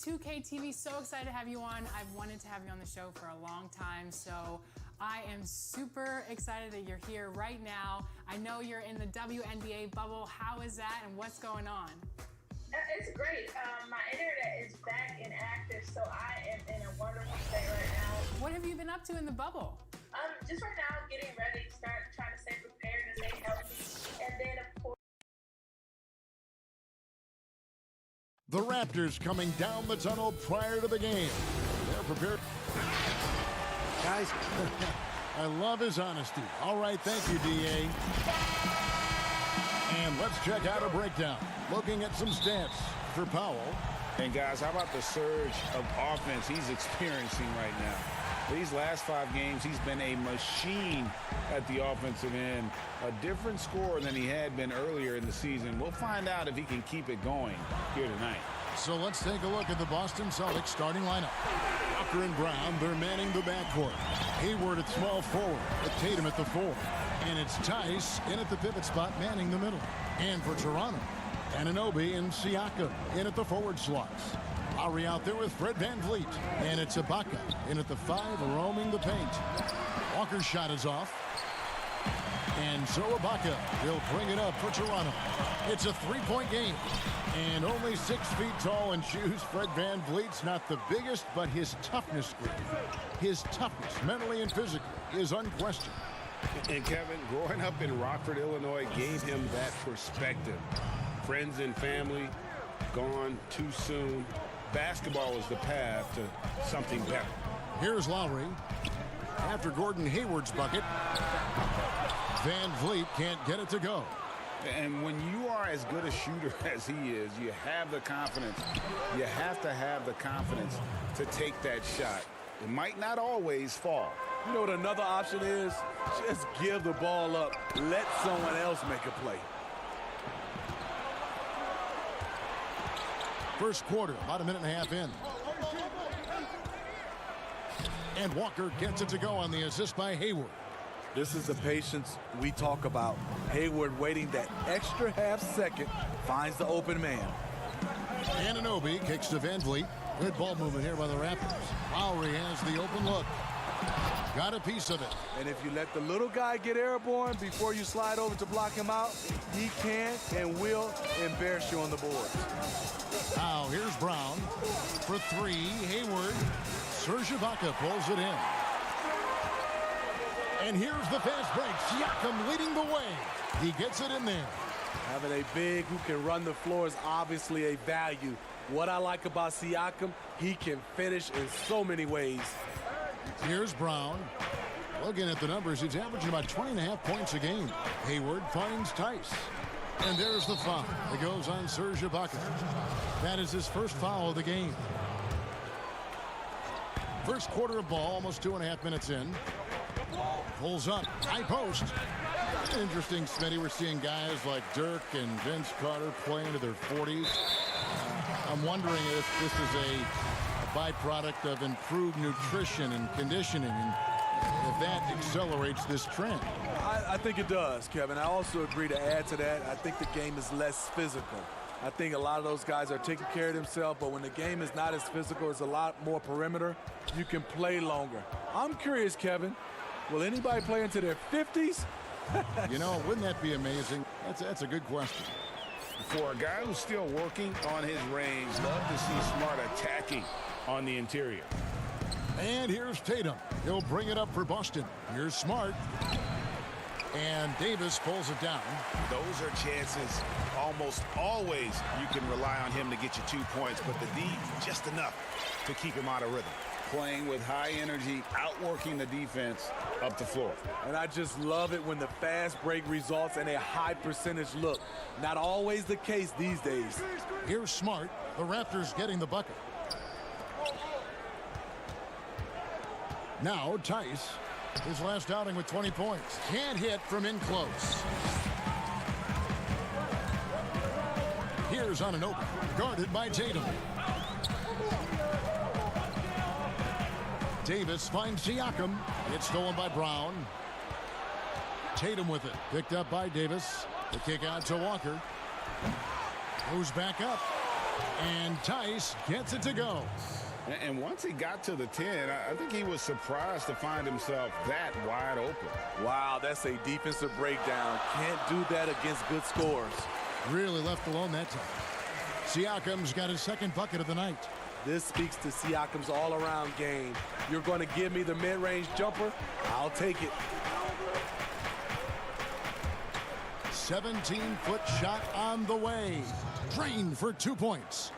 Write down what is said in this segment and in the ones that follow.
2K TV. So excited to have you on. I've wanted to have you on the show for a long time, so I am super excited that you're here right now. I know you're in the WNBA bubble. How is that and what's going on? It's great. My internet is back and active, so I am in a wonderful state right now. What have you been up to in the bubble? Just right now, getting ready, trying to stay prepared and stay healthy, and then of course. The Raptors coming down the tunnel prior to the game. They're prepared. Guys, I love his honesty. All right, thank you, D.A. And let's check out a breakdown. Looking at some stats for Powell. And guys, how about the surge of offense he's experiencing right now? These last 5 games, he's been a machine at the offensive end. A different scorer than he had been earlier in the season. We'll find out if he can keep it going here tonight. So let's take a look at the Boston Celtics starting lineup. Walker and Brown, they're manning the backcourt. Hayward at small forward, with Tatum at the 4. And it's Tice in at the pivot spot, manning the middle. And for Toronto, Anunoby and Siakam in at the forward slots. Lowry out there with Fred VanVleet. And it's Ibaka in at the 5, roaming the paint. Walker's shot is off. And so Ibaka, he'll bring it up for Toronto. It's a 3-point game. And only 6 feet tall in shoes. Fred VanVleet's not the biggest, but his toughness, his toughness, mentally and physically, is unquestioned. And Kevin, growing up in Rockford, Illinois, gave him that perspective. Friends and family gone too soon. Basketball is the path to something better. Here's Lowry. After Gordon Hayward's bucket, VanVleet can't get it to go. And when you are as good a shooter as he is, you have the confidence. You have to have the confidence to take that shot. It might not always fall. You know what another option is? Just give the ball up. Let someone else make a play. First quarter, about a minute and a half in. And Walker gets it to go on the assist by Hayward. This is the patience we talk about. Hayward waiting that extra half second, finds the open man. Anunoby kicks to VanVleet. Good ball movement here by the Raptors. Lowry has the open look. Got a piece of it. And if you let the little guy get airborne before you slide over to block him out, he can and will embarrass you on the board. Now here's Brown for 3. Hayward. Serge Ibaka pulls it in. And here's the fast break. Siakam leading the way. He gets it in there. Having a big who can run the floor is obviously a value. What I like about Siakam, he can finish in so many ways. Here's Brown. Looking at the numbers, he's averaging about 20.5 points a game. Hayward finds Tice. And there's the foul. It goes on Serge Ibaka. That is his first foul of the game. First quarter of ball, almost 2.5 minutes in. Pulls up, high post. Interesting, Smitty. We're seeing guys like Dirk and Vince Carter play into their 40s. I'm wondering if this is a byproduct of improved nutrition and conditioning, and if that accelerates this trend. I think it does, Kevin. I also agree to add to that. I think the game is less physical. I think a lot of those guys are taking care of themselves, but when the game is not as physical, it's a lot more perimeter. You can play longer. I'm curious, Kevin, will anybody play into their 50s? You know, wouldn't that be amazing? That's a good question. For a guy who's still working on his range, love to see Smart attacking on the interior. And here's Tatum. He'll bring it up for Boston. Here's Smart. And Davis pulls it down. Those are chances almost always you can rely on him to get you 2 points, but the D, just enough to keep him out of rhythm. Playing with high energy, outworking the defense up the floor. And I just love it when the fast break results in a high percentage look. Not always the case these days. Here's Smart. The Raptors getting the bucket. Now Tice. His last outing with 20 points. Can't hit from in close. Here's Anunoby, guarded by Tatum. Davis finds Siakam. It's stolen by Brown. Tatum with it. Picked up by Davis. The kick out to Walker. Moves back up. And Tice gets it to go. And once he got to the 10, I think he was surprised to find himself that wide open. Wow, that's a defensive breakdown. Can't do that against good scores. Really left alone that time. Siakam's got his second bucket of the night. This speaks to Siakam's all-around game. You're going to give me the mid-range jumper? I'll take it. 17-foot shot on the way. Drained for 2 points.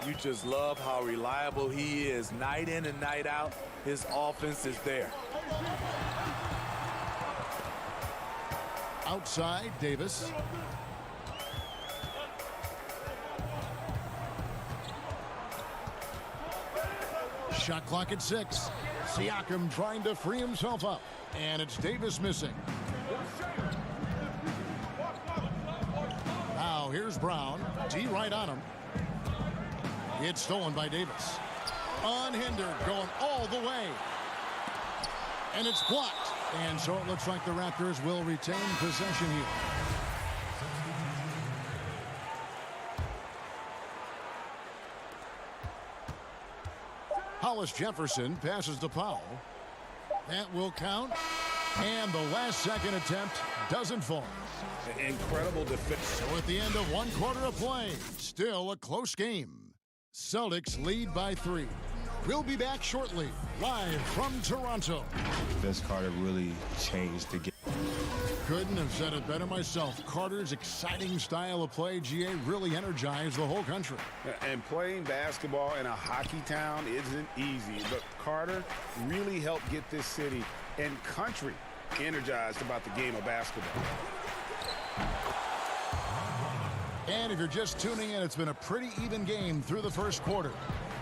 You just love how reliable he is. Night in and night out, his offense is there. Outside, Davis. Shot clock at 6. Siakam trying to free himself up. And it's Davis missing. Now here's Brown. D right on him. It's stolen by Davis. Unhindered, going all the way. And it's blocked. And so it looks like the Raptors will retain possession here. Hollis Jefferson passes to Powell. That will count. And the last second attempt doesn't fall. Incredible defense. So at the end of 1 quarter of play, still a close game. Celtics lead by 3. We'll be back shortly, live from Toronto. Vince Carter really changed the game. Couldn't have said it better myself. Carter's exciting style of play, GA, really energized the whole country. And playing basketball in a hockey town isn't easy, but Carter really helped get this city and country energized about the game of basketball. And if you're just tuning in, it's been a pretty even game through the first quarter.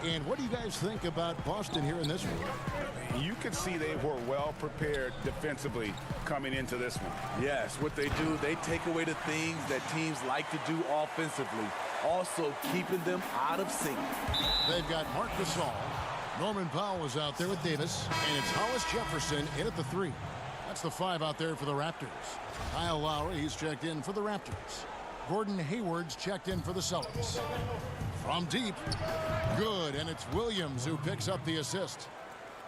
And what do you guys think about Boston here in this one? You could see they were well prepared defensively coming into this one. Yes, what they do, they take away the things that teams like to do offensively, also keeping them out of sync. They've got Marc Gasol. Norman Powell is out there with Davis. And it's Hollis Jefferson in at the 3. That's the 5 out there for the Raptors. Kyle Lowry, he's checked in for the Raptors. Gordon Hayward's checked in for the Celtics. From deep, good, and it's Williams who picks up the assist.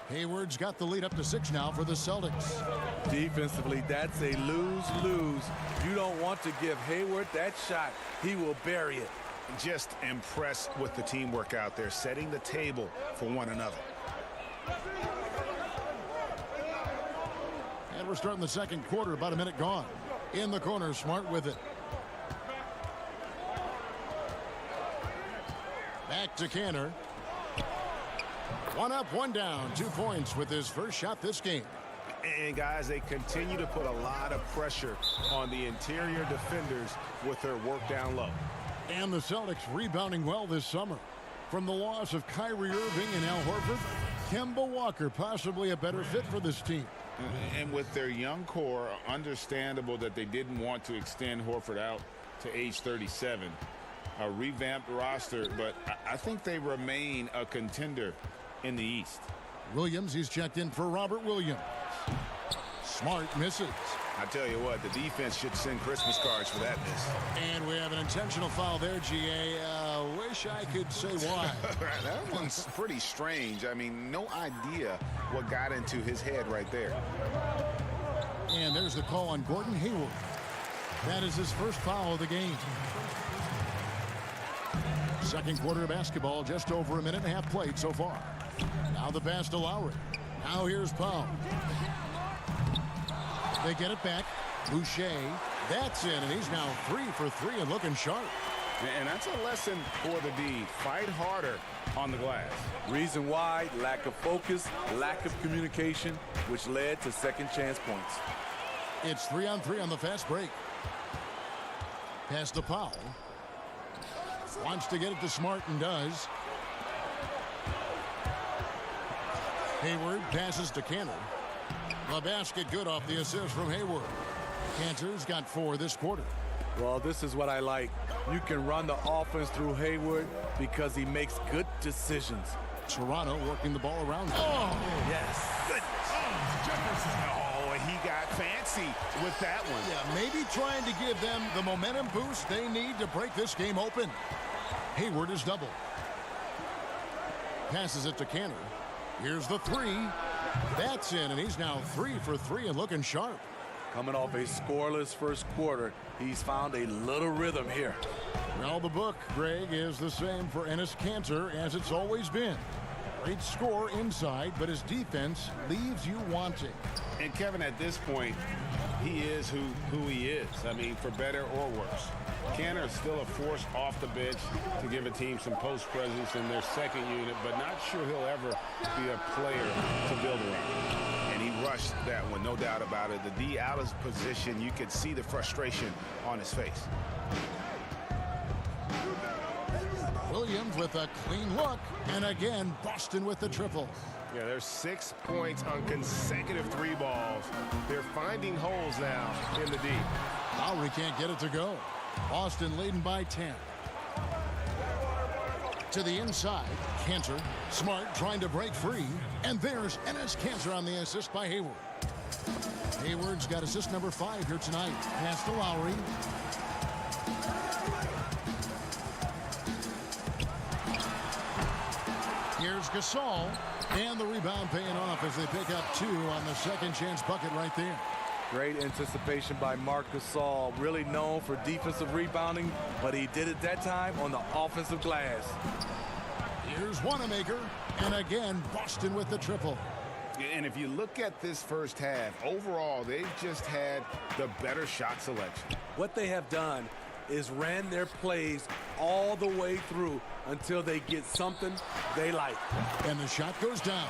Hayward's got the lead up to 6 now for the Celtics. Defensively, that's a lose-lose. You don't want to give Hayward that shot. He will bury it. Just impressed with the teamwork out there, setting the table for one another. And we're starting the second quarter, about a minute gone. In the corner, Smart with it. Back to Canner. 1 up, 1 down. 2 points with his first shot this game. And guys, they continue to put a lot of pressure on the interior defenders with their work down low. And the Celtics rebounding well this summer. From the loss of Kyrie Irving and Al Horford, Kemba Walker possibly a better fit for this team. And with their young core, understandable that they didn't want to extend Horford out to age 37. A revamped roster, but I think they remain a contender in the East. Williams, he's checked in for Robert Williams. Smart misses. I tell you what, the defense should send Christmas cards for that miss. And we have an intentional foul there, GA. Wish I could say why. That one's pretty strange. I mean, no idea what got into his head right there. And there's the call on Gordon Hayward. That is his first foul of the game. Second quarter of basketball, just over a minute and a half played so far. Now the pass to Lowry. Now here's Powell. They get it back. Boucher, that's in, and he's now 3 for 3 and looking sharp. And that's a lesson for the D. Fight harder on the glass. Reason why, lack of focus, lack of communication, which led to second chance points. It's 3-on-3 on the fast break. Pass to Powell. Wants to get it to Smart and does. Hayward passes to Cantor. The basket good off the assist from Hayward. Cantor's got 4 this quarter. Well, this is what I like. You can run the offense through Hayward because he makes good decisions. Toronto working the ball around. Oh, yes. Goodness. Oh, and he got fancy with that one. Yeah, maybe trying to give them the momentum boost they need to break this game open. Hayward is doubled. Passes it to Cantor. Here's the three. That's in, and he's now 3 for 3 and looking sharp. Coming off a scoreless first quarter, he's found a little rhythm here. Well, the book, Greg, is the same for Enes Kanter as it's always been. Great score inside, but his defense leaves you wanting. And Kevin, at this point, he is who he is. I mean, for better or worse. Kanter is still a force off the bench to give a team some post presence in their second unit, but not sure he'll ever be a player to build around. And he rushed that one, no doubt about it. The D out of position, you could see the frustration on his face. Williams with a clean look, and again, Boston with the triple. Yeah, there's 6 points on consecutive 3 balls. They're finding holes now in the D. Lowry can't get it to go. Boston leading by 10. To the inside, Kanter. Smart trying to break free. And there's Enes Kanter on the assist by Hayward. Hayward's got assist number 5 here tonight. Pass to Lowry. Here's Gasol. And the rebound paying off as they pick up 2 on the second chance bucket right there. Great anticipation by Marc Gasol, really known for defensive rebounding, but he did it that time on the offensive glass. Here's Wanamaker, and again, Boston with the triple. And if you look at this first half, overall, they've just had the better shot selection. What they have done is ran their plays all the way through until they get something they like. And the shot goes down.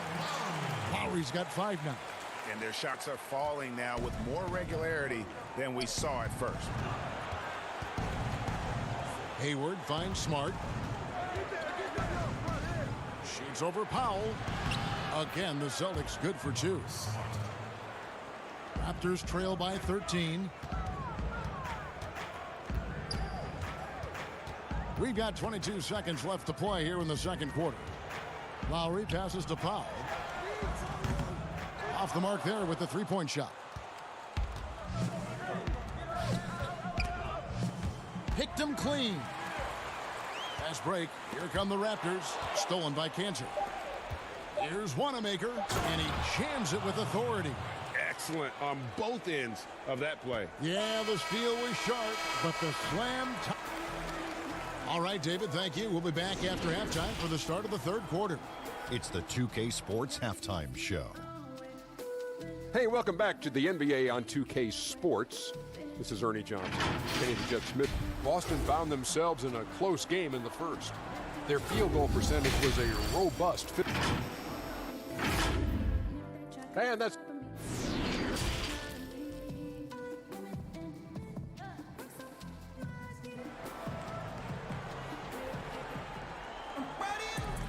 Lowry's got 5 now. And their shots are falling now with more regularity than we saw at first. Hayward finds Smart. Shoots over Powell. Again, the Celtics good for 2. Raptors trail by 13. We've got 22 seconds left to play here in the second quarter. Lowry passes to Powell. Off the mark there with the 3-point shot. Picked him clean. Fast break. Here come the Raptors. Stolen by Kanter. Here's Wanamaker, and he jams it with authority. Excellent on both ends of that play. Yeah, the steal was sharp, but the slam... All right, David, thank you. We'll be back after halftime for the start of the third quarter. It's the 2K Sports Halftime Show. Hey, welcome back to the NBA on 2K Sports. This is Ernie Johnson. Kenny the Jet Smith. Boston found themselves in a close game in the first. Their field goal percentage was a robust 50. And that's...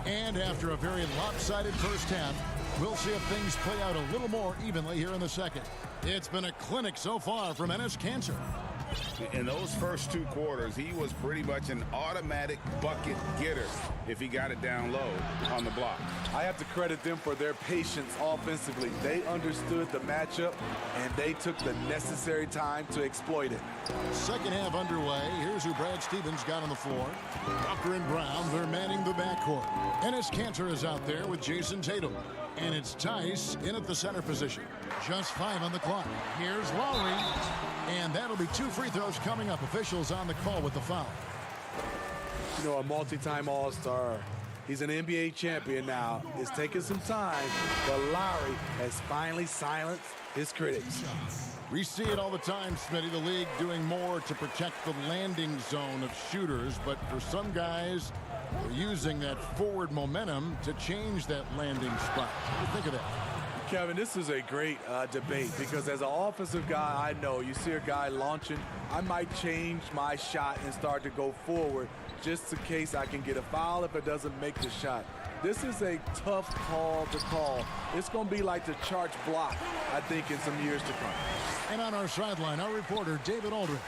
And after a very lopsided first half, we'll see if things play out a little more evenly here in the second. It's been a clinic so far from Enes Kanter. In those first 2 quarters, he was pretty much an automatic bucket getter if he got it down low on the block. I have to credit them for their patience offensively. They understood the matchup, and they took the necessary time to exploit it. Second half underway. Here's who Brad Stevens got on the floor. Tucker and Brown, they're manning the backcourt. Enes Kanter is out there with Jason Tatum. And it's Tice in at the center position. Just 5 on the clock. Here's Lowry. And that'll be 2 free throws coming up. Officials on the call with the foul. You know, a multi-time All-Star. He's an NBA champion now. It's taking some time, but Lowry has finally silenced his critics. We see it all the time, Smitty. The league doing more to protect the landing zone of shooters, but for some guys, they're using that forward momentum to change that landing spot. What do you think of that? Kevin, this is a great debate because as an offensive guy, I know you see a guy launching, I might change my shot and start to go forward just in case I can get a foul if it doesn't make the shot. This is a tough call to call. It's going to be like the Charge block, I think, in some years to come. And on our sideline, our reporter, David Aldridge.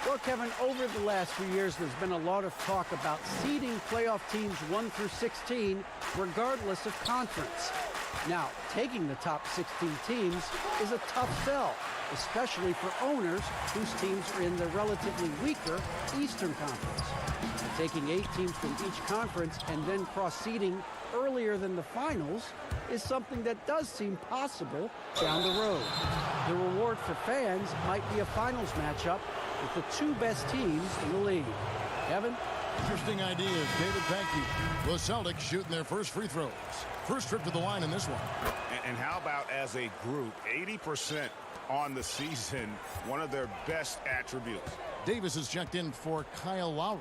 Well, Kevin, over the last few years, there's been a lot of talk about seeding playoff teams 1 through 16, regardless of conference. Now, taking the top 16 teams is a tough sell, especially for owners whose teams are in the relatively weaker Eastern Conference. Taking 8 teams from each conference and then cross-seeding earlier than the finals is something that does seem possible down the road. The reward for fans might be a finals matchup with the 2 best teams in the league. Kevin? Interesting ideas, David. Thank you. The Celtics shooting their first free throws. First trip to the line in this one. And how about as a group, 80% on the season, one of their best attributes. Davis is checked in for Kyle Lowry.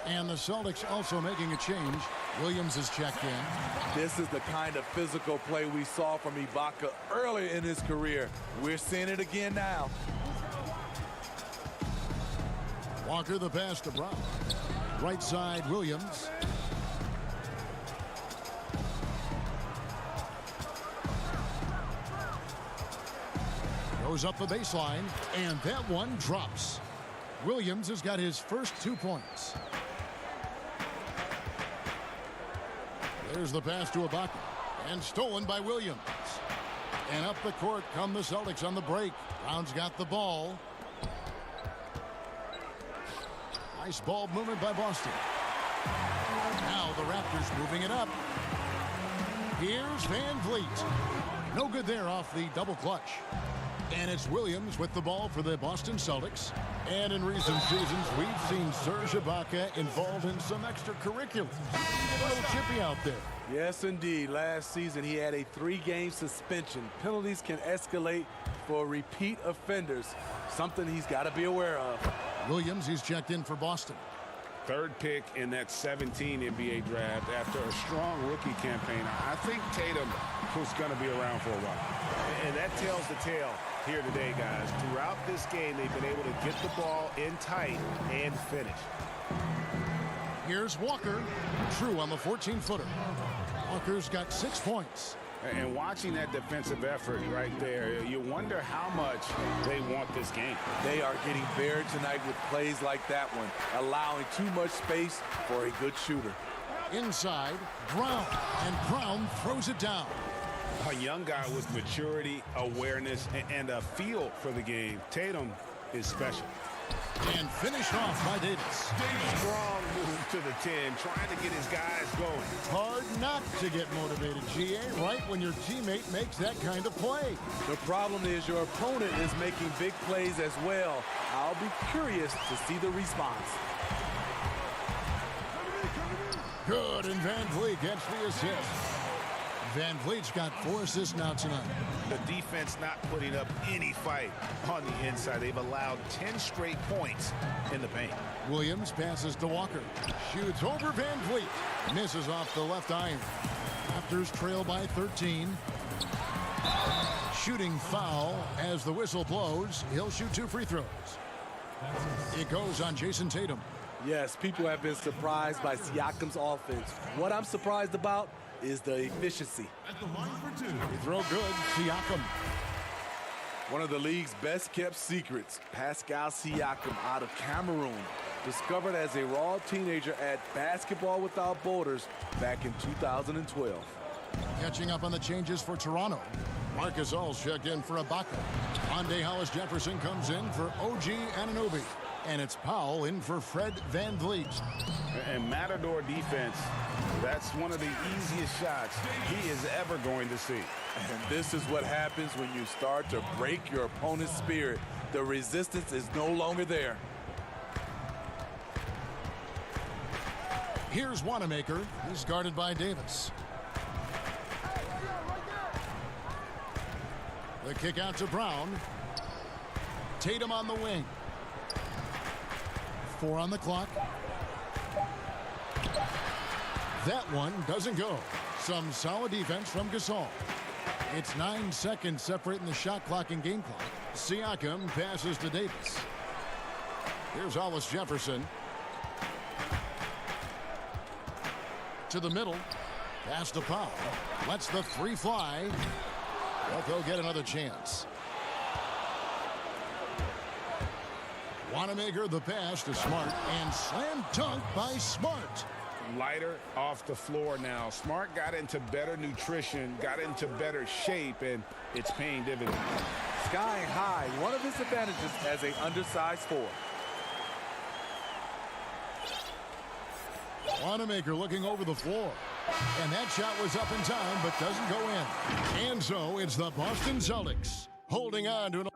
And the Celtics also making a change. Williams is checked in. This is the kind of physical play we saw from Ibaka early in his career. We're seeing it again now. Walker the pass to Brown. Right side, Williams. Goes up the baseline, and that one drops. Williams has got his first 2 points. There's the pass to Ibaka, and stolen by Williams. And up the court come the Celtics on the break. Brown's got the ball. Nice ball movement by Boston. Now the Raptors moving it up. Here's Van Vliet. No good there off the double clutch. And it's Williams with the ball for the Boston Celtics. And in recent seasons, we've seen Serge Ibaka involved in some extracurriculars. A little chippy out there. Yes, indeed. Last season, he had a 3-game suspension. Penalties can escalate for repeat offenders, something he's got to be aware of. Williams, he's checked in for Boston. Third pick in that 17 NBA draft after a strong rookie campaign. I think Tatum was going to be around for a while. And that tells the tale here today, guys. Throughout this game, they've been able to get the ball in tight and finish. Here's Walker. True on the 14-footer. Walker's got 6 points. And watching that defensive effort right there, you wonder how much they want this game. They are getting buried tonight with plays like that one, allowing too much space for a good shooter. Inside, Brown, and Brown throws it down. A young guy with maturity, awareness, and a feel for the game. Tatum is special. And finished off by Davis. Strong move to the 10, trying to get his guys going. Hard not to get motivated, GA, right when your teammate makes that kind of play. The problem is your opponent is making big plays as well. I'll be curious to see the response. Good, and Van Vliet gets the assist. Van Vliet's got 4 assists now tonight. The defense not putting up any fight on the inside. They've allowed 10 straight points in the paint. Williams passes to Walker. Shoots over Van Vliet. Misses off the left iron. Raptors trail by 13. Shooting foul as the whistle blows. He'll shoot 2 free throws. It goes on Jason Tatum. Yes, people have been surprised by Siakam's offense. What I'm surprised about is the efficiency. They throw good, Siakam. One of the league's best kept secrets, Pascal Siakam out of Cameroon. Discovered as a raw teenager at Basketball Without Borders back in 2012. Catching up on the changes for Toronto. Marc Gasol's checked in for Ibaka. Monday Hollis Jefferson comes in for OG Anunoby. And it's Powell in for Fred Van Vliet. And Matador defense, that's one of the easiest shots he is ever going to see. And this is what happens when you start to break your opponent's spirit. The resistance is no longer there. Here's Wanamaker. He's guarded by Davis. The kick out to Brown. Tatum on the wing. 4 on the clock. That one doesn't go. Some solid defense from Gasol. It's 9 seconds separating the shot clock and game clock. Siakam passes to Davis. Here's Hollis Jefferson. To the middle. Pass to Powell. Lets the 3 fly. But they'll get another chance. Wanamaker the pass to Smart, and slam dunk by Smart. Lighter off the floor now. Smart got into better nutrition, got into better shape, and it's paying dividends. Sky high, one of his advantages as an undersized 4. Wanamaker looking over the floor. And that shot was up in time, but doesn't go in. And so it's the Boston Celtics holding on to an...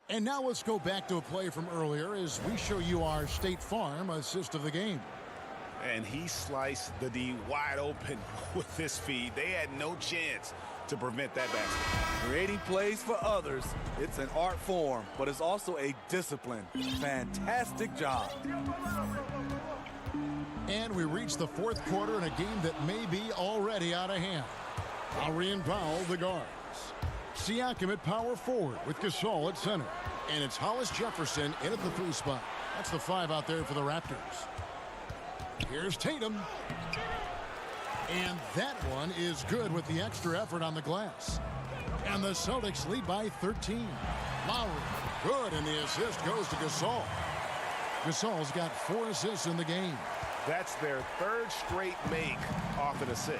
And now let's go back to a play from earlier as we show you our State Farm assist of the game. And he sliced the D wide open with his feed. They had no chance to prevent that basket. Creating plays for others, it's an art form, but it's also a discipline. Fantastic job. And we reach the fourth quarter in a game that may be already out of hand. Lowry and Powell, the guards. Siakam at power forward with Gasol at center. And it's Hollis Jefferson in at the 3 spot. That's the 5 out there for the Raptors. Here's Tatum. And that one is good with the extra effort on the glass. And the Celtics lead by 13. Lowry, good, and the assist goes to Gasol. Gasol's got 4 assists in the game. That's their 3rd straight make off an assist.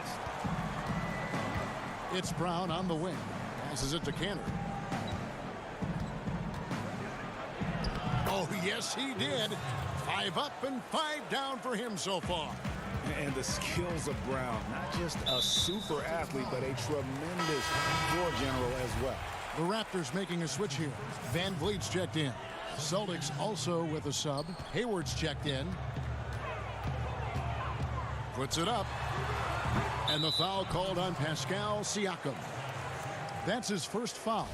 It's Brown on the wing. Passes it to Canner. Oh, yes, he did. 5 up and 5 down for him so far. And the skills of Brown, not just a super athlete, but a tremendous floor general as well. The Raptors making a switch here. Van Vliet's checked in. Celtics also with a sub. Hayward's checked in. Puts it up. And the foul called on Pascal Siakam. That's his first foul.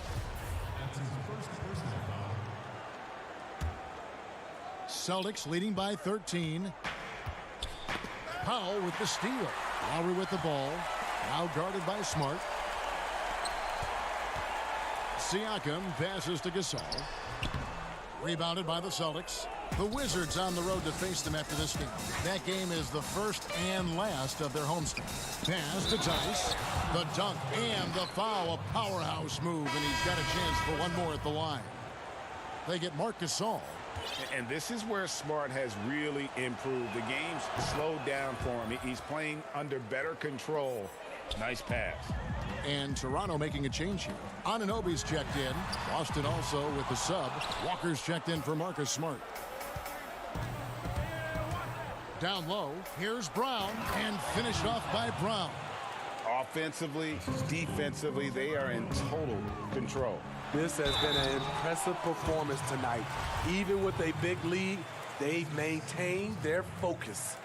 Celtics leading by 13. Powell with the steal. Lowry with the ball. Now guarded by Smart. Siakam passes to Gasol. Rebounded by the Celtics. The Wizards on the road to face them after this game. That game is the first and last of their homestand. Pass to Tice. The dunk and the foul. A powerhouse move, and he's got a chance for one more at the line. They get Marc Gasol. And this is where Smart has really improved. The game's slowed down for him. He's playing under better control. Nice pass. And Toronto making a change here. Anunoby's checked in. Boston also with the sub. Walker's checked in for Marcus Smart. Down low, here's Brown, and finished off by Brown. Offensively, defensively, they are in total control. This has been an impressive performance tonight. Even with a big lead, they've maintained their focus.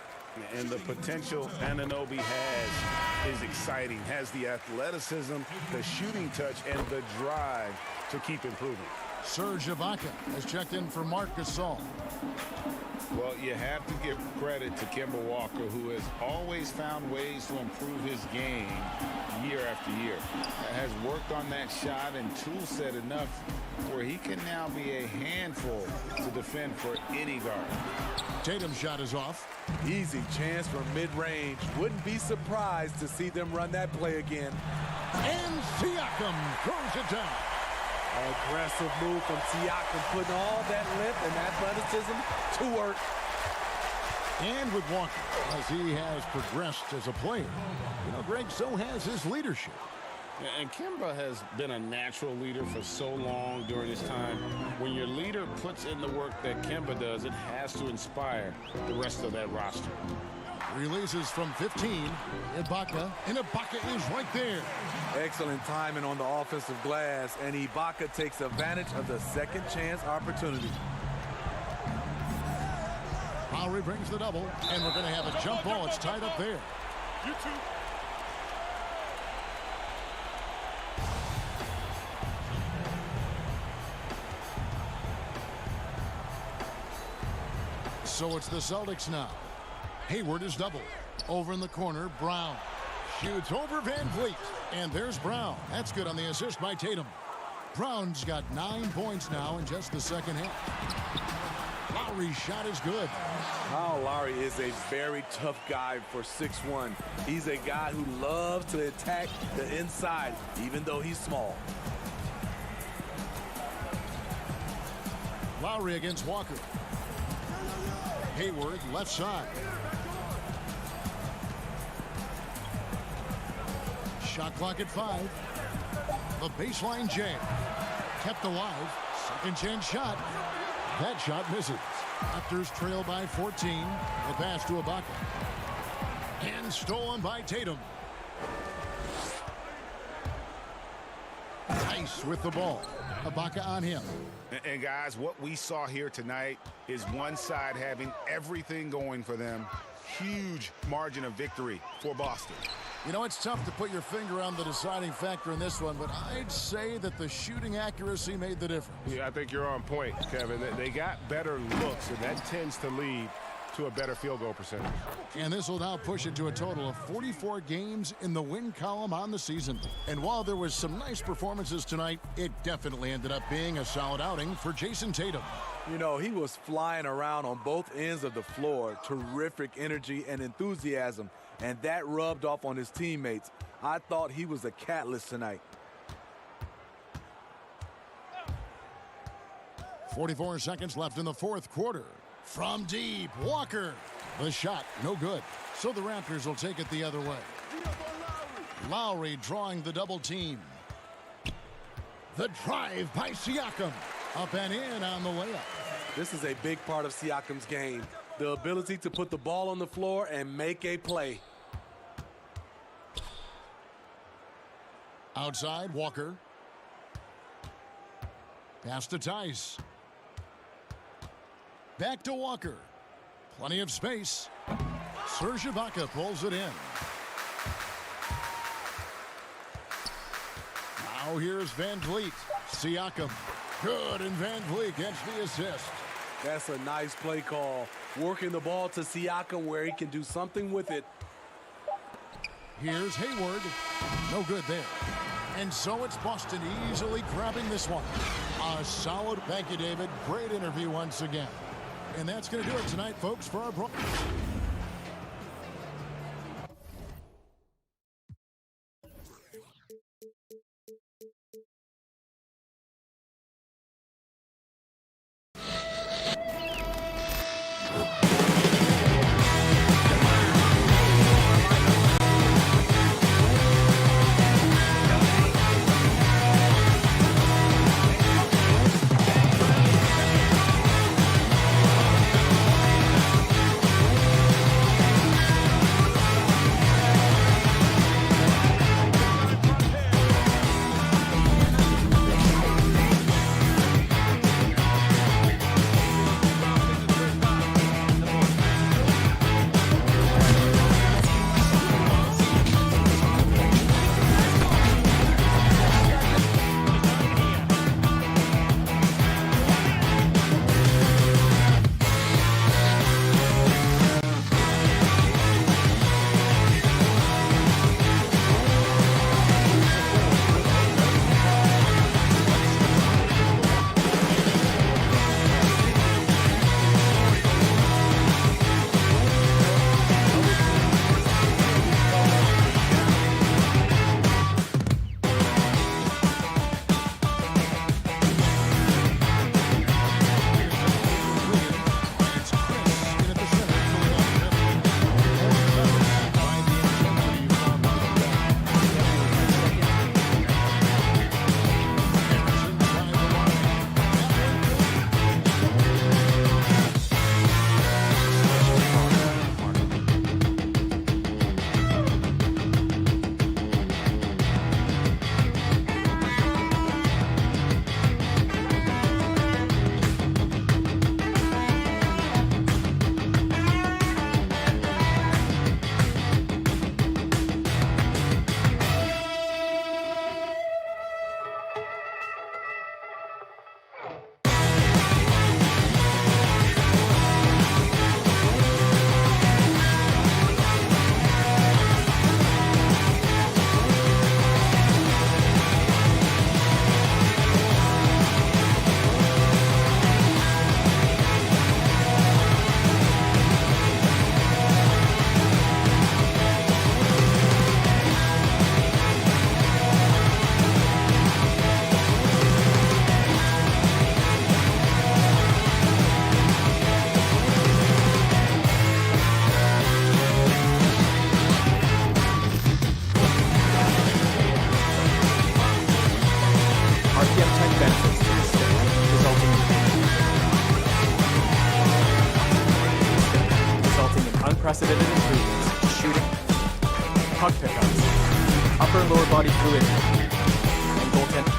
And the potential Anunoby has is exciting. Has the athleticism, the shooting touch, and the drive to keep improving. Serge Ibaka has checked in for Marc Gasol. Well, you have to give credit to Kemba Walker, who has always found ways to improve his game year after year. Has worked on that shot and tool set enough where he can now be a handful to defend for any guard. Tatum's shot is off. Easy chance from mid-range. Wouldn't be surprised to see them run that play again. And Siakam throws it down. Aggressive move from Siakam, putting all that length and athleticism to work. And with Walker, as he has progressed as a player, you know, Greg, so has his leadership. And Kemba has been a natural leader for so long during his time. When your leader puts in the work that Kemba does, it has to inspire the rest of that roster. Releases from 15. Ibaka, and Ibaka is right there. Excellent timing on the offensive glass, and Ibaka takes advantage of the second chance opportunity. Lowry brings the double, and we're going to have a jump ball. It's tied up there. You two. So it's the Celtics now. Hayward is double. Over in the corner, Brown. Shoots over Van Vliet. And there's Brown. That's good on the assist by Tatum. Brown's got 9 points now in just the second half. Lowry's shot is good. Kyle Lowry is a very tough guy for 6'1". He's a guy who loves to attack the inside, even though he's small. Lowry against Walker. Hayward, left side. Shot clock at 5. The baseline jam. Kept alive. Second chance shot. That shot misses. Raptors trail by 14. The pass to Ibaka. And stolen by Tatum. Tice with the ball. Ibaka on him. And guys, what we saw here tonight is one side having everything going for them. Huge margin of victory for Boston. You know, it's tough to put your finger on the deciding factor in this one, but I'd say that the shooting accuracy made the difference. Yeah, I think you're on point, Kevin. They got better looks, and that tends to lead to a better field goal percentage. And this will now push it to a total of 44 games in the win column on the season. And while there was some nice performances tonight, it definitely ended up being a solid outing for Jason Tatum. You know, he was flying around on both ends of the floor. Terrific energy and enthusiasm, and that rubbed off on his teammates. I thought he was a catalyst tonight. 44 seconds left in the fourth quarter. From deep, Walker. The shot, no good. So the Raptors will take it the other way. Lowry drawing the double team. The drive by Siakam. Up and in on the layup. This is a big part of Siakam's game. The ability to put the ball on the floor and make a play. Outside, Walker. Pass to Tice. Back to Walker. Plenty of space. Serge Ibaka pulls it in. Now here's Van Vliet. Siakam. Good, and Van Vliet gets the assist. That's a nice play call. Working the ball to Siakam where he can do something with it. Here's Hayward. No good there. And so it's Boston easily grabbing this one. A solid, thank you, David. Great interview once again. And that's going to do it tonight, folks, for our unprecedented improvements, shooting, puck pickups, upper and lower body fluidity, and goaltending.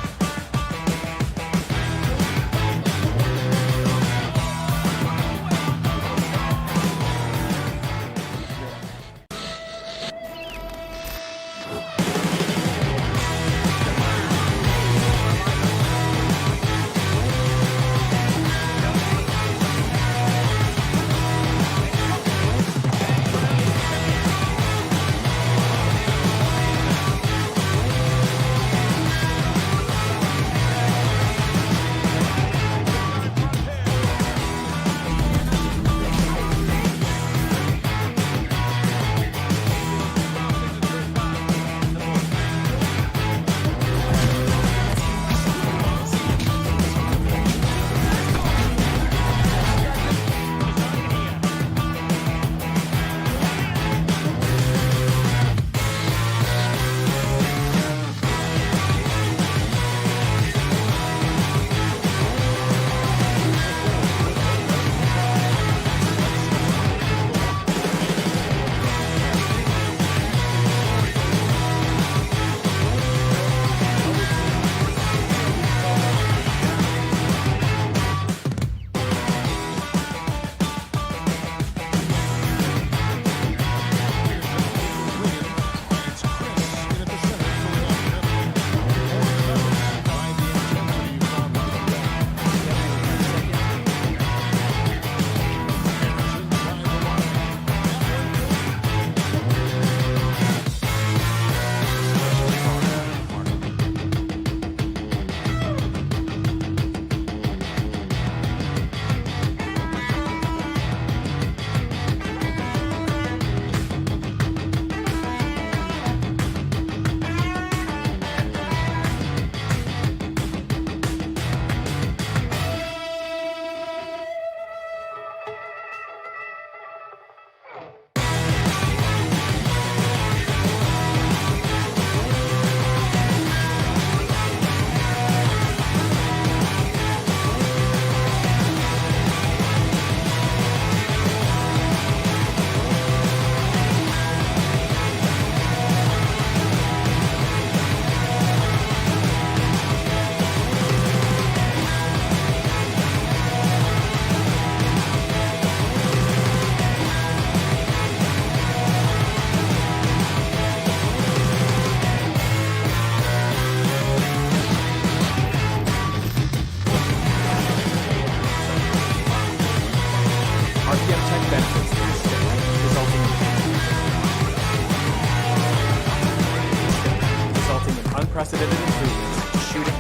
Unprecedented improvements, shooting,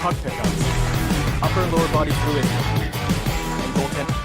puck pickups, upper and lower body fluidity, and goaltending.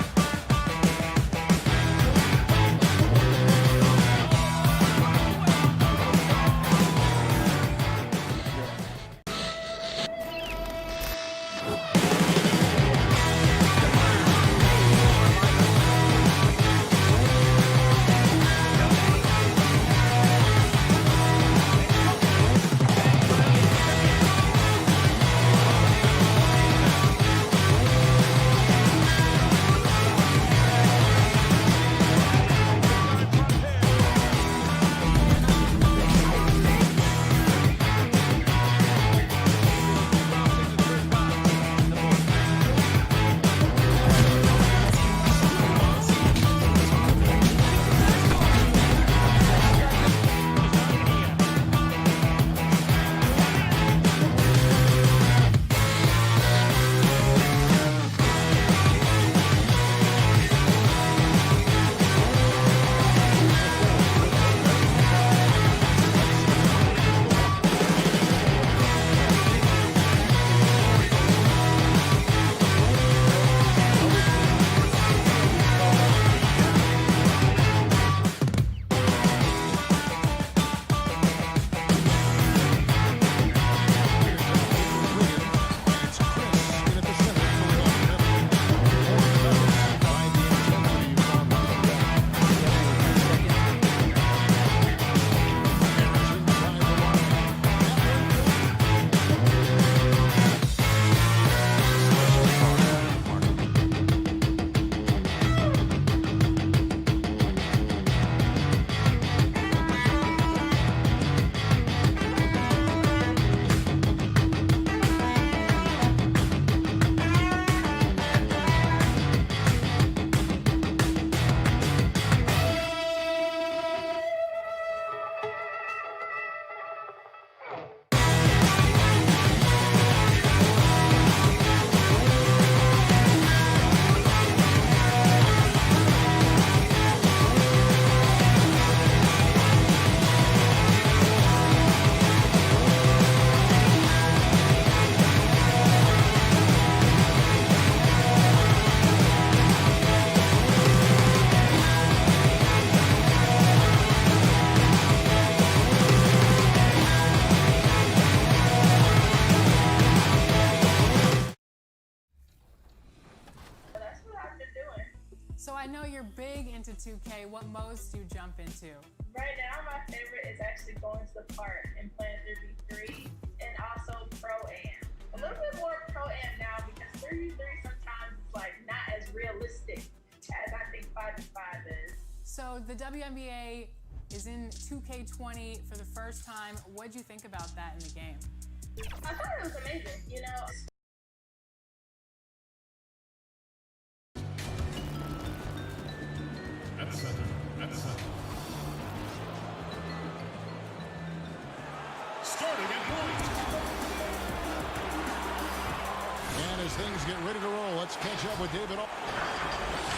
you're big into 2K, what modes do you jump into? Right now, my favorite is actually going to the park and playing 3v3 and also Pro-Am. A little bit more Pro-Am now because 3v3 sometimes is like not as realistic as I think 5v5 is. So the WNBA is in 2K20 for the first time. What'd you think about that in the game? I thought it was amazing, you know. At center. Starting at point. And as things get ready to roll, let's catch up with David.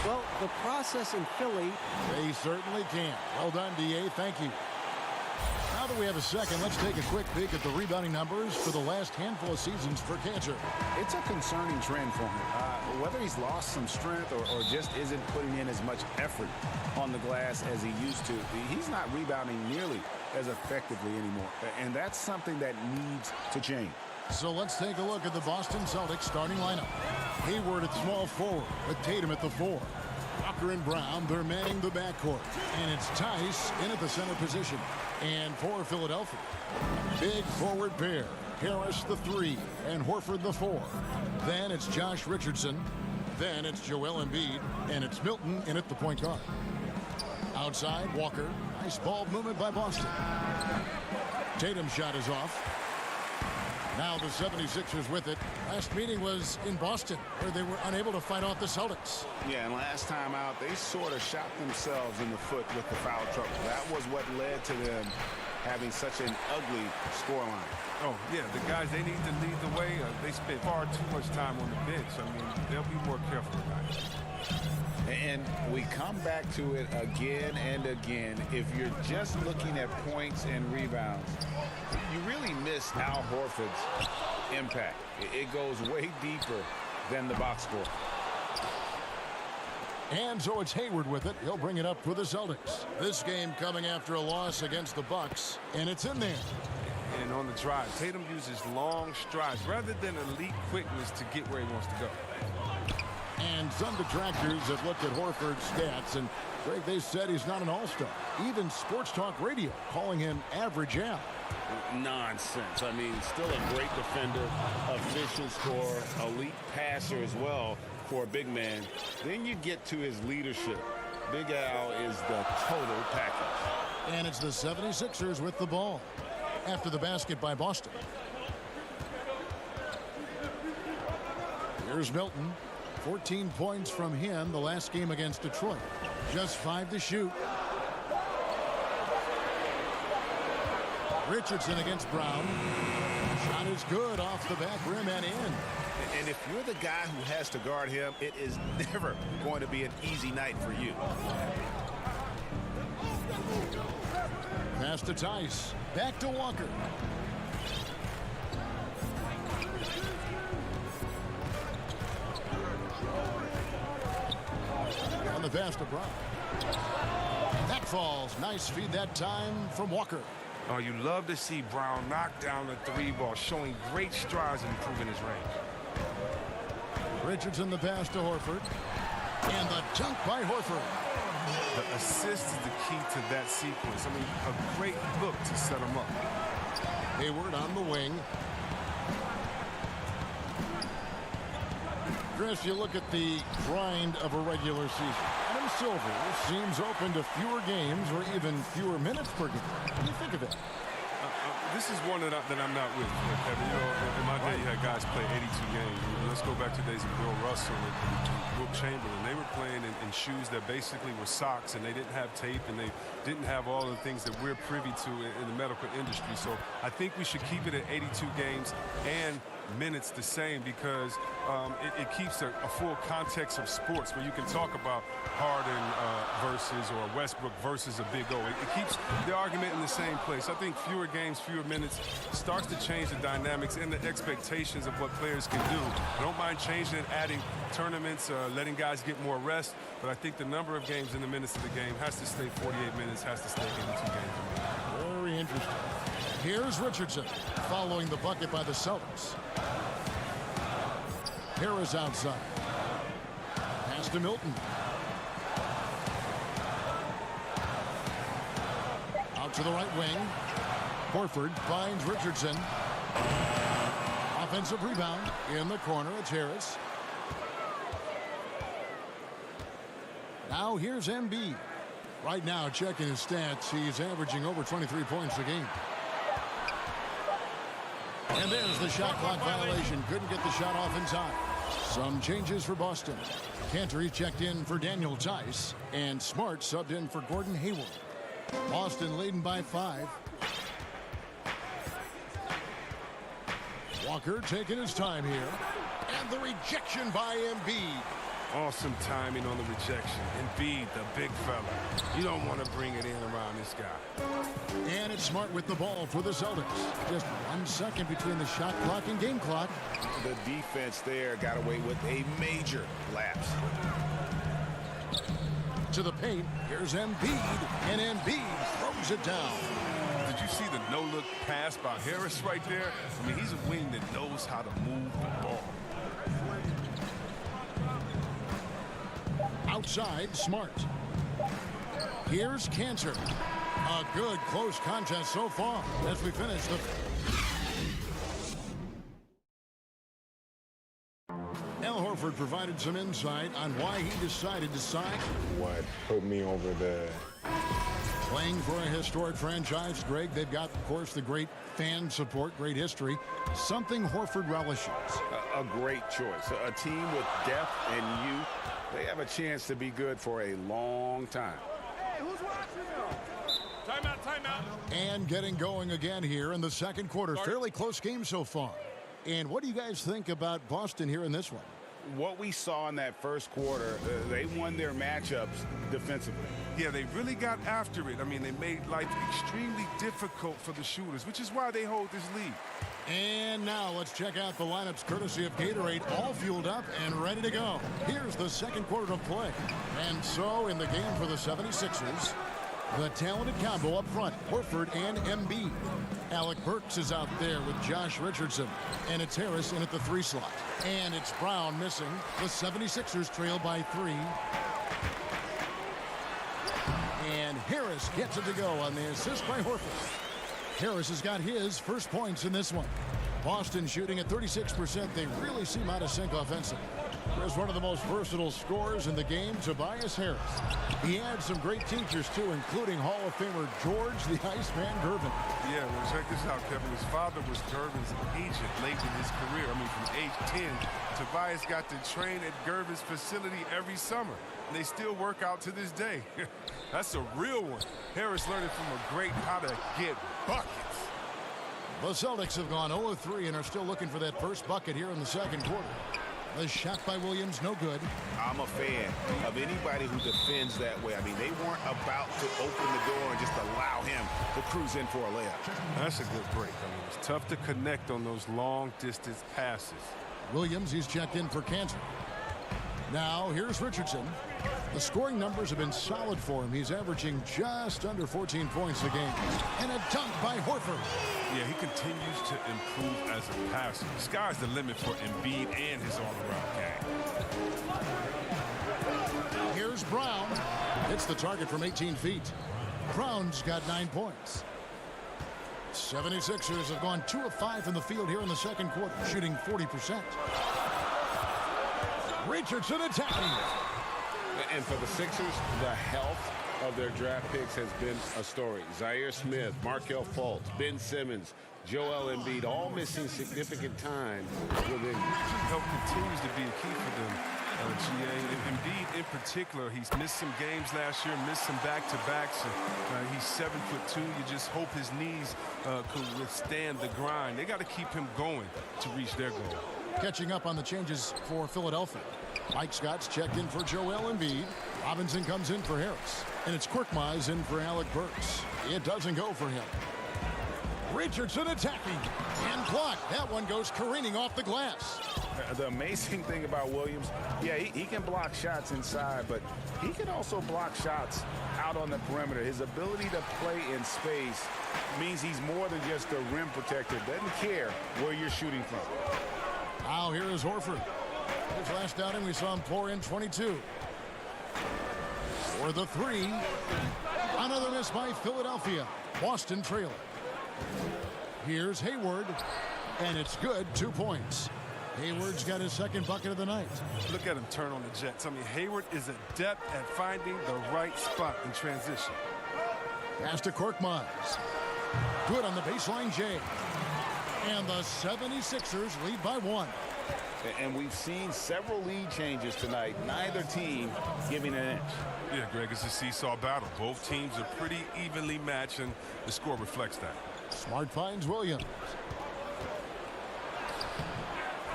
Well, the process in Philly. They certainly can. Well done, DA. Thank you. Now that we have a second, let's take a quick peek at the rebounding numbers for the last handful of seasons for Kanter. It's a concerning trend for him. Whether he's lost some strength or just isn't putting in as much effort on the glass as he used to, he's not rebounding nearly as effectively anymore. And that's something that needs to change. So let's take a look at the Boston Celtics starting lineup. Hayward at small forward, with Tatum at the 4. Walker and Brown, they're manning the backcourt. And it's Tice in at the center position. And for Philadelphia, big forward pair. Harris the 3 and Horford the 4. Then it's Josh Richardson. Then it's Joel Embiid. And it's Milton in at the point guard. Outside, Walker. Nice ball movement by Boston. Tatum's shot is off. Now the 76ers with it. Last meeting was in Boston, where they were unable to fight off the Celtics. Yeah, and last time out, they sort of shot themselves in the foot with the foul trouble. That was what led to them having such an ugly scoreline. Oh, yeah, the guys, they need to lead the way. They spend far too much time on the bench. I mean, they'll be more careful about it. And we come back to it again and again. If you're just looking at points and rebounds, you really miss Al Horford's impact. It goes way deeper than the box score. And so it's Hayward with it. He'll bring it up for the Celtics. This game coming after a loss against the Bucks, and it's in there. And on the drive, Tatum uses long strides rather than elite quickness to get where he wants to go. And some detractors have looked at Horford's stats, and Greg, they said he's not an all-star. Even Sports Talk Radio calling him average Al. Nonsense. I mean, still a great defender, efficient scorer, elite passer as well for a big man. Then you get to his leadership. Big Al is the total package. And it's the 76ers with the ball after the basket by Boston. Here's Milton. 14 points from him the last game against Detroit. Just 5 to shoot. Richardson against Brown. Shot is good off the back rim and in. And if you're the guy who has to guard him, it is never going to be an easy night for you. Pass to Tice. Back to Walker. On the pass to Brown. That falls. Nice feed that time from Walker. Oh, you love to see Brown knock down the 3 ball, showing great strides and improving his range. Richardson the pass to Horford. And the dunk by Horford. The assist is the key to that sequence. I mean, a great look to set him up. Hayward on the wing. Chris, you look at the grind of a regular season. Adam Silver seems open to fewer games or even fewer minutes per game. What do you think of it? This is one that I'm not with, Kevin. You know, in my day, you had guys play 82 games. Let's go back to days of Bill Russell and Wilt Chamberlain. They were playing in shoes that basically were socks, and they didn't have tape, and they didn't have all the things that we're privy to in the medical industry. So I think we should keep it at 82 games and minutes the same, because it keeps a full context of sports where you can talk about Harden versus or Westbrook versus a Big O. It keeps the argument in the same place. I think fewer games, fewer minutes starts to change the dynamics and the expectations of what players can do. I don't mind changing it, adding tournaments, letting guys get more rest, but I think the number of games and the minutes of the game has to stay 48 minutes, has to stay 82 games. Very interesting. Here's Richardson following the bucket by the Celtics. Harris outside. Pass to Milton. out to the right wing. Horford finds Richardson. Offensive rebound in the corner. It's Harris. Now here's Embiid. Right now, checking his stats, he's averaging over 23 points a game. And there's the shot clock violation. Couldn't get the shot off in time. Some changes for Boston. Cantor checked in for Daniel Tice, and Smart subbed in for Gordon Hayward. Boston leading by 5. Walker taking his time here. And the rejection by Embiid. Awesome timing on the rejection. Embiid, the big fella. You don't want to bring it in around this guy. And it's Smart with the ball for the Celtics. Just 1 second between the shot clock and game clock. The defense there got away with a major lapse. To the paint, here's Embiid, and Embiid throws it down. Did you see the no-look pass by Harris right there? I mean, he's a wing that knows how to move the ball. Outside, Smart. Here's Cantor. A good close contest so far as we finish the... Al Horford provided some insight on why he decided to sign. What put me over the... Playing for a historic franchise, Greg, they've got, of course, the great fan support, great history, something Horford relishes. A great choice. A team with depth and youth. They have a chance to be good for a long time. Hey, who's watching them? Timeout. And getting going again here in the second quarter. Fairly close game so far. And what do you guys think about Boston here in this one? What we saw in that first quarter, they won their matchups defensively. Yeah, they really got after it. I mean, they made life extremely difficult for the shooters, which is why they hold this lead. And now let's check out the lineups courtesy of Gatorade, all fueled up and ready to go. Here's the second quarter of play. And so in the game for the 76ers, the talented combo up front, Horford and Embiid. Alec Burks is out there with Josh Richardson. And it's Harris in at the 3 slot. And it's Brown missing. The 76ers trail by 3. And Harris gets it to go on the assist by Horford. Harris has got his first points in this one. Boston shooting at 36%. They really seem out of sync offensively. There's one of the most versatile scorers in the game, Tobias Harris. He had some great teachers, too, including Hall of Famer George the Iceman Gervin. Yeah, well, check this out, Kevin. His father was Gervin's agent late in his career. I mean, from age 10, Tobias got to train at Gervin's facility every summer. And they still work out to this day. That's a real one. Harris learning from a great how to get buckets. The Celtics have gone 0-3 and are still looking for that first bucket here in the second quarter. The shot by Williams, no good. I'm a fan of anybody who defends that way. I mean, they weren't about to open the door and just allow him to cruise in for a layup. That's a good break. I mean, it's tough to connect on those long-distance passes. Williams, he's checked in for Cantor. Now, here's Richardson. The scoring numbers have been solid for him. He's averaging just under 14 points a game. And a dunk by Horford. Yeah, he continues to improve as a passer. The sky's the limit for Embiid and his all-around game. Here's Brown. Hits the target from 18 feet. Brown's got 9 points. 76ers have gone 2 of 5 from the field here in the second quarter, shooting 40%. Richardson attacking. And for the Sixers, the health of their draft picks has been a story. Zaire Smith, Markelle Fultz, Ben Simmons, Joel Embiid, all missing significant time with injury. Health continues to be a key for them, GA. Embiid in particular, he's missed some games last year, missed some back-to-backs. He's 7'2". You just hope his knees could withstand the grind. They got to keep him going to reach their goal. Catching up on the changes for Philadelphia. Mike Scott's checked in for Joel Embiid. Robinson comes in for Harris. And it's Korkmaz in for Alec Burks. It doesn't go for him. Richardson attacking. And blocked. That one goes careening off the glass. The amazing thing about Williams, yeah, he can block shots inside, but he can also block shots out on the perimeter. His ability to play in space means he's more than just a rim protector. Doesn't care where you're shooting from. Now here is Horford. His last outing, we saw him pour in 22. For the 3. Another miss by Philadelphia. Boston trailing. Here's Hayward, and it's good. 2 points. Hayward's got his second bucket of the night. Look at him turn on the Jets. I mean, Hayward is adept at finding the right spot in transition. Pass to Korkmaz. Good on the baseline, Jay. And the 76ers lead by 1. And we've seen several lead changes tonight. Neither team giving an inch. Yeah, Greg, it's a seesaw battle. Both teams are pretty evenly matched, and the score reflects that. Smart finds Williams.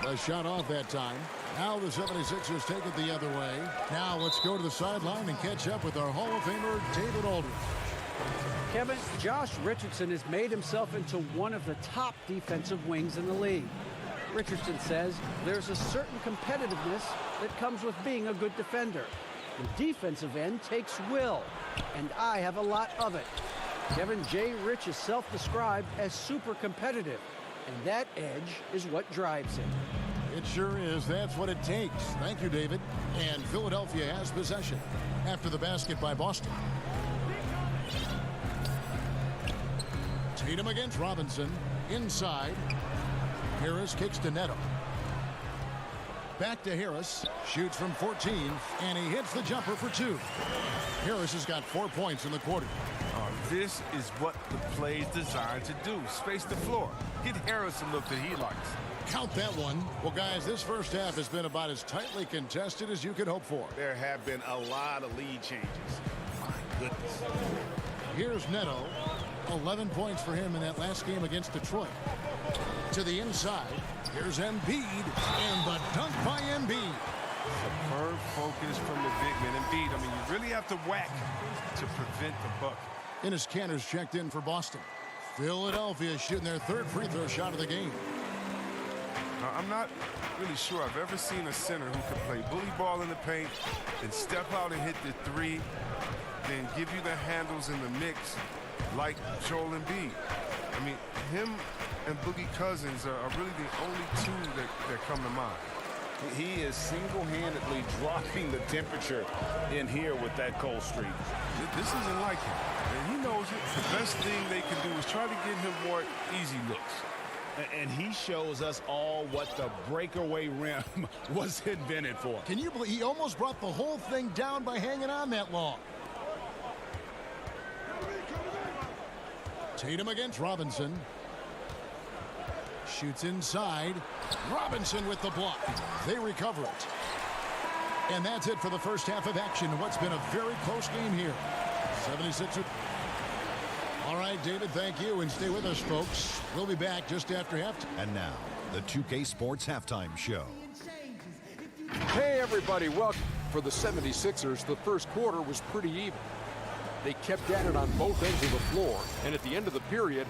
The shot off that time. Now the 76ers take it the other way. Now let's go to the sideline and catch up with our Hall of Famer, David Aldridge. Kevin, Josh Richardson has made himself into one of the top defensive wings in the league. Richardson says there's a certain competitiveness that comes with being a good defender. The defensive end takes will, and I have a lot of it. Kevin, J. Rich is self-described as super competitive, and that edge is what drives him. It sure is. That's what it takes. Thank you, David. And Philadelphia has possession after the basket by Boston. Tatum against Robinson. Inside. Harris kicks to Neto. Back to Harris. Shoots from 14, and he hits the jumper for 2. Harris has got 4 points in the quarter. This is what the play is designed to do. Space the floor. Get Harris a look that he likes. Count that one. Well, guys, this first half has been about as tightly contested as you could hope for. There have been a lot of lead changes. My goodness. Here's Neto. 11 points for him in that last game against Detroit. To the inside. Here's Embiid. And the dunk by Embiid. Superb focus from the big man. Embiid, I mean, you really have to whack to prevent the bucket. Enes Kanter's checked in for Boston. Philadelphia shooting their third free throw shot of the game. Now, I'm not really sure I've ever seen a center who could play bully ball in the paint and step out and hit the 3, then give you the handles in the mix like Joel Embiid. I mean, him and Boogie Cousins are really the only 2 that come to mind. He is single-handedly dropping the temperature in here with that cold streak. This isn't like him, and he knows it. The best thing they can do is try to get him more easy looks. And he shows us all what the breakaway rim was invented for. Can you believe he almost brought the whole thing down by hanging on that long? Tatum against Robinson. Shoots inside. Robinson with the block. They recover it. And that's it for the first half of action. What's been a very close game here. 76ers. All right, David, thank you. And stay with us, folks. We'll be back just after halftime. And now, the 2K Sports Halftime Show. Hey, everybody. Welcome. For the 76ers, the first quarter was pretty even. They kept at it on both ends of the floor. And at the end of the period...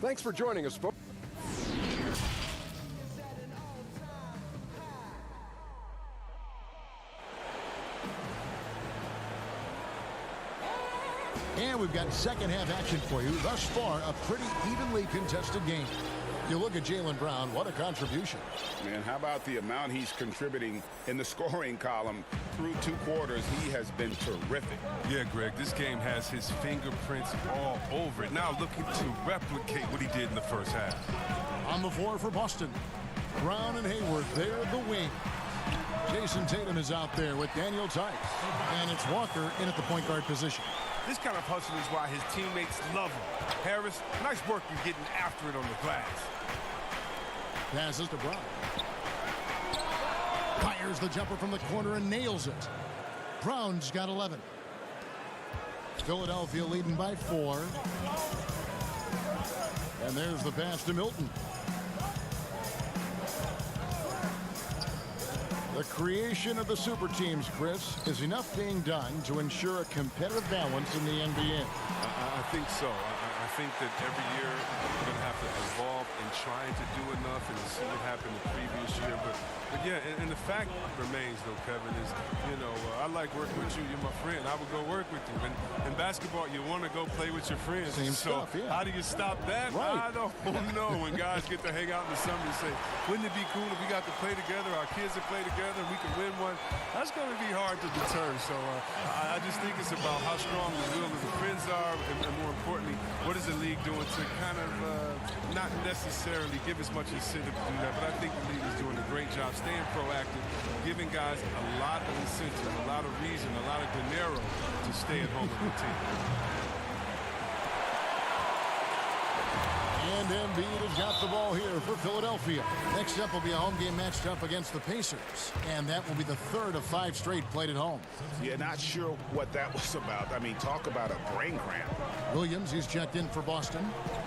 Thanks for joining us, folks. And we've got second half action for you. Thus far, a pretty evenly contested game. You look at Jaylen Brown, what a contribution. Man, how about the amount he's contributing in the scoring column through 2 quarters? He has been terrific. Yeah, Greg, this game has his fingerprints all over it. Now looking to replicate what he did in the first half. On the floor for Boston, Brown and Hayward, they're the wing. Jason Tatum is out there with Daniel Tice. And it's Walker in at the point guard position. This kind of hustle is why his teammates love him. Harris, nice work in getting after it on the glass. Passes to Brown. Fires the jumper from the corner and nails it. Brown's got 11. Philadelphia leading by 4. And there's the pass to Milton. The creation of the super teams, Chris, is enough being done to ensure a competitive balance in the NBA. I think so. I think that every year we're going to have to evolve in trying to do enough and see what happened the previous year. But yeah, and the fact remains, though, Kevin, is, you know, I like working with you. You're my friend. I would go work with you. And in basketball, you want to go play with your friends. Same so stuff, yeah. How do you stop that? Right. I don't know. When guys get to hang out in the summer and say, wouldn't it be cool if we got to play together, our kids would play together? together and we can win one, that's going to be hard to deter. So I just think it's about how strong the will of the friends are, and more importantly, what is the league doing to kind of not necessarily give as much incentive to do that, but I think the league is doing a great job staying proactive, giving guys a lot of incentive, a lot of reason, a lot of dinero to stay at home with the team. And Embiid has got the ball here for Philadelphia. Next up will be a home game matched up against the Pacers. And that will be the third of 5 straight played at home. Yeah, not sure what that was about. I mean, talk about a brain cramp. Williams, he's checked in for Boston.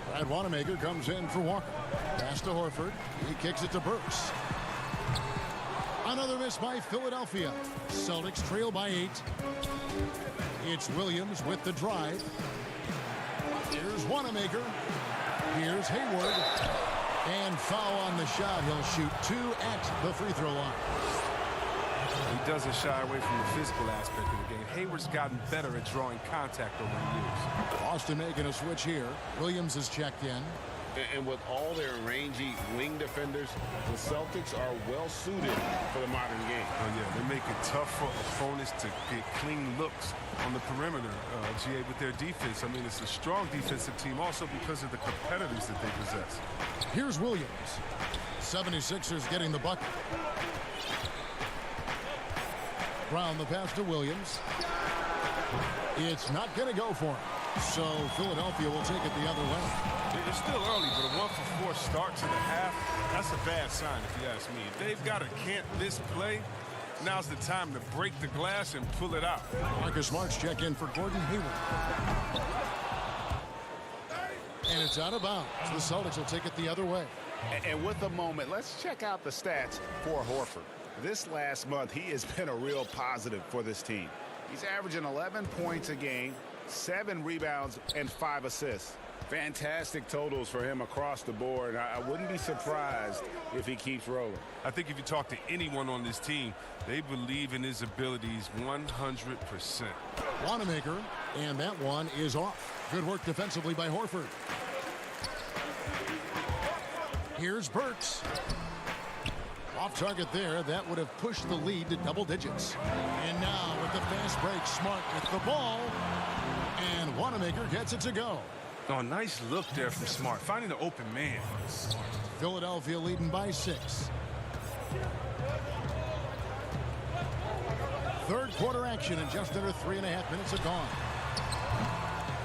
Brad Wanamaker comes in for Walker. Pass to Horford. He kicks it to Burks. Another miss by Philadelphia. Celtics trail by 8. It's Williams with the drive. Here's Wanamaker. Here's Hayward. And foul on the shot. He'll shoot 2 at the free throw line. He doesn't shy away from the physical aspect of the game. Hayward's gotten better at drawing contact over the years. Boston making a switch here. Williams is checked in. And with all their rangy wing defenders, the Celtics are well suited for the modern game. Oh, yeah, they make it tough for opponents to get clean looks on the perimeter, GA, with their defense. I mean, it's a strong defensive team also because of the competitors that they possess. Here's Williams. 76ers getting the bucket. Brown the pass to Williams. It's not going to go for him. So Philadelphia will take it the other way. It's still early, but a 1-for-4 start to the half, that's a bad sign if you ask me. If they've got to can't this play, now's the time to break the glass and pull it out. Marcus Smart's check in for Gordon Hayward. And it's out of bounds. The Celtics will take it the other way. And with a moment, let's check out the stats for Horford. This last month, he has been a real positive for this team. He's averaging 11 points a game, 7 rebounds, and 5 assists. Fantastic totals for him across the board. I wouldn't be surprised if he keeps rolling. I think if you talk to anyone on this team, they believe in his abilities 100%. Wanamaker, and that one is off. Good work defensively by Horford. Here's Burks. Off target there. That would have pushed the lead to double digits. And now with the fast break, Smart with the ball. And Wanamaker gets it to go. Oh, nice look there from Smart, finding the open man. Philadelphia leading by 6. Third quarter action and just under 3.5 minutes are gone.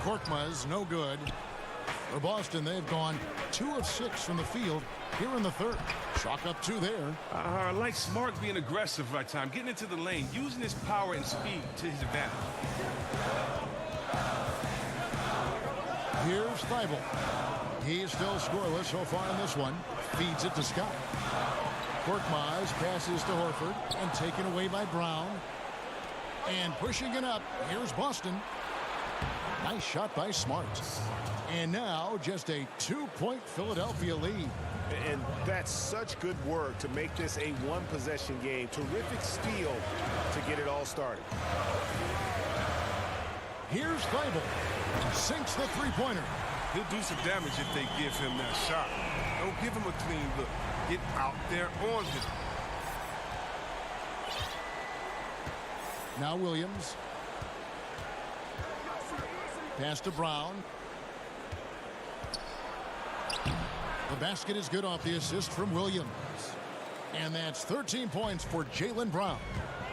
Korkmaz no good. For Boston, they've gone 2 of 6 from the field here in the third. Chalk up 2 there. I like Smart being aggressive right time, getting into the lane, using his power and speed to his advantage. Here's Thibault. He's still scoreless so far in this one. Feeds it to Scott. Korkmaz passes to Horford and taken away by Brown. And pushing it up, here's Boston. Nice shot by Smart. And now just a 2-point Philadelphia lead. And that's such good work to make this a 1-possession game. Terrific steal to get it all started. Here's Thibault. Sinks the 3-pointer. He'll do some damage if they give him that shot. Don't give him a clean look. Get out there on him. Now Williams. Pass to Brown. The basket is good off the assist from Williams. And that's 13 points for Jaylen Brown.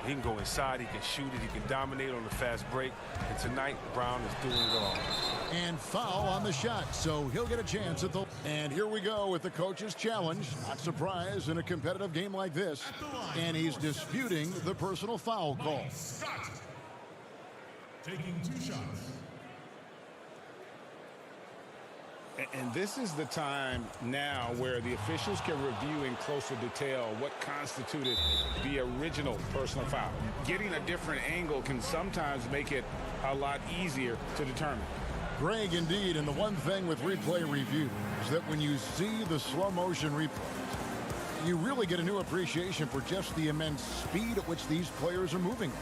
He can go inside, he can shoot it, he can dominate on the fast break. And tonight, Brown is doing it all. And foul on the shot, so he'll get a chance at the... And here we go with the coach's challenge. Not surprised in a competitive game like this. And he's disputing the personal foul call. Taking 2 shots. And this is the time now where the officials can review in closer detail what constituted the original personal foul. Getting a different angle can sometimes make it a lot easier to determine. Greg, indeed, and the one thing with replay review is that when you see the slow motion replays, you really get a new appreciation for just the immense speed at which these players are moving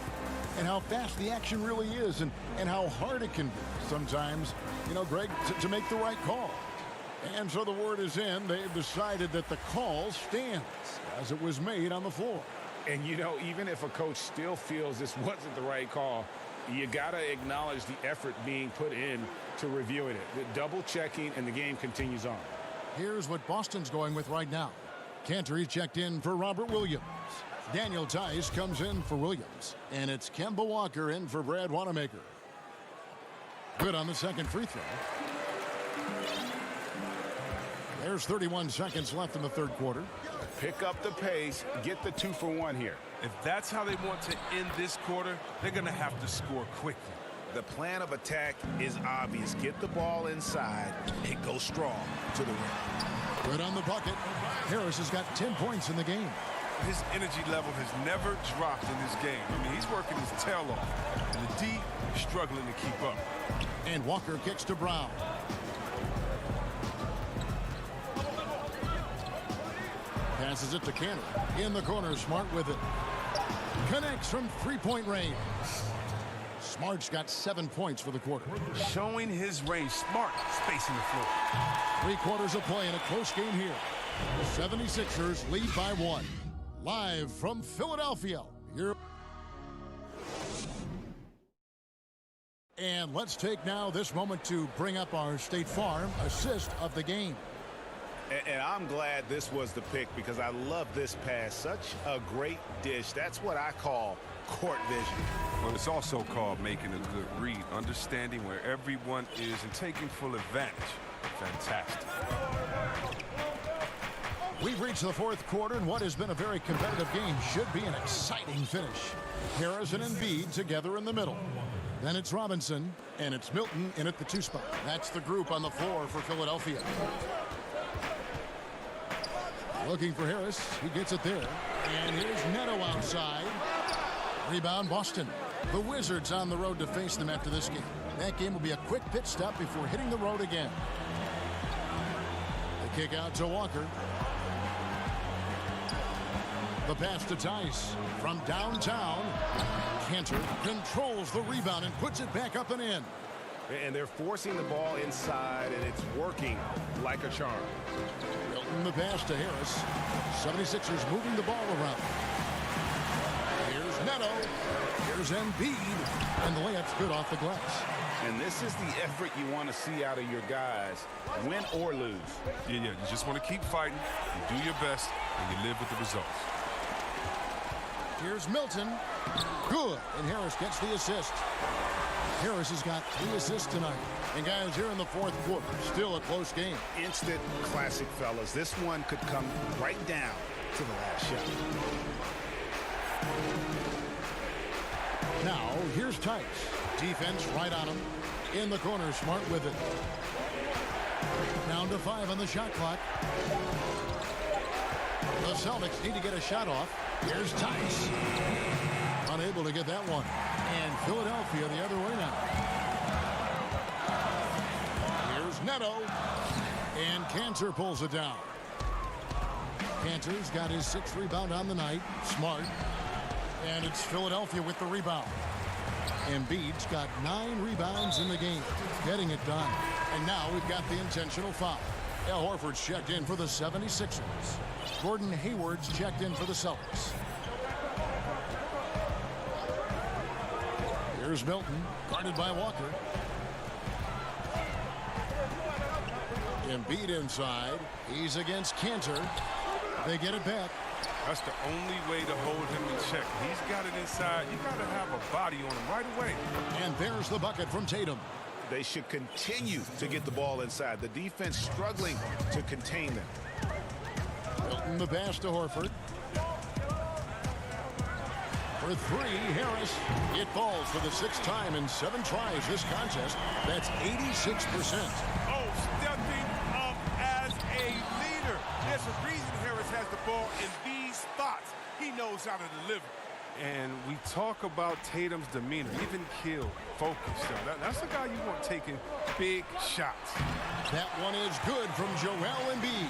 and how fast the action really is and how hard it can be sometimes, you know, Greg, to make the right call. And so the word is in. They've decided that the call stands as it was made on the floor. And, you know, even if a coach still feels this wasn't the right call, you got to acknowledge the effort being put in to reviewing it. The double checking, and the game continues on. Here's what Boston's going with right now. Cantor checked in for Robert Williams. Daniel Tice comes in for Williams. And it's Kemba Walker in for Brad Wanamaker. Good on the second free throw. There's 31 seconds left in the third quarter. Pick up the pace, get the 2-for-1 here. If that's how they want to end this quarter, they're going to have to score quickly. The plan of attack is obvious. Get the ball inside and go strong to the rim. Good on the bucket. Harris has got 10 points in the game. His energy level has never dropped in this game. I mean, he's working his tail off. And the D is struggling to keep up. And Walker kicks to Brown. Passes it to Cantor. In the corner, Smart with it. Connects from three-point range. Smart's got 7 points for the quarter. Showing his range. Smart spacing the floor. 3 quarters of play in a close game here. 76ers lead by 1. Live from Philadelphia. Here. And let's take now this moment to bring up our State Farm assist of the game. And I'm glad this was the pick because I love this pass. Such a great dish. That's what I call court vision. Well, it's also called making a good read, understanding where everyone is and taking full advantage. Fantastic. We've reached the fourth quarter, and what has been a very competitive game should be an exciting finish. Harris and Embiid together in the middle. Then it's Robinson, and it's Milton in at the 2 spot. That's the group on the floor for Philadelphia. Looking for Harris. He gets it there. And here's Neto outside. Rebound Boston. The Wizards on the road to face them after this game. That game will be a quick pit stop before hitting the road again. The kick out to Walker. The pass to Tice. From downtown, Cantor controls the rebound and puts it back up and in. And they're forcing the ball inside, and it's working like a charm. Milton the pass to Harris. 76ers moving the ball around. Here's Neto. Here's Embiid. And the layup's good off the glass. And this is the effort you want to see out of your guys, win or lose. Yeah, you just want to keep fighting, you do your best, and you live with the results. Here's Milton. Good. And Harris gets the assist. Harris has got 3 assists tonight. And guys, here in the fourth quarter, still a close game. Instant classic, fellas. This one could come right down to the last shot. Now, here's Tice. Defense right on him. In the corner, Smart with it. Down to 5 on the shot clock. The Celtics need to get a shot off. Here's Tice. Unable to get that one. And Philadelphia the other way now. Here's Neto. And Cantor pulls it down. Cantor's got his 6th rebound on the night. Smart. And it's Philadelphia with the rebound. Embiid's got 9 rebounds in the game. Getting it done. And now we've got the intentional foul. Al Horford's checked in for the 76ers. Gordon Hayward's checked in for the Celtics. Here's Milton, guarded by Walker. Embiid inside. He's against Cantor. They get it back. That's the only way to hold him in check. He's got it inside. You got to have a body on him right away. And there's the bucket from Tatum. They should continue to get the ball inside. The defense struggling to contain them. Milton the pass to Horford. For 3, Harris. It falls for the 6th time in 7 tries this contest. That's 86%. Oh, stepping up as a leader. There's a reason Harris has the ball in these spots. He knows how to deliver. And we talk about Tatum's demeanor, even keel, focus. That's the guy you want taking big shots. That one is good from Joel Embiid.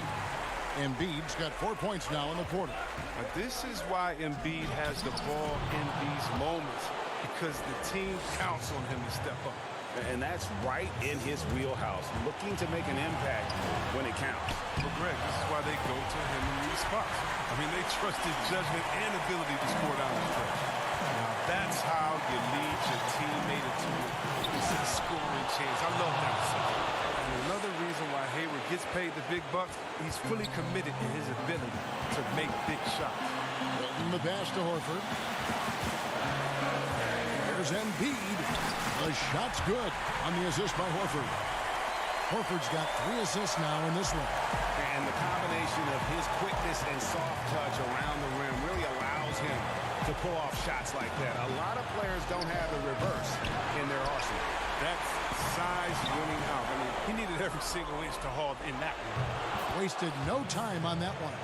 Embiid's got 4 points now in the quarter. But this is why Embiid has the ball in these moments, because the team counts on him to step up. And that's right in his wheelhouse, looking to make an impact when it counts. Well, Greg, this is why they go to him in these spots. I mean, they trust his judgment and ability to score down the stretch. Now, that's how you lead your teammate into a scoring chance. I love that decision. And another reason why Hayward gets paid the big bucks, he's fully committed in his ability to make big shots. The pass to Horford. There's Embiid. The shot's good on the assist by Horford. Horford's got 3 assists now in this one. And the combination of his quickness and soft touch around the rim really allows him to pull off shots like that. A lot of players don't have the reverse in their arsenal. That's size winning out. I mean, he needed every single inch to haul in that one. Wasted no time on that one.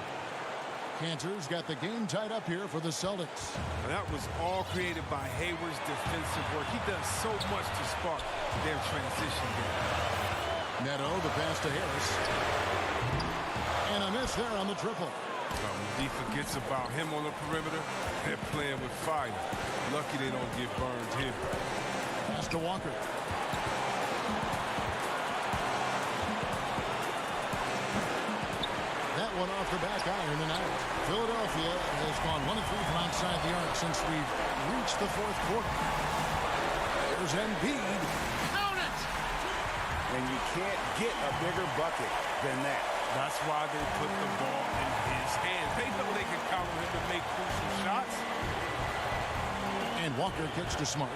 Cantor's got the game tied up here for the Celtics. And that was all created by Hayward's defensive work. He does so much to spark their transition game. Neto, the pass to Harris. And a miss there on the triple. He forgets about him on the perimeter. They're playing with fire. Lucky they don't get burned here. Pass to Walker. That one off the back iron and out. Philadelphia has gone 1 of 3 from outside the arc since we've reached the 4th quarter. There's Embiid. Count it! And you can't get a bigger bucket than that. That's why they put the ball in his hands. They know they can count on him to make crucial shots. And Walker kicks to Smart.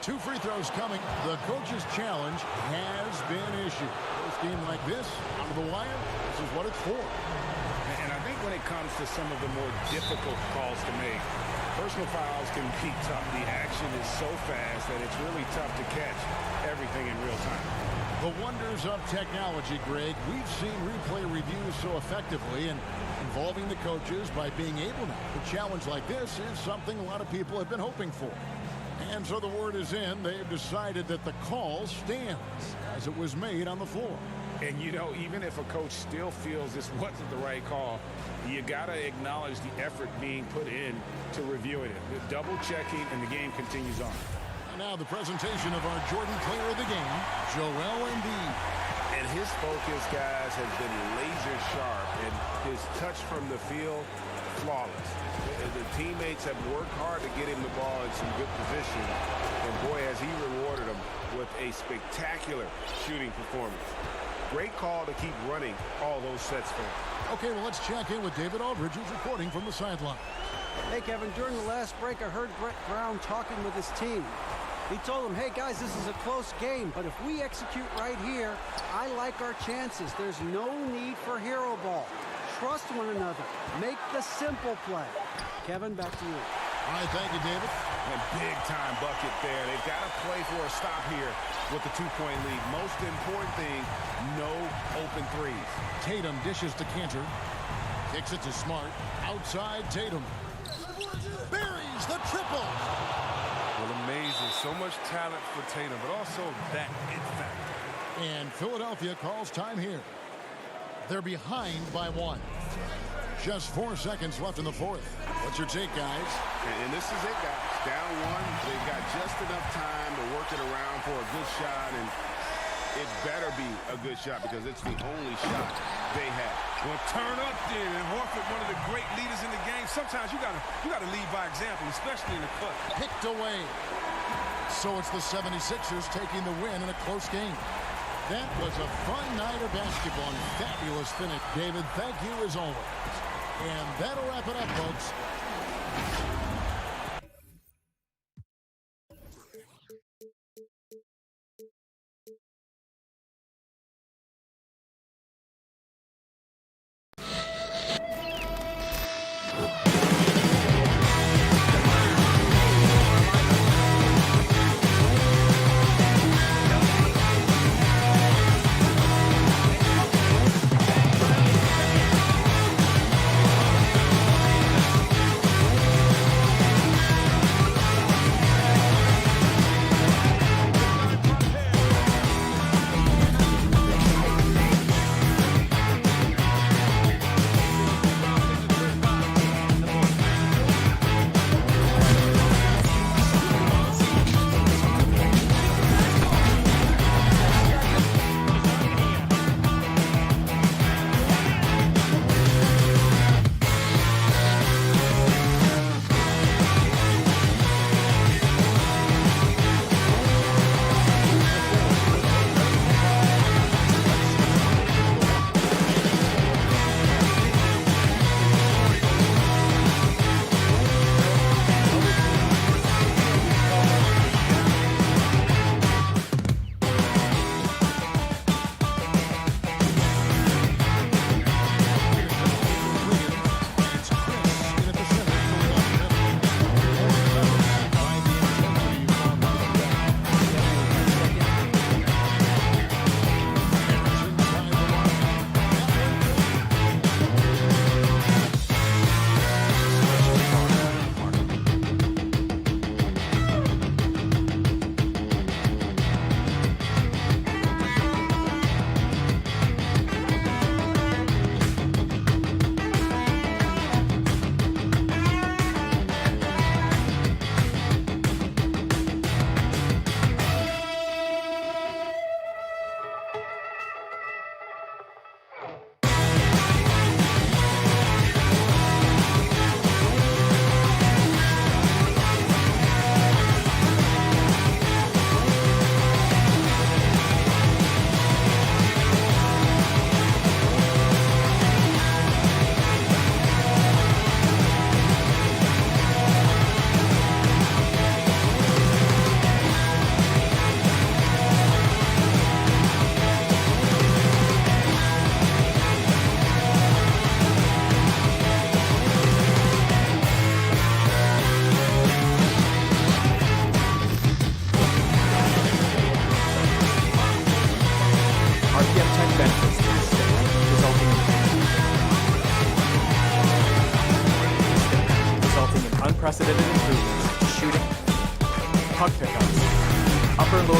2 free throws coming. The coach's challenge has been issued. This game like this, out of the wire, this is what it's for. And I think when it comes to some of the more difficult calls to make, personal fouls can be tough. The action is so fast that it's really tough to catch everything in real time. The wonders of technology, Greg. We've seen replay reviews so effectively, and involving the coaches by being able to. A challenge like this is something a lot of people have been hoping for. And so the word is in. They've decided that the call stands as it was made on the floor. And, you know, even if a coach still feels this wasn't the right call, you got to acknowledge the effort being put in to reviewing it. The double checking, and the game continues on. And now the presentation of our Jordan Player of the Game, Joel Embiid. And his focus, guys, has been laser sharp, and his touch from the field, flawless. The teammates have worked hard to get him the ball in some good position, and boy, has he rewarded them with a spectacular shooting performance. Great call to keep running all those sets for him. Okay, well, let's check in with David Aldridge, who's reporting from the sideline. Hey, Kevin, during the last break, I heard Brett Brown talking with his team. He told them, hey, guys, this is a close game, but if we execute right here, I like our chances. There's no need for hero ball. Trust one another. Make the simple play. Kevin, back to you. All right, thank you, David. A big-time bucket there. They've got to play for a stop here with the 2-point lead. Most important thing, no open threes. Tatum dishes to Cantor. Kicks it to Smart. Outside Tatum. Buries the triple. Well, amazing. So much talent for Tatum, but also that it factor. And Philadelphia calls time here. They're behind by 1. Just 4 seconds left in the 4th. What's your take, guys? And this is it, guys. Down 1. They've got just enough time to work it around for a good shot, and it better be a good shot because it's the only shot they have. Well, turn up then, and Horford, one of the great leaders in the game. Sometimes you gotta lead by example, especially in the clutch. Picked away. So it's the 76ers taking the win in a close game. That was a fun night of basketball and fabulous finish. David, thank you as always. And that'll wrap it up, folks.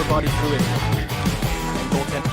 lower body fluid and goaltending.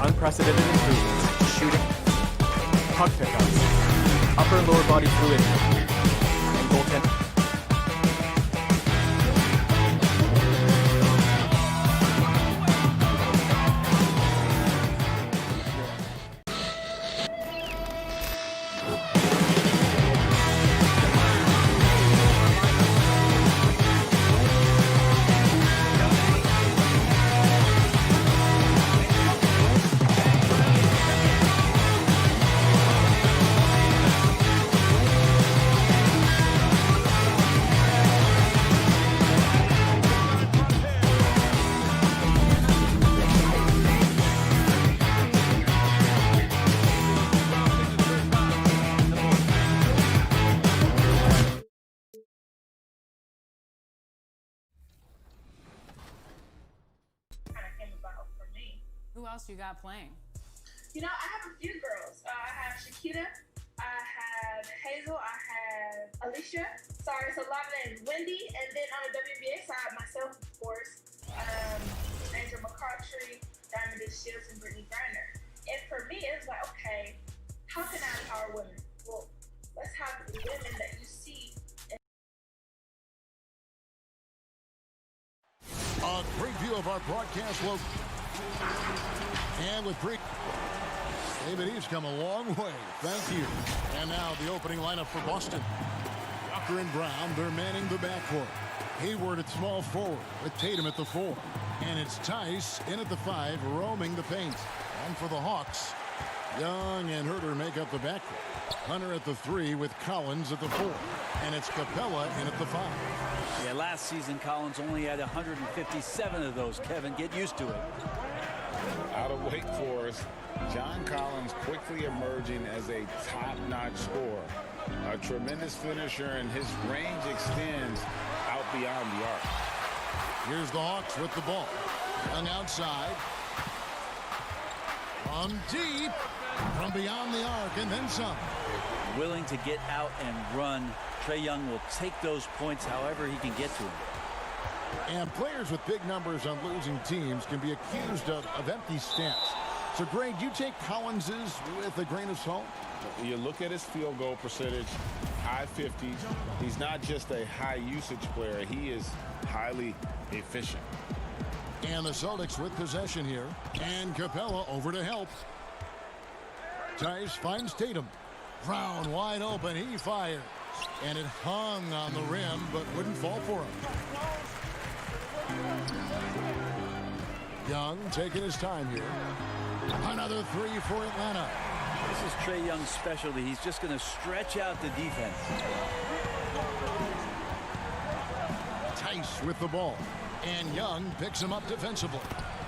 Unprecedented improvements, shooting, puck pickups, upper and lower body fluid, and goaltending. Who else you got playing? You know, I have a few girls. I have Shakita, I have Hazel, I have Alicia. Sorry, it's a lot of names. Wendy, and then on the WNBA side, myself, of course, Angel McCartry, Diamond Shields, and Brittany Griner. And for me, it was like, okay, how can I empower women? Well, let's have the women that you see. A great view of our broadcast logo. And with David Eves come a long way. Thank you. And now the opening lineup for Boston. Walker and Brown, they're manning the backcourt. Hayward at small forward with Tatum at the 4. And it's Tice in at the 5, roaming the paint. And for the Hawks, Young and Herter make up the backcourt. Hunter at the 3 with Collins at the 4. And it's Capella in at the 5. Yeah, last season Collins only had 157 of those. Kevin, get used to it. Out of Wake Forest, John Collins quickly emerging as a top-notch scorer. A tremendous finisher, and his range extends out beyond the arc. Here's the Hawks with the ball. Young outside. From deep. From beyond the arc, and then some. Willing to get out and run. Trae Young will take those points however he can get to them. And players with big numbers on losing teams can be accused of empty stats. So, Greg, you take Collins's with a grain of salt? You look at his field goal percentage, high 50s. He's not just a high usage player. He is highly efficient. And the Celtics with possession here. And Capella over to help. Tice finds Tatum. Brown wide open. He fires. And it hung on the rim, but wouldn't fall for him. Young taking his time here. Another three for Atlanta. This is Trae Young's specialty. He's just going to stretch out the defense. Tice with the ball. And Young picks him up defensively.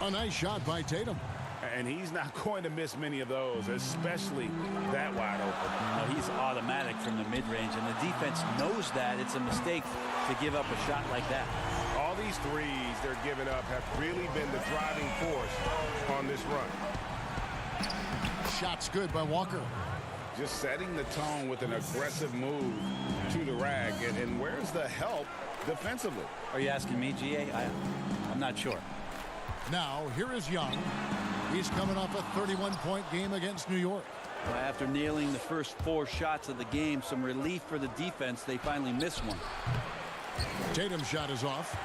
A nice shot by Tatum. And he's not going to miss many of those, especially that wide open. No, he's automatic from the mid-range, and the defense knows that. It's a mistake to give up a shot like that. All these threes they're giving up have really been the driving force on this run. Shot's good by Walker. Just setting the tone with an aggressive move to the rack. And where's the help defensively? Are you asking me, GA? I'm not sure. Now, here is Young. He's coming off a 31-point game against New York. Well, after nailing the first 4 shots of the game, some relief for the defense. They finally missed one. Tatum's shot is off.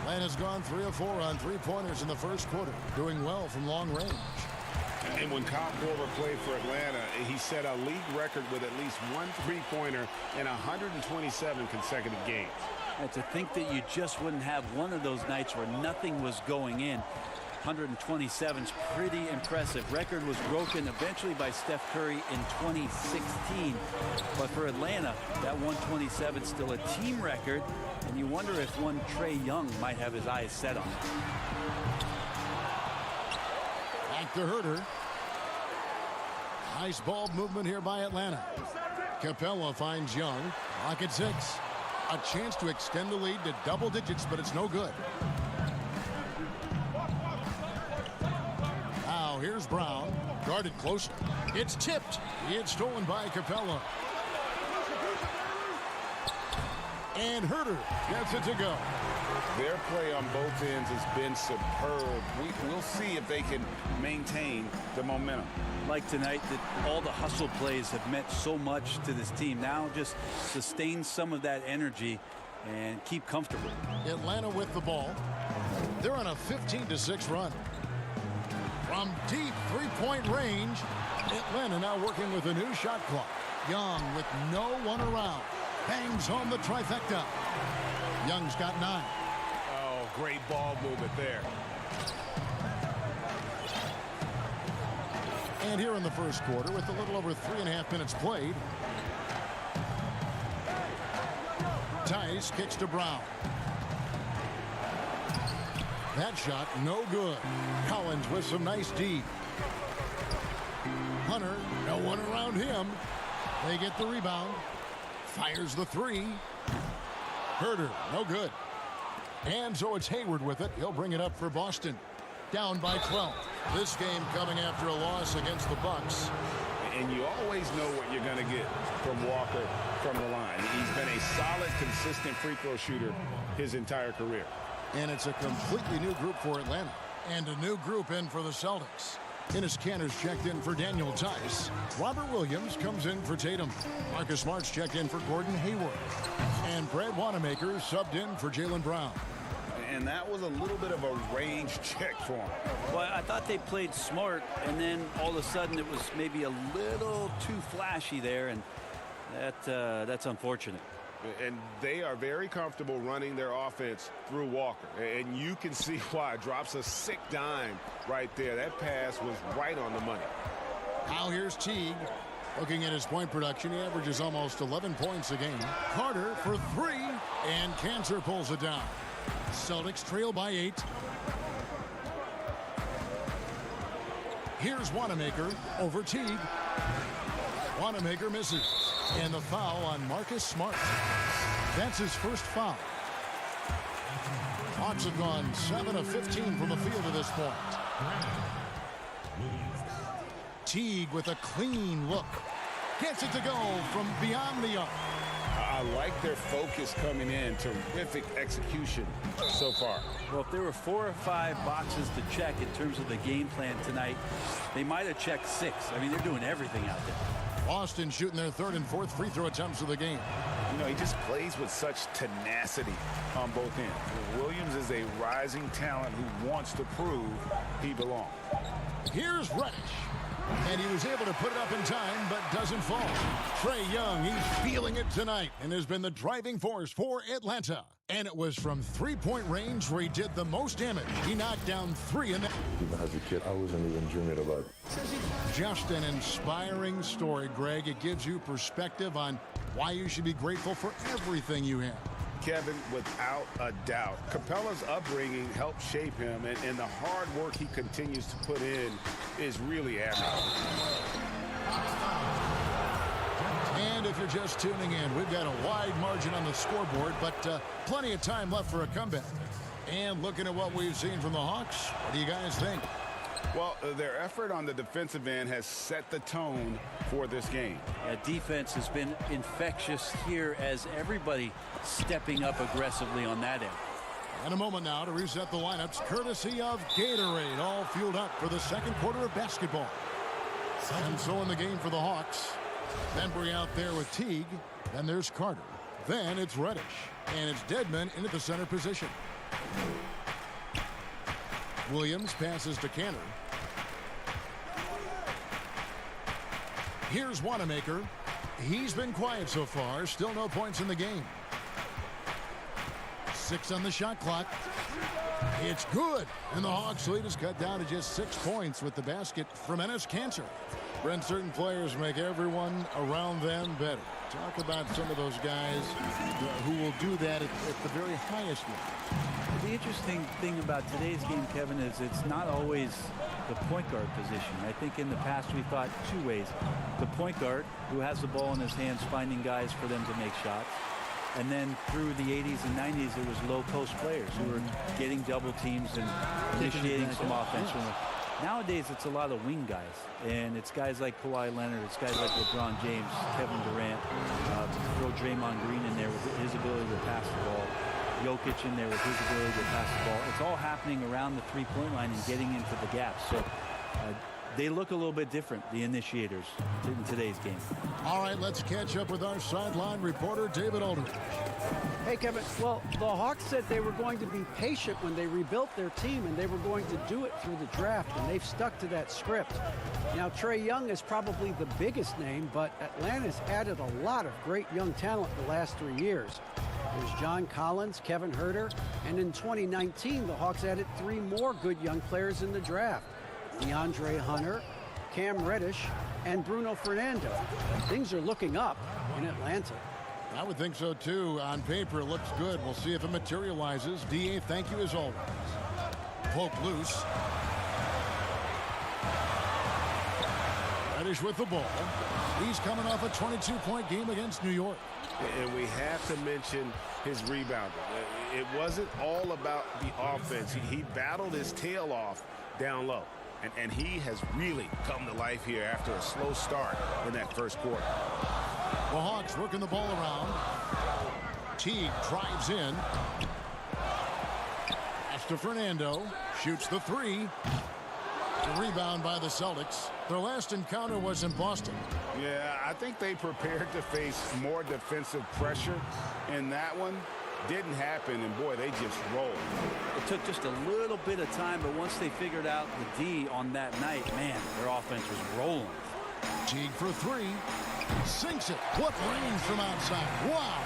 Atlanta's gone 3 of 4 on three-pointers in the first quarter, doing well from long range. And when Kyle Korver played for Atlanta, he set a league record with at least 1 three-pointer in 127 consecutive games. And to think that you just wouldn't have one of those nights where nothing was going in. 127 is pretty impressive. Record was broken eventually by Steph Curry in 2016. But for Atlanta, that 127 is still a team record. And you wonder if one Trae Young might have his eyes set on it. Back to Herter. Nice ball movement here by Atlanta. Capella finds Young. Clock at 6. A chance to extend the lead to double digits, but it's no good. Now here's Brown. Guarded closer. It's tipped. It's stolen by Capella. And Herter gets it to go. Their play on both ends has been superb. We'll see if they can maintain the momentum. Like tonight, that all the hustle plays have meant so much to this team. Now just sustain some of that energy and keep comfortable. Atlanta with the ball. They're on a 15-6 run. From deep three-point range, Atlanta now working with a new shot clock. Young with no one around. Bangs home the trifecta. Young's got 9. Oh, great ball movement there. And here in the first quarter, with a little over 3.5 minutes played, Tice kicks to Brown. That shot, no good. Collins with some nice D. Hunter, no one around him. They get the rebound. Fires the 3. Herter, no good. And so it's Hayward with it. He'll bring it up for Boston. Down by 12. This game coming after a loss against the Bucks. And you always know what you're going to get from Walker from the line. He's been a solid, consistent free throw shooter his entire career. And it's a completely new group for Atlanta. And a new group in for the Celtics. Enes Kanter's checked in for Daniel Tice. Robert Williams comes in for Tatum. Marcus Smart's checked in for Gordon Hayward. And Brad Wanamaker subbed in for Jaylen Brown. And that was a little bit of a range check for him. Well, I thought they played smart, and then all of a sudden it was maybe a little too flashy there, and that's unfortunate. And they are very comfortable running their offense through Walker. And you can see why. Drops a sick dime right there. That pass was right on the money. Now here's Teague. Looking at his point production, he averages almost 11 points a game. Carter for 3, and Kanter pulls it down. Celtics trail by 8. Here's Wanamaker over Teague. Wanamaker misses. And the foul on Marcus Smart. That's his first foul. Hawks have gone 7 of 15 from the field at this point. Teague with a clean look. Gets it to go from beyond the arc. I like their focus coming in. Terrific execution so far. Well, if there were 4 or 5 boxes to check in terms of the game plan tonight, they might have checked 6. I mean, they're doing everything out there. Boston shooting their 3rd and 4th free throw attempts of the game. You know, he just plays with such tenacity on both ends. Williams is a rising talent who wants to prove he belongs. Here's Reddish. And he was able to put it up in time, but doesn't fall. Trae Young, he's feeling it tonight and has been the driving force for Atlanta. And it was from three-point range where he did the most damage. He knocked down 3 in that. Even as a kid, I wasn't even dreaming about it. Just an inspiring story, Greg. It gives you perspective on why you should be grateful for everything you have. Kevin, without a doubt, Capella's upbringing helped shape him, and the hard work he continues to put in is really admirable. And if you're just tuning in, we've got a wide margin on the scoreboard, but plenty of time left for a comeback. And looking at what we've seen from the Hawks, what do you guys think? Well, their effort on the defensive end has set the tone for this game. Yeah, defense has been infectious here as everybody stepping up aggressively on that end. And a moment now to reset the lineups, courtesy of Gatorade, all fueled up for the second quarter of basketball. And so in the game for the Hawks, Bembry out there with Teague. Then there's Carter. Then it's Reddish. And it's Dedmon into the center position. Williams passes to Cantor. Here's Wanamaker. He's been quiet so far. Still no points in the game. 6 on the shot clock. It's good. And the Hawks lead is cut down to just 6 points with the basket from Enes Kanter. Brent, certain players make everyone around them better. Talk about some of those guys who will do that at the very highest level. The interesting thing about today's game, Kevin, is it's not always the point guard position. I think in the past we thought 2 ways. The point guard, who has the ball in his hands, finding guys for them to make shots. And then through the 80s and 90s, it was low post players who were getting double teams and initiating some offense. Nowadays, it's a lot of wing guys, and it's guys like Kawhi Leonard, it's guys like LeBron James, Kevin Durant, throw Draymond Green in there with his ability to pass the ball, Jokic in there with his ability to pass the ball. It's all happening around the three-point line and getting into the gaps. So they look a little bit different, the initiators, in today's game. All right, let's catch up with our sideline reporter, David Aldridge. Hey, Kevin. Well, the Hawks said they were going to be patient when they rebuilt their team, and they were going to do it through the draft, and they've stuck to that script. Now, Trae Young is probably the biggest name, but Atlanta's added a lot of great young talent the last 3 years. There's John Collins, Kevin Huerter, and in 2019, the Hawks added 3 more good young players in the draft. DeAndre Hunter, Cam Reddish, and Bruno Fernando. Things are looking up in Atlanta. I would think so, too. On paper, it looks good. We'll see if it materializes. D.A., thank you as always. Poke loose. Reddish with the ball. He's coming off a 22-point game against New York. And we have to mention his rebounding. It wasn't all about the offense. He battled his tail off down low. And he has really come to life here after a slow start in that first quarter. The Hawks working the ball around. Teague drives in. That's to Fernando. Shoots the 3. The rebound by the Celtics. Their last encounter was in Boston. Yeah, I think they prepared to face more defensive pressure, and that one didn't happen, and boy, they just rolled. It took just a little bit of time, but once they figured out the D on that night, man, their offense was rolling. Teague for 3. Sinks it. What range from outside. Wow.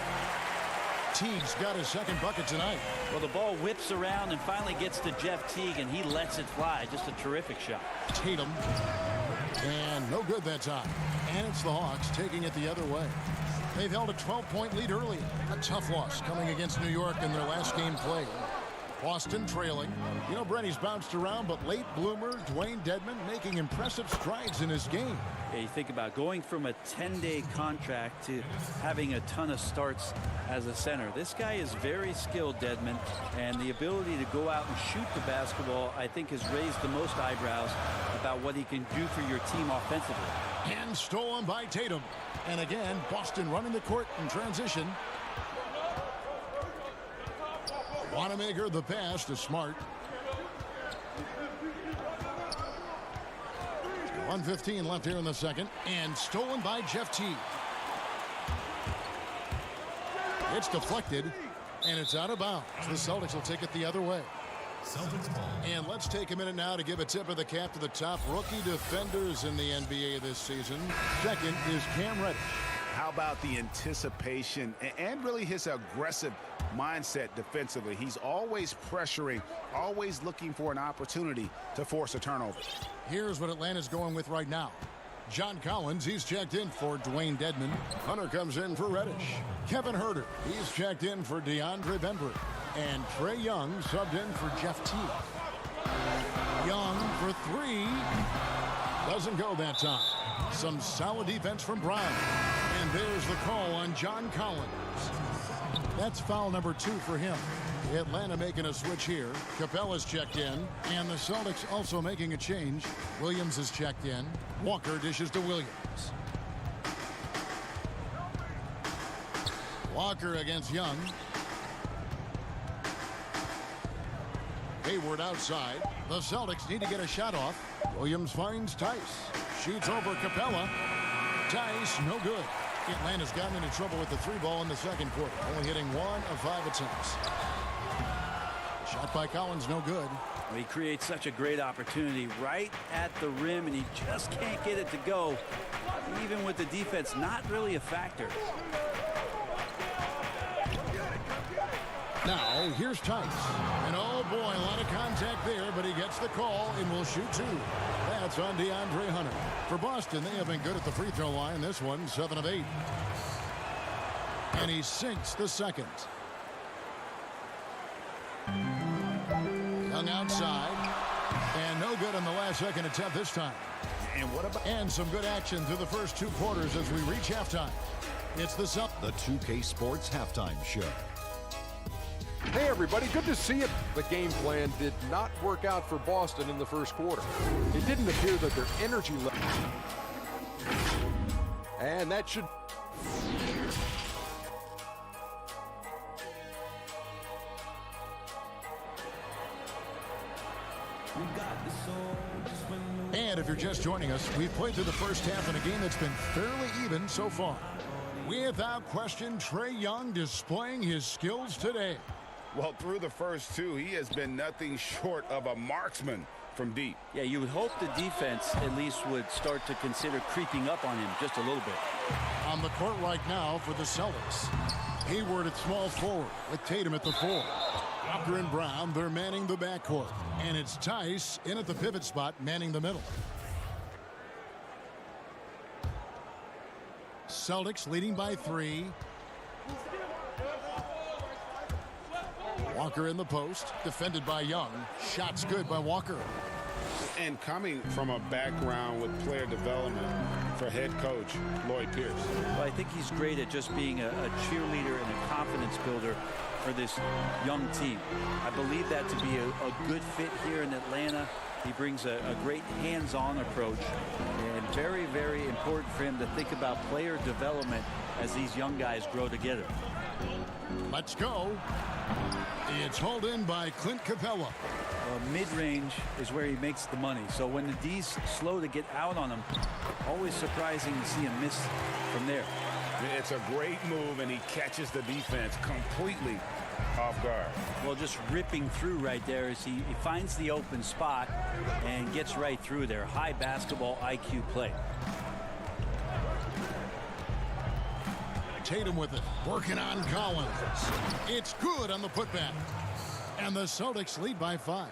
Teague's got his second bucket tonight. Well, the ball whips around and finally gets to Jeff Teague, and he lets it fly. Just a terrific shot. Tatum. And no good that time. And it's the Hawks taking it the other way. They've held a 12-point lead early. A tough loss coming against New York in their last game played. Boston trailing. You know, Brent, he's bounced around, but late bloomer Dwayne Dedmon making impressive strides in his game. Yeah, you think about going from a 10-day contract to having a ton of starts as a center. This guy is very skilled, Dedmon, and the ability to go out and shoot the basketball, I think, has raised the most eyebrows about what he can do for your team offensively. And stolen by Tatum. And again, Boston running the court in transition. Wanamaker the pass to Smart. 1:15 left here in the second. And stolen by Jeff Teague. It's deflected. And it's out of bounds. The Celtics will take it the other way. And let's take a minute now to give a tip of the cap to the top rookie defenders in the NBA this season. Second is Cam Reddish. How about the anticipation and really his aggressive mindset defensively? He's always pressuring, always looking for an opportunity to force a turnover. Here's what Atlanta's going with right now. John Collins, he's checked in for Dwayne Dedmon. Hunter comes in for Reddish. Kevin Huerter, he's checked in for DeAndre Bembry. And Trae Young subbed in for Jeff Teague. Young for three. Doesn't go that time. Some solid defense from Brown. And there's the call on John Collins. That's foul number 2 for him. Atlanta making a switch here. Capella's checked in. And the Celtics also making a change. Williams is checked in. Walker dishes to Williams. Walker against Young. Hayward outside. The Celtics need to get a shot off. Williams finds Tice. Shoots over Capella. Tice, no good. Atlanta's gotten into trouble with the 3-ball in the second quarter. Only hitting 1 of 5 attempts. Shot by Collins, no good. Well, he creates such a great opportunity right at the rim, and he just can't get it to go. Even with the defense, not really a factor. Now, here's Tice. And oh boy, a lot of contact there, but he gets the call and will shoot 2. That's on DeAndre Hunter. For Boston, they have been good at the free throw line. This one, 7 of 8. And he sinks the second. Young outside. And no good on the last second attempt this time. And some good action through the first 2 quarters as we reach halftime. It's the 2K Sports Halftime Show. Hey everybody, good to see you. The game plan did not work out for Boston in the first quarter. It didn't appear that their energy level. And that should... And if you're just joining us, we've played through the first half in a game that's been fairly even so far. Without question, Trae Young displaying his skills today. Well, through the first 2, he has been nothing short of a marksman from deep. Yeah, you would hope the defense at least would start to consider creeping up on him just a little bit. On the court right now for the Celtics. Hayward at small forward with Tatum at the 4. Walker and Brown, they're manning the backcourt. And it's Tice in at the pivot spot, manning the middle. Celtics leading by 3. Walker in the post, defended by Young. Shots good by Walker. And coming from a background with player development for head coach Lloyd Pierce. Well, I think he's great at just being a cheerleader and a confidence builder for this young team. I believe that to be a good fit here in Atlanta. He brings a great hands-on approach, and very, very important for him to think about player development as these young guys grow together. Let's go. It's hauled in by Clint Capella. Mid-range is where he makes the money. So when the D's slow to get out on him, always surprising to see him miss from there. It's a great move, and he catches the defense completely off guard. Well, just ripping through right there as he finds the open spot and gets right through there. High basketball IQ play. Tatum with it, working on Collins. It's good on the putback. And the Celtics lead by 5.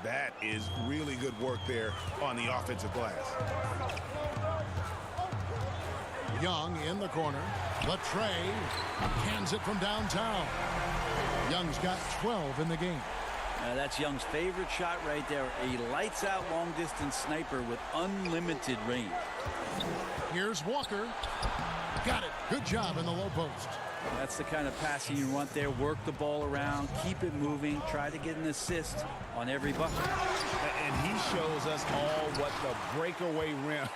That is really good work there on the offensive glass. Young in the corner. Latrey hands it from downtown. Young's got 12 in the game. That's Young's favorite shot right there. A lights-out long-distance sniper with unlimited range. Here's Walker. Got it. Good job in the low post. That's the kind of passing you want there. Work the ball around, keep it moving, try to get an assist on every bucket. And he shows us all what the breakaway rim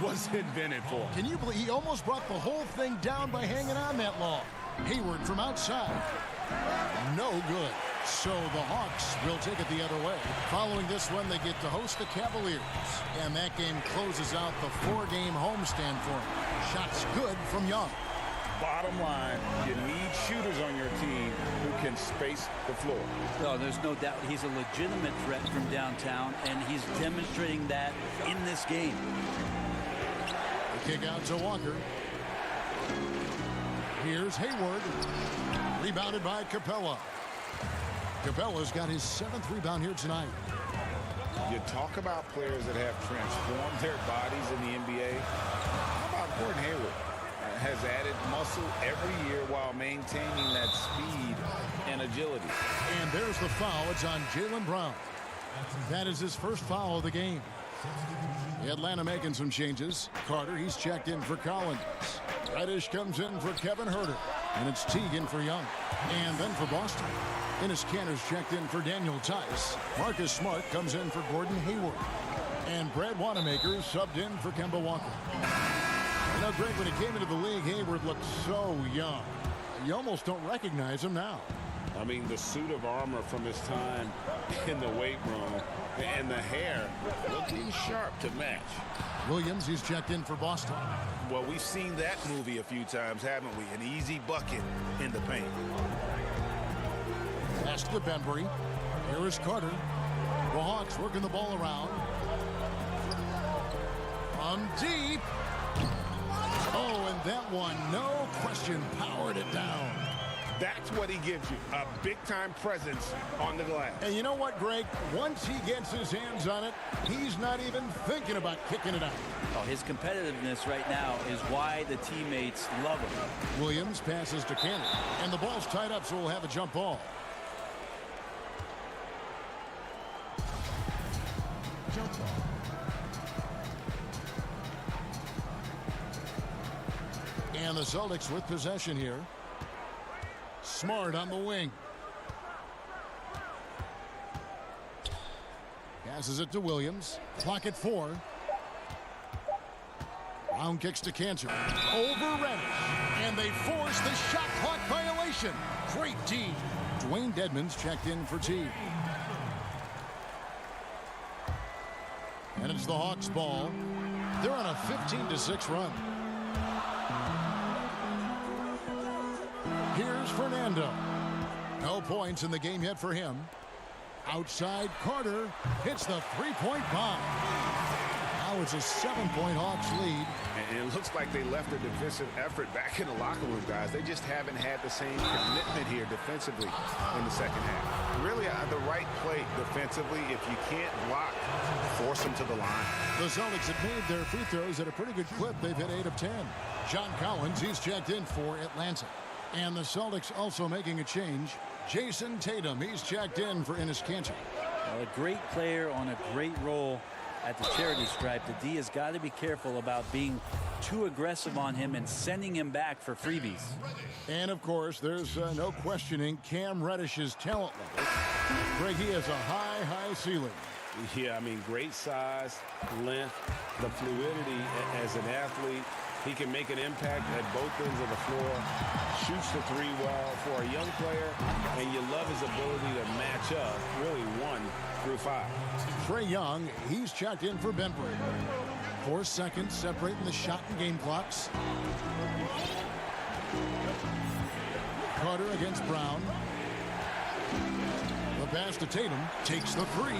was invented for. Can you believe he almost brought the whole thing down by hanging on that long? Hayward from outside. No good. So the Hawks will take it the other way. Following this one, they get to host the Cavaliers. And that game closes out the 4-game homestand for them. Shots good from Young. Bottom line, you need shooters on your team who can space the floor. No, there's no doubt he's a legitimate threat from downtown, and he's demonstrating that in this game. The kick out to Walker. Here's Hayward. Rebounded by Capella. Capella's got his 7th rebound here tonight. You talk about players that have transformed their bodies in the NBA. How about Gordon Hayward? Has added muscle every year while maintaining that speed and agility. And there's the foul. It's on Jaylen Brown. That is his first foul of the game. Atlanta making some changes. Carter, he's checked in for Collins. Reddish comes in for Kevin Huerter. And it's Teagan for Young. And then for Boston, Enes Kanter's checked in for Daniel Tice. Marcus Smart comes in for Gordon Hayward. And Brad Wanamaker subbed in for Kemba Walker. You know, Greg, when he came into the league, Hayward looked so young. You almost don't recognize him now. I mean, the suit of armor from his time in the weight room and the hair looking sharp to match. Williams, he's checked in for Boston. Well, we've seen that movie a few times, haven't we? An easy bucket in the paint. Pass to Bembry. Here is Carter. The Hawks working the ball around. From deep. Oh, and that one, no question, powered it down. That's what he gives you, a big-time presence on the glass. And you know what, Greg? Once he gets his hands on it, he's not even thinking about kicking it out. Oh, his competitiveness right now is why the teammates love him. Williams passes to Kanter, and the ball's tied up, so we'll have a jump ball. Jump ball. And the Celtics with possession here. Smart on the wing. Passes it to Williams. Clock at 4. Brown kicks to Kanter. Over Reddish. And they force the shot clock violation. Great D. Dwayne Dedmon's checked in for T. And it's the Hawks ball. They're on a 15-6 run. Here's Fernando. No points in the game yet for him. Outside, Carter hits the three-point bomb. Now it's a 7-point Hawks lead. And it looks like they left their defensive effort back in the locker room, guys. They just haven't had the same commitment here defensively in the second half. Really, the right play defensively. If you can't block, force them to the line. The Celtics have made their free throws at a pretty good clip. They've hit 8 of 10. John Collins, he's checked in for Atlanta. And the Celtics also making a change. Jason Tatum, he's checked in for Enes Kanter. Well, a great player on a great role at the charity stripe. The D has got to be careful about being too aggressive on him and sending him back for freebies. And, of course, there's no questioning Cam Reddish's talent level. Greg, he has a high ceiling. Yeah, I mean, great size, length, the fluidity as an athlete. He can make an impact at both ends of the floor, shoots the three well for a young player, and you love his ability to match up, really 1 through 5. Trae Young, he's checked in for Bembry. 4 seconds separating the shot and game clocks. Carter against Brown. The pass to Tatum, takes the 3.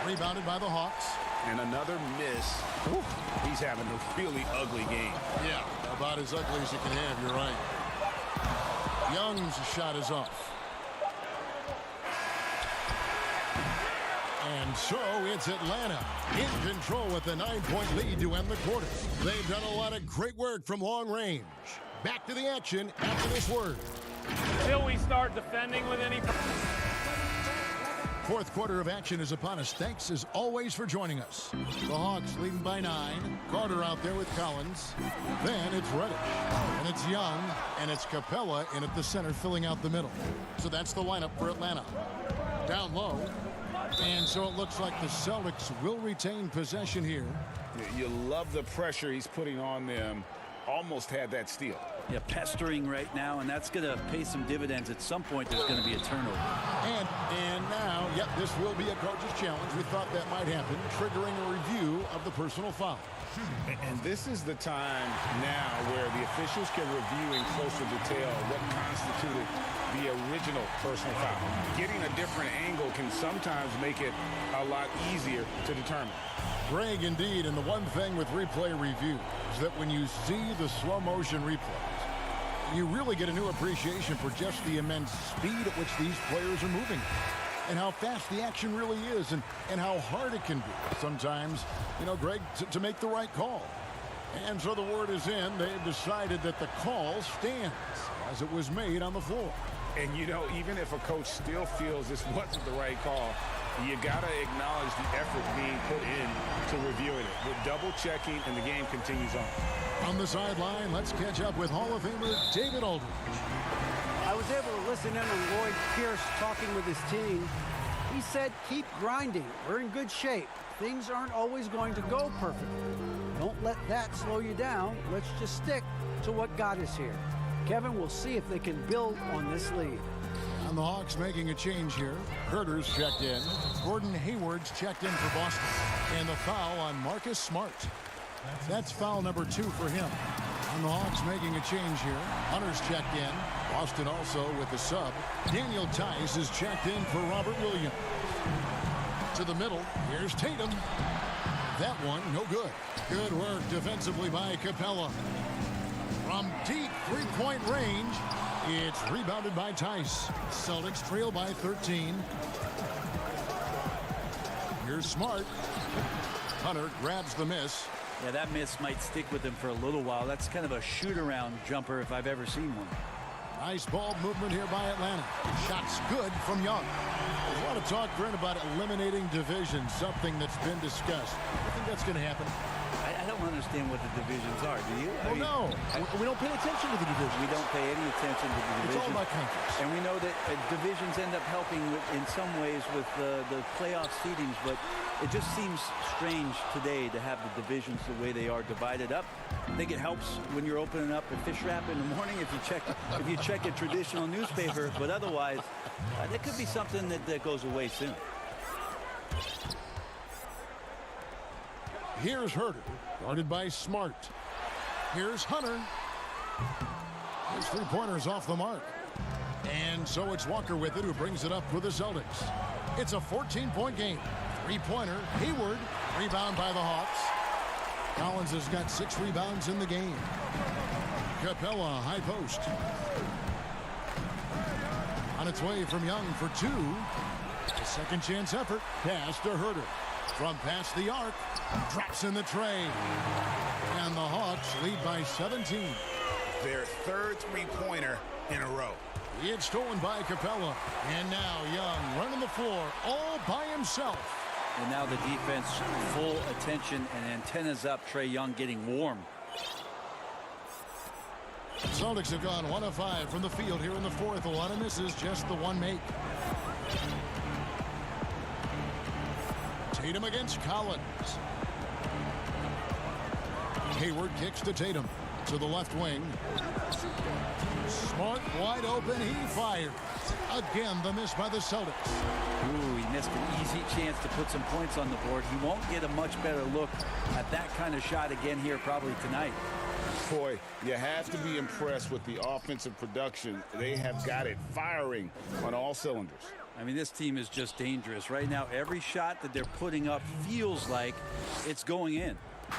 Rebounded by the Hawks. And another miss. Ooh, he's having a really ugly game. Yeah, about as ugly as you can have, you're right. Young's shot is off. And so it's Atlanta in control with a 9-point lead to end the quarter. They've done a lot of great work from long range. Back to the action after this word. Until we start defending with any... Fourth quarter of action is upon us. Thanks as always for joining us. The Hawks leading by 9. Carter out there with Collins. Then it's Reddish. And it's Young. And it's Capella in at the center filling out the middle. So that's the lineup for Atlanta. Down low. And so it looks like the Celtics will retain possession here. You love the pressure he's putting on them. Almost had that steal. Yeah, pestering right now, and that's going to pay some dividends. At some point, there's going to be a turnover. And now, yep, this will be a coach's challenge. We thought that might happen, triggering a review of the personal foul. And this is the time now where the officials can review in closer detail what constituted the original personal foul. Getting a different angle can sometimes make it a lot easier to determine. Greg, indeed, and the one thing with replay review is that when you see the slow motion replays, you really get a new appreciation for just the immense speed at which these players are moving and how fast the action really is and how hard it can be sometimes, you know, Greg, to make the right call. And so the word is in. They've decided that the call stands as it was made on the floor. And, you know, even if a coach still feels this wasn't the right call, you got to acknowledge the effort being put in to reviewing it. We're double checking, and the game continues on. On the sideline, let's catch up with Hall of Famer David Aldridge. I was able to listen in on Lloyd Pierce talking with his team. He said, keep grinding. We're in good shape. Things aren't always going to go perfectly. Don't let that slow you down. Let's just stick to what got us here. Kevin, we'll see if they can build on this lead. And the Hawks making a change here. Herter's checked in. Gordon Hayward's checked in for Boston. And the foul on Marcus Smart. That's foul number 2 for him. And the Hawks making a change here. Hunter's checked in. Boston also with the sub. Daniel Tice is checked in for Robert Williams. To the middle. Here's Tatum. That one, no good. Good work defensively by Capella. From deep three-point range, it's rebounded by Tice. Celtics trail by 13. Here's Smart. Hunter grabs the miss. Yeah, that miss might stick with him for a little while. That's kind of a shoot-around jumper if I've ever seen one. Nice ball movement here by Atlanta. Shots good from Young. There's a lot of talk, Brent, about eliminating divisions, something that's been discussed. I think that's going to happen. I don't understand what the divisions are, do you? Well, no. We don't pay attention to the divisions. We don't pay any attention to the divisions. It's all about conference. And we know that divisions end up helping in some ways with the playoff seedings, but it just seems strange today to have the divisions the way they are divided up. I think it helps when you're opening up a fish wrap in the morning if you check a traditional newspaper, but otherwise, there could be something that goes away soon. Here's Herter, guarded by Smart. Here's Hunter. His three-pointers off the mark. And so it's Walker with it, who brings it up for the Celtics. It's a 14-point game. Three-pointer, Hayward, rebound by the Hawks. Collins has got 6 rebounds in the game. Capella, high post. On its way from Young for 2. A second chance effort, pass to Herter. From past the arc, drops in the tray. And the Hawks lead by 17. Their third three-pointer in a row. It's stolen by Capella. And now Young running the floor all by himself. And now the defense full attention and antennas up. Trae Young getting warm. Celtics have gone 1 of 5 from the field here in the fourth. A lot of misses, just the one make. Tatum against Collins. Hayward kicks to Tatum. To the left wing. Smart wide open. He fires. Again, the miss by the Celtics. Ooh, he missed an easy chance to put some points on the board. He won't get a much better look at that kind of shot again here probably tonight. Boy, you have to be impressed with the offensive production. They have got it firing on all cylinders. I mean, this team is just dangerous. Right now, every shot that they're putting up feels like it's going in.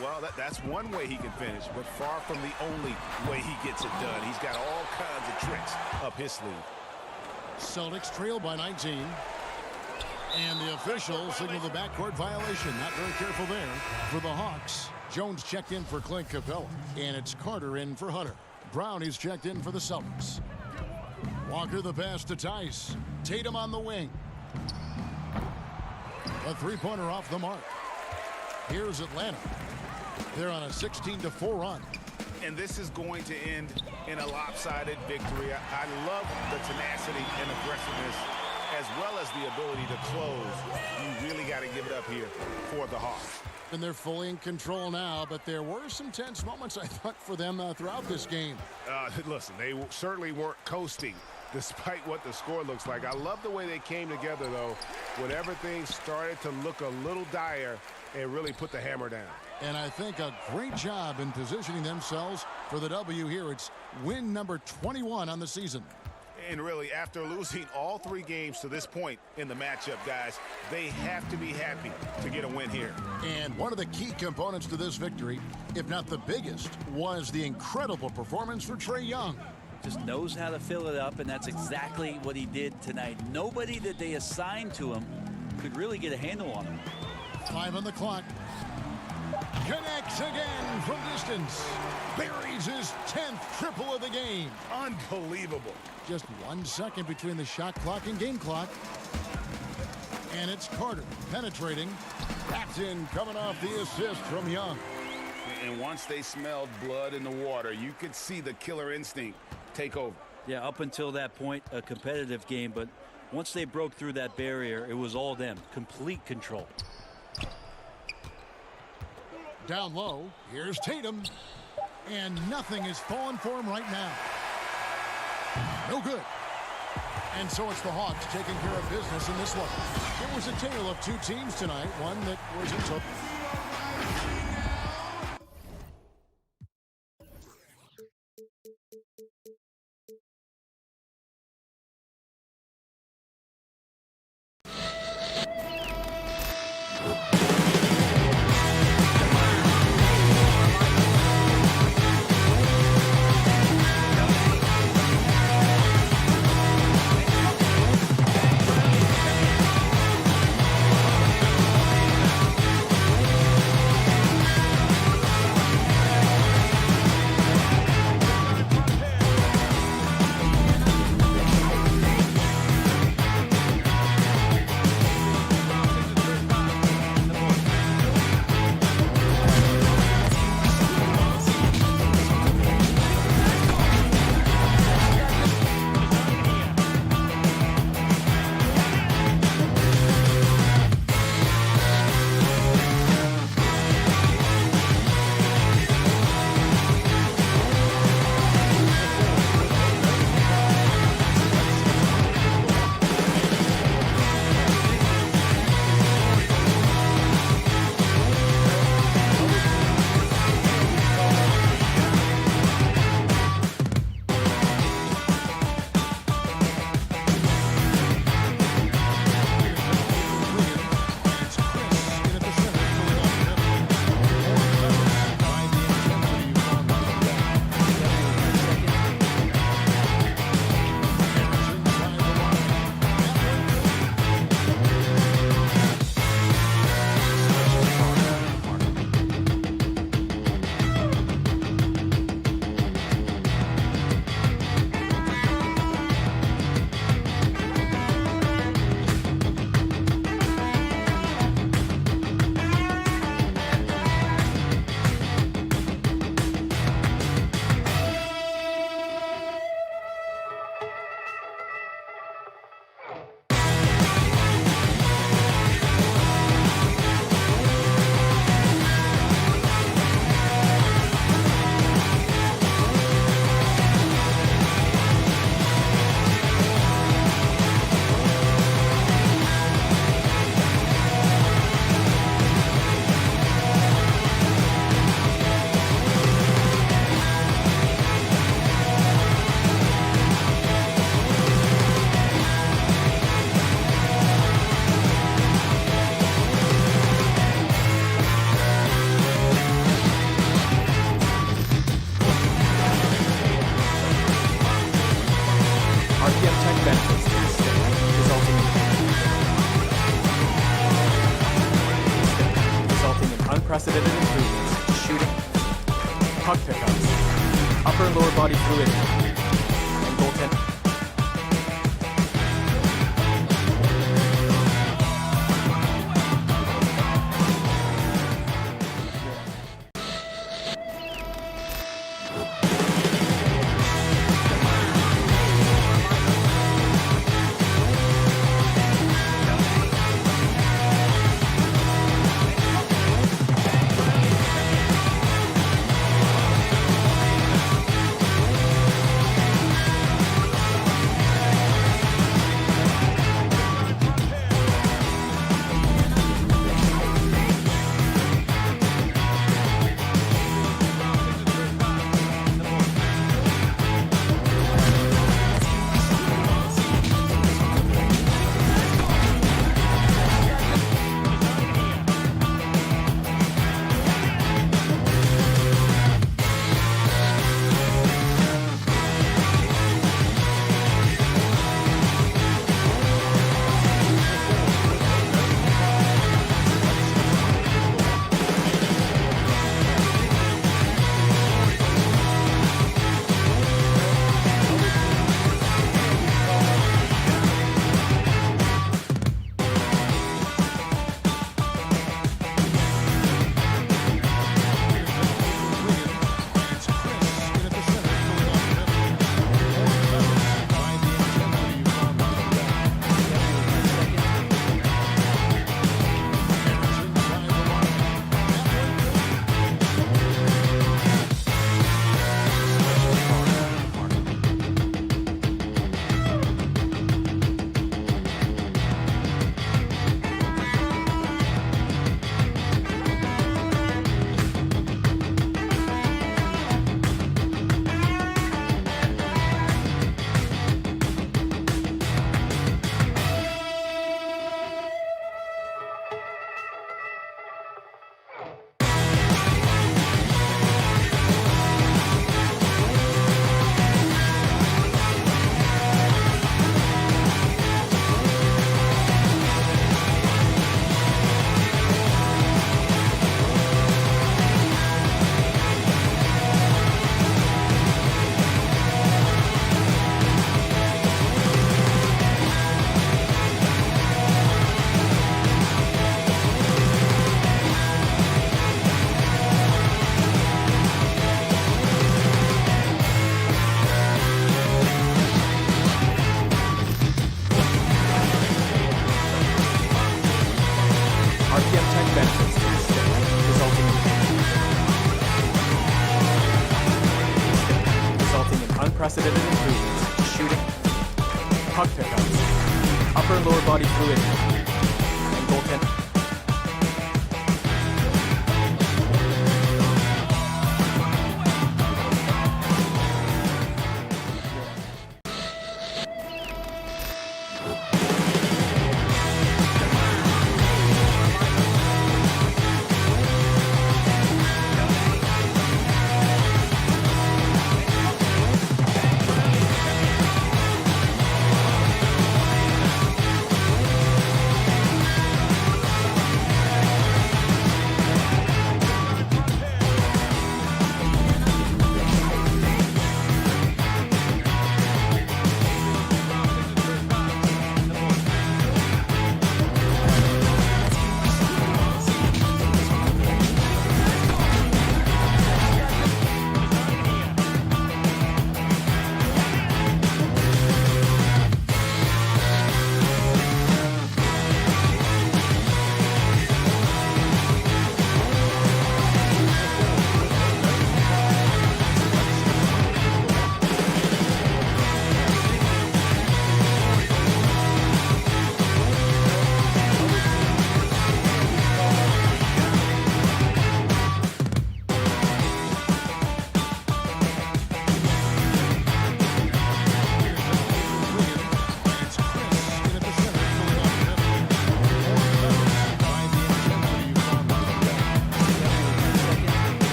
Well, that's one way he can finish, but far from the only way he gets it done. He's got all kinds of tricks up his sleeve. Celtics trail by 19. And the officials signal the backcourt violation. Not very careful there for the Hawks. Jones checked in for Clint Capella. And it's Carter in for Hunter. Brown is checked in for the Celtics. Walker the pass to Tice. Tatum on the wing. A three-pointer off the mark. Here's Atlanta. They're on a 16-4 run. And this is going to end in a lopsided victory. I love the tenacity and aggressiveness as well as the ability to close. You really got to give it up here for the Hawks. And they're fully in control now, but there were some tense moments, I thought, for them throughout this game. Listen, they certainly weren't coasting despite what the score looks like. I love the way they came together, though, when everything started to look a little dire and really put the hammer down. And I think a great job in positioning themselves for the W here. It's win number 21 on the season. And really, after losing all 3 games to this point in the matchup, guys, they have to be happy to get a win here. And one of the key components to this victory, if not the biggest, was the incredible performance for Trae Young. Just knows how to fill it up, and that's exactly what he did tonight. Nobody that they assigned to him could really get a handle on him. 5 on the clock. Connects again from distance. Buries his 10th triple of the game. Unbelievable. Just 1 second between the shot clock and game clock. And it's Carter penetrating. That's in, coming off the assist from Young. And once they smelled blood in the water, you could see the killer instinct take over. Yeah, up until that point, a competitive game, but once they broke through that barrier, it was all them. Complete control. Down low, here's Tatum. And nothing is falling for him right now. No good. And so it's the Hawks taking care of business in this one. It was a tale of 2 teams tonight, one that was in trouble. unprecedented improvements to shooting, puck pickups, upper and lower body fluidity, and goaltending. unprecedented improvements, shooting, puck pickups, upper and lower body fluidity, and goaltending.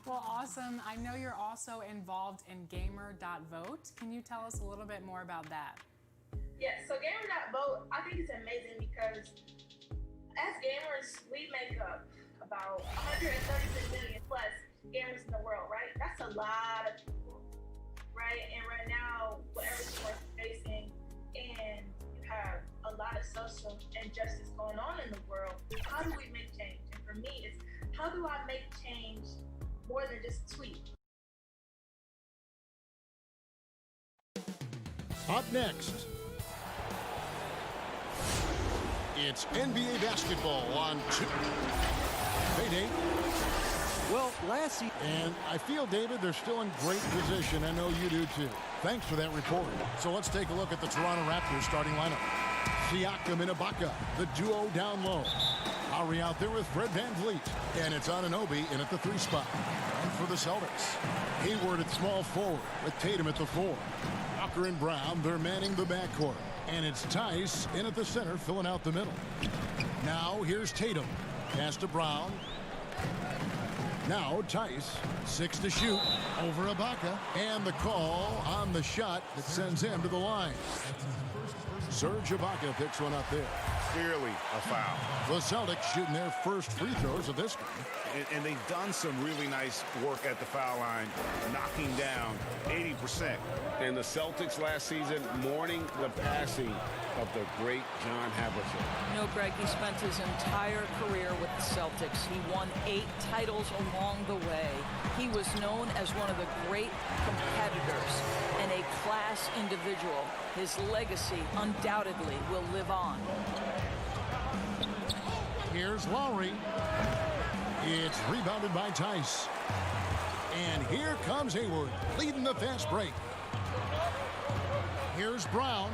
Well, awesome. I know you're also involved in Gamer.vote. Can you tell us a little bit more about that? Yeah, so Gamer.vote, I think it's amazing because as gamers, we make up about 136 million plus gamers in the world, right? That's a lot of people, right? And right now, what everything we're facing, and you have a lot of social injustice going on in the world, how do we make change? And for me, it's how do I make change more than just tweet? Up next, it's NBA basketball on Payday. Well, last season. And I feel, David, they're still in great position. I know you do too. Thanks for that report. So let's take a look at the Toronto Raptors starting lineup. Siakam and Ibaka, the duo down low. Lowry out there with Fred VanVleet. And it's Anunoby in at the 3 spot. And for the Celtics, Hayward at small forward with Tatum at the 4. Walker and Brown, they're manning the backcourt. And it's Tice in at the center, filling out the middle. Now here's Tatum. Pass to Brown. Now Tice, 6 to shoot over Ibaka. And the call on the shot that sends him to the line. Serge Ibaka picks one up there. Clearly a foul. The Celtics shooting their first free throws of this game. And they've done some really nice work at the foul line, knocking down 80%. And the Celtics last season mourning the passing of the great John Havlicek. You know, Greg, he spent his entire career with the Celtics. He won 8 titles along the way. He was known as one of the great competitors and a class individual. His legacy undoubtedly will live on. Here's Lowry. It's rebounded by Tice. And here comes Hayward, leading the fast break. Here's Brown.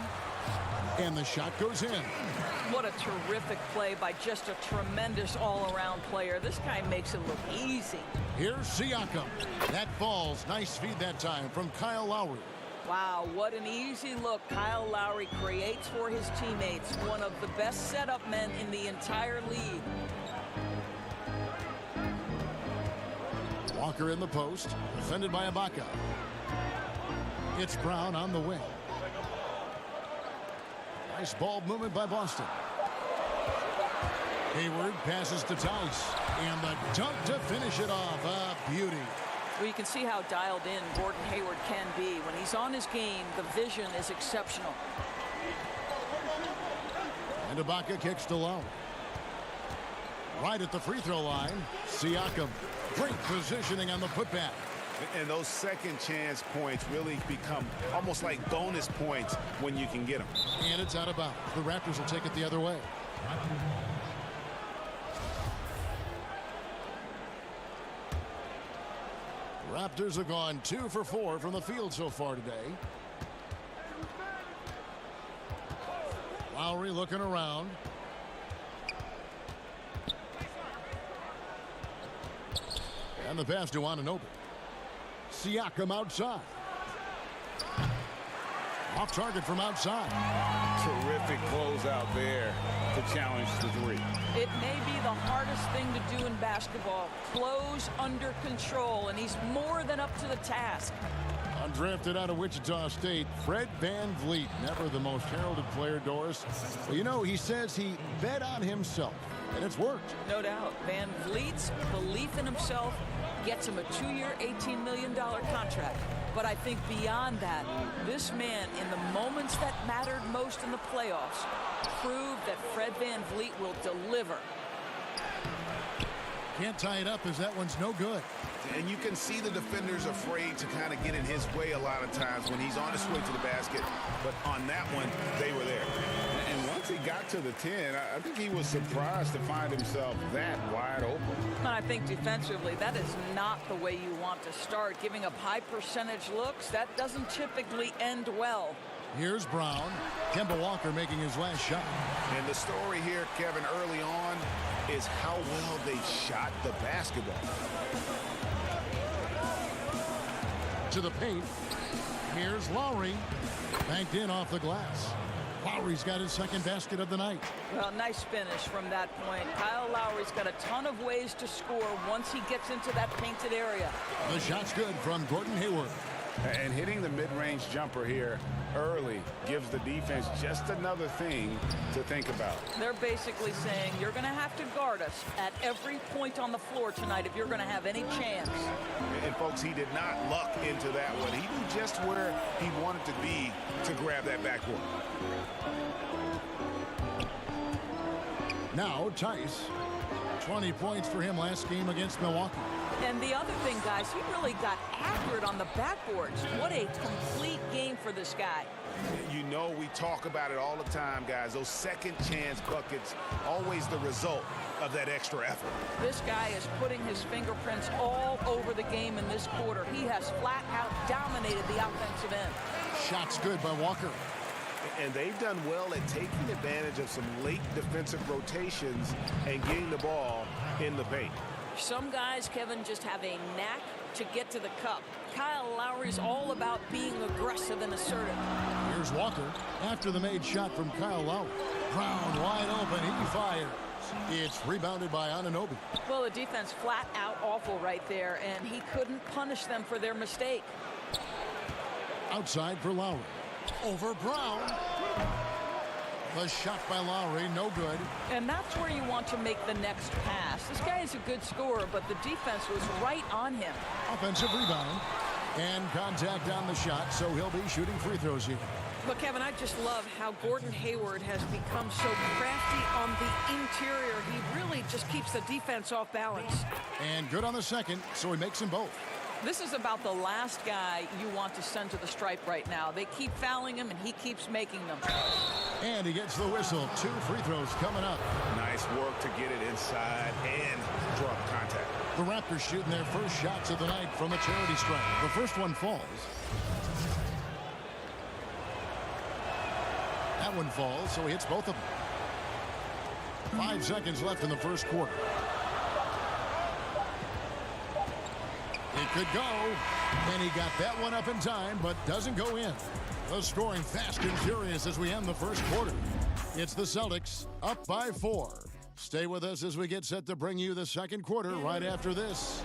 And the shot goes in. What a terrific play by just a tremendous all-around player. This guy makes it look easy. Here's Siakam. That falls. Nice feed that time from Kyle Lowry. Wow, what an easy look Kyle Lowry creates for his teammates. One of the best setup men in the entire league. Walker in the post, defended by Ibaka. It's Brown on the wing. Nice ball movement by Boston. Hayward passes to Tice. And the dunk to finish it off. A beauty. Well, you can see how dialed in Gordon Hayward can be. When he's on his game, the vision is exceptional. And Ibaka kicks to Lowry. Right at the free throw line, Siakam. Great positioning on the putback. And those second chance points really become almost like bonus points when you can get them. And it's out of bounds. The Raptors will take it the other way. Raptors have gone 2 for 4 from the field so far today. Lowry looking around. And the pass to Anunoby. Siakam outside. Off target from outside. Terrific closeout there to challenge the three. It may be the hardest thing to do in basketball. Close under control, and he's more than up to the task. Undrafted out of Wichita State, Fred VanVleet, never the most heralded player, Doris. Well, you know, he says he bet on himself, and it's worked. No doubt. Van Vliet's belief in himself gets him a 2-year, $18 million contract. But I think beyond that, this man, in the moments that mattered most in the playoffs, proved that Fred VanVleet will deliver. Can't tie it up as that one's no good. And you can see the defenders afraid to kind of get in his way a lot of times when he's on his way to the basket. But on that one, they were there. And once he got to the 10, I think he was surprised to find himself that wide open. And I think defensively, that is not the way you want to start. Giving up high percentage looks, that doesn't typically end well. Here's Brown. Kemba Walker making his last shot. And the story here, Kevin, early on is how well they shot the basketball. To the paint. Here's Lowry. Banked in off the glass. Lowry's got his second basket of the night. Well, nice finish from that point. Kyle Lowry's got a ton of ways to score once he gets into that painted area. The shot's good from Gordon Hayward. And hitting the mid-range jumper here early gives the defense just another thing to think about. They're basically saying you're going to have to guard us at every point on the floor tonight if you're going to have any chance. And folks, he did not luck into that one. He knew just where he wanted to be to grab that backboard. Now Tice. 20 points for him last game against Milwaukee. And the other thing, guys, he really got accurate on the backboards. What a complete game for this guy. You know, we talk about it all the time, guys. Those second chance buckets, always the result of that extra effort. This guy is putting his fingerprints all over the game in this quarter. He has flat out dominated the offensive end. Shots good by Walker. And they've done well at taking advantage of some late defensive rotations and getting the ball in the paint. Some guys, Kevin, just have a knack to get to the cup. Kyle Lowry's all about being aggressive and assertive. Here's Walker after the made shot from Kyle Lowry. Brown wide open. He fires. It's rebounded by Anunoby. Well, the defense flat out awful right there, and he couldn't punish them for their mistake. Outside for Lowry. Over Brown. The shot by Lowry, no good. And that's where you want to make the next pass. This guy is a good scorer, but the defense was right on him. Offensive rebound. And contact on the shot, so he'll be shooting free throws here. But, Kevin, I just love how Gordon Hayward has become so crafty on the interior. He really just keeps the defense off balance. And good on the second, so he makes them both. This is about the last guy you want to send to the stripe right now. They keep fouling him, and he keeps making them. And he gets the whistle. 2 free throws coming up. Nice work to get it inside and draw contact. The Raptors shooting their first shots of the night from the charity stripe. The first one falls. That one falls, so he hits both of them. 5 seconds left in the first quarter. It could go, and he got that one up in time, but doesn't go in. The scoring fast and furious as we end the first quarter. It's the Celtics up by 4. Stay with us as we get set to bring you the second quarter right after this.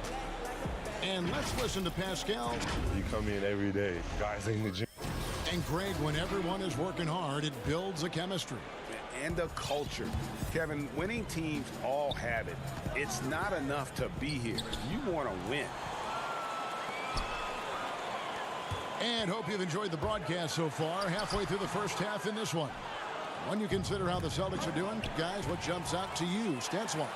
And let's listen to Pascal. You come in every day, guys in the gym. And Greg, when everyone is working hard, it builds a chemistry. And a culture. Kevin, winning teams all have it. It's not enough to be here. You want to win. And hope you've enjoyed the broadcast so far. Halfway through the first half in this one. When you consider how the Celtics are doing, guys, what jumps out to you? Stenswall.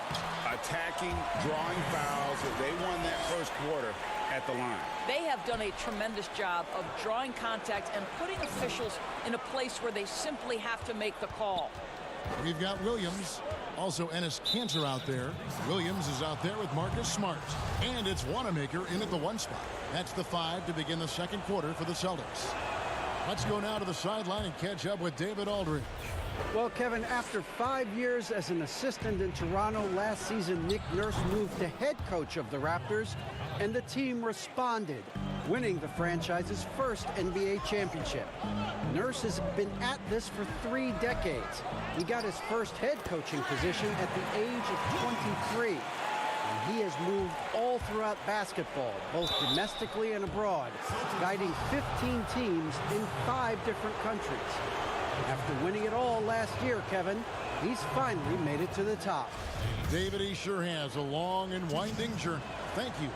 Attacking, drawing fouls. They won that first quarter at the line. They have done a tremendous job of drawing contact and putting officials in a place where they simply have to make the call. We've got Williams, also Enes Kanter out there. Williams is out there with Marcus Smart. And it's Wanamaker in at the 1 spot. That's the 5 to begin the second quarter for the Celtics. Let's go now to the sideline and catch up with David Aldridge. Well, Kevin, after 5 years as an assistant in Toronto, last season Nick Nurse moved to head coach of the Raptors, and the team responded, winning the franchise's first NBA championship. Nurse has been at this for 3 decades. He got his first head coaching position at the age of 23. And he has moved all throughout basketball, both domestically and abroad, guiding 15 teams in 5 different countries. After winning it all last year, Kevin, he's finally made it to the top. David, he sure has a long and winding journey. Thank you.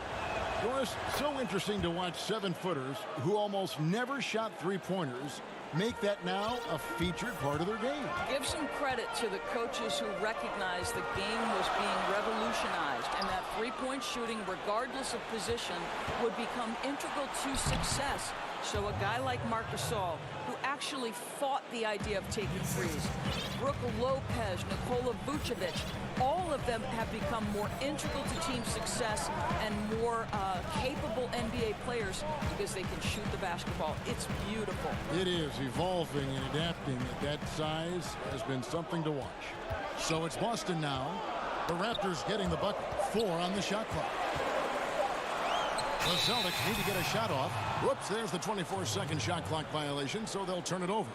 Doris, so interesting to watch 7-footers who almost never shot 3-pointers make that now a featured part of their game. Give some credit to the coaches who recognized the game was being revolutionized and that 3-point shooting, regardless of position, would become integral to success. So a guy like Marc Gasol, who actually fought the idea of taking threes, Brook Lopez, Nikola Vucevic, all of them have become more integral to team success and more capable NBA players because they can shoot the basketball. It's beautiful. It is. Evolving and adapting at that size has been something to watch. So it's Boston now. The Raptors getting the bucket. 4 on the shot clock. The Celtics need to get a shot off. Whoops, there's the 24-second shot clock violation, so they'll turn it over.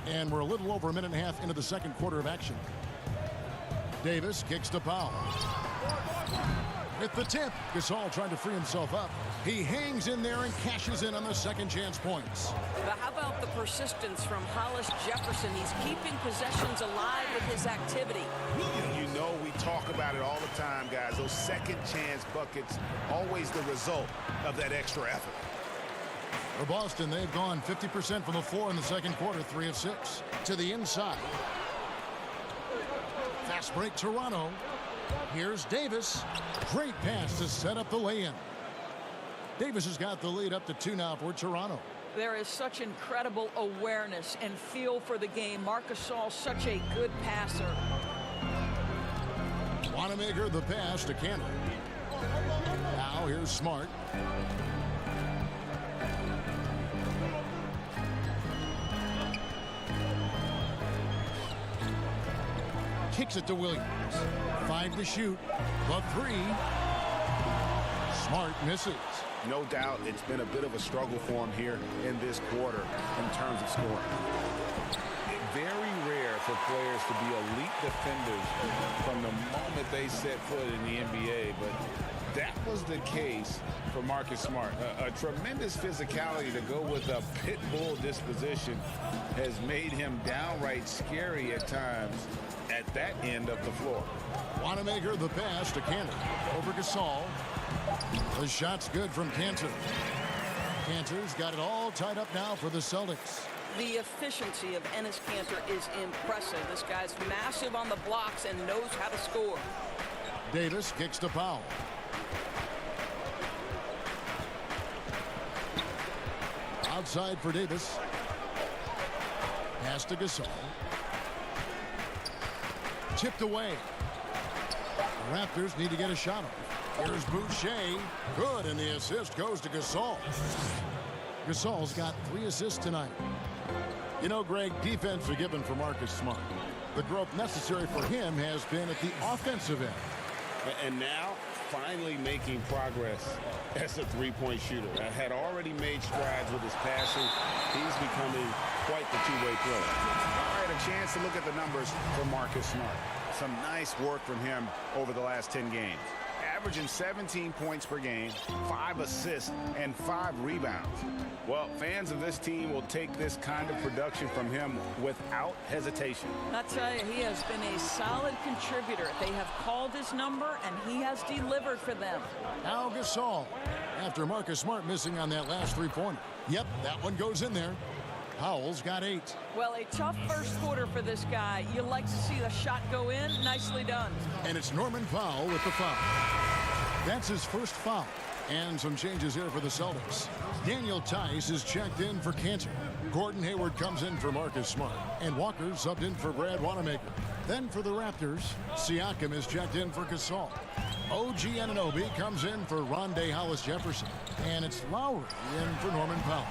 And we're a little over a minute and a half into the second quarter of action. Davis kicks to Powell. With the tip, Gasol trying to free himself up. He hangs in there and cashes in on the second chance points. But how about the persistence from Hollis Jefferson? He's keeping possessions alive with his activity. You know, we talk about it all the time, guys. Those second chance buckets, always the result of that extra effort. For Boston, they've gone 50% from the floor in the second quarter, 3 of 6. To the inside. Fast break, Toronto. Here's Davis. Great pass to set up the lay-in. Davis has got the lead up to 2 now for Toronto. There is such incredible awareness and feel for the game. Marc Gasol, such a good passer. Wanamaker, the pass to Kanter. Now here's Smart. Kicks it to Williams. 5 to shoot. The 3. Smart misses. No doubt it's been a bit of a struggle for him here in this quarter in terms of scoring. Very rare for players to be elite defenders from the moment they set foot in the NBA, but that was the case for Marcus Smart. A tremendous physicality to go with a pit bull disposition has made him downright scary at times at that end of the floor. Wanamaker, the pass to Kanter. Over Gasol. The shot's good from Kanter. Kanter's got it all tied up now for the Celtics. The efficiency of Enes Kanter is impressive. This guy's massive on the blocks and knows how to score. Davis kicks to Powell. Outside for Davis. Pass to Gasol. Tipped away. The Raptors need to get a shot off. Here's Boucher. Good, and the assist goes to Gasol. Gasol's got 3 assists tonight. You know, Greg, defense forgiven for Marcus Smart. The growth necessary for him has been at the offensive end. And now, finally making progress as a 3-point shooter. Had already made strides with his passing. He's becoming quite the two-way player. All right, a chance to look at the numbers for Marcus Smart. Some nice work from him over the last 10 games. averaging 17 points per game, 5 assists, and 5 rebounds. Well, fans of this team will take this kind of production from him without hesitation. I tell you, he has been a solid contributor. They have called his number, and he has delivered for them. Now Gasol, after Marcus Smart missing on that last three-pointer. Yep, that one goes in there. Powell's got 8. Well, a tough first quarter for this guy. You like to see the shot go in. Nicely done. And it's Norman Powell with the foul. That's his first foul. And some changes here for the Celtics. Daniel Tice is checked in for Cantor. Gordon Hayward comes in for Marcus Smart. And Walker subbed in for Brad Wanamaker. Then for the Raptors, Siakam is checked in for Gasol. OG Anunoby comes in for Rondé Hollis-Jefferson. And it's Lowry in for Norman Powell.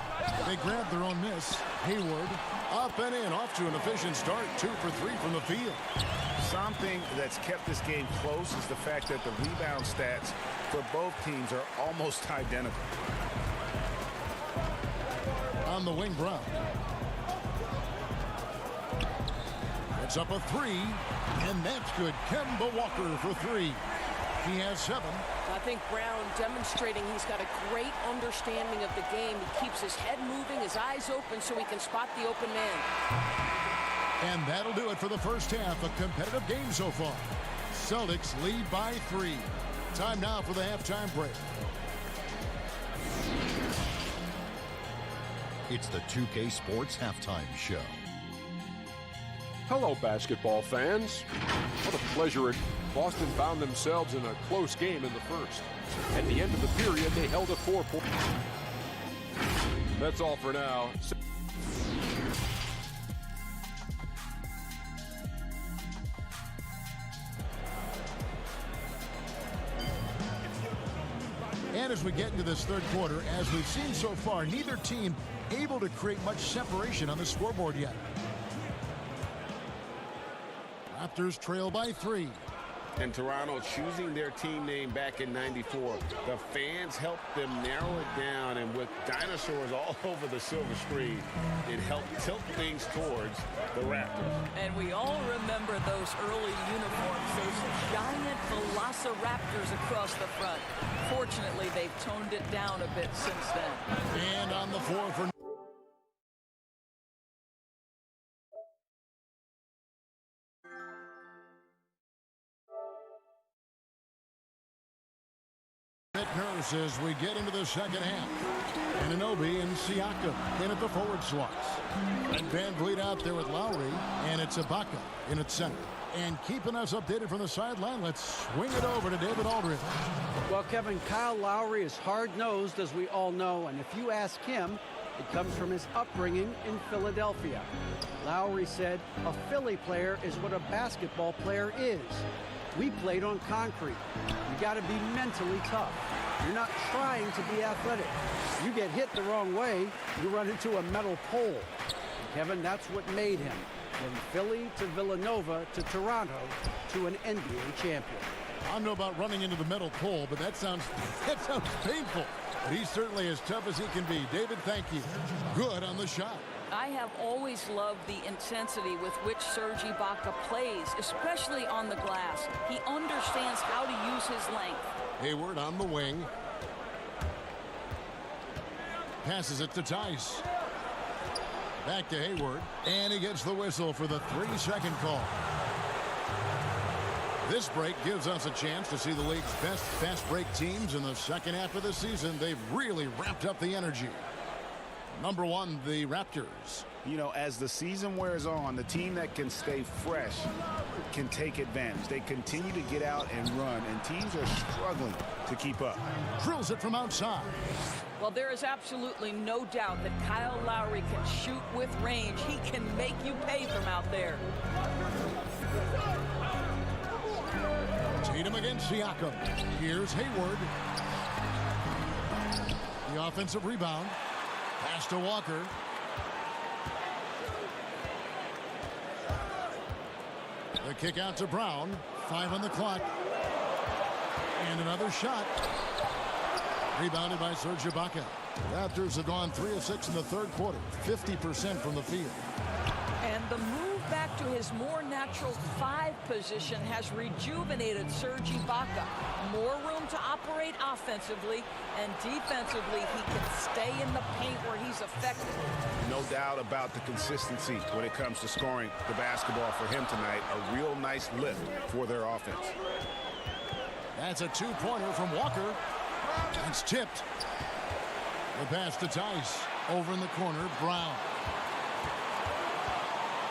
They grabbed their own miss. Hayward up and in, off to an efficient start. 2 for 3 from the field. Something that's kept this game close is the fact that the rebound stats for both teams are almost identical. On the wing, Brown. It's up a 3, and that's good. Kemba Walker for 3. He has 7. I think Brown demonstrating he's got a great understanding of the game. He keeps his head moving, his eyes open so he can spot the open man. And that'll do it for the first half. A competitive game so far. Celtics lead by 3. Time now for the halftime break. It's the 2K Sports Halftime Show. Hello, basketball fans. What a pleasure. Boston found themselves in a close game in the first. At the end of the period, they held a 4-point. That's all for now. And as we get into this third quarter, as we've seen so far, neither team able to create much separation on the scoreboard yet. Raptors trail by 3. And Toronto choosing their team name back in '94. The fans helped them narrow it down, and with dinosaurs all over the silver screen, it helped tilt things towards the Raptors. And we all remember those early uniforms, those giant velociraptors across the front. Fortunately, they've toned it down a bit since then. And on the floor for Nurse as we get into the second half. Anunoby and Siakam in at the forward slots. And Van Vliet out there with Lowry, and it's Ibaka in at center. And keeping us updated from the sideline, let's swing it over to David Aldridge. Well, Kevin, Kyle Lowry is hard-nosed, as we all know, and if you ask him, it comes from his upbringing in Philadelphia. Lowry said, "A Philly player is what a basketball player is. We played on concrete. You got to be mentally tough. You're not trying to be athletic. You get hit the wrong way, you run into a metal pole." And Kevin, that's what made him. From Philly to Villanova to Toronto to an NBA champion. I don't know about running into the metal pole, but that sounds painful. But he's certainly as tough as he can be. David, thank you. Good on the shot. I have always loved the intensity with which Serge Ibaka plays, especially on the glass. He understands how to use his length. Hayward on the wing. Passes it to Tice. Back to Hayward. And he gets the whistle for the 3-second call. This break gives us a chance to see the league's best fast break teams in the second half of the season. They've really ramped up the energy. Number 1, the Raptors. You know, as the season wears on, the team that can stay fresh can take advantage. They continue to get out and run, and teams are struggling to keep up. Drills it from outside. Well, there is absolutely no doubt that Kyle Lowry can shoot with range. He can make you pay from out there. Tatum against Siakam. Here's Hayward. The offensive rebound. Pass to Walker. The kick out to Brown. 5 on the clock. And another shot. Rebounded by Serge Ibaka. Raptors have gone 3 of 6 in the third quarter. 50% from the field. And the move back to his more natural natural 5 position has rejuvenated Serge Ibaka. More room to operate offensively, and defensively, he can stay in the paint where he's effective. No doubt about the consistency when it comes to scoring the basketball for him tonight. A real nice lift for their offense. That's a two-pointer from Walker. It's tipped. The pass to Tice. Over in the corner, Brown.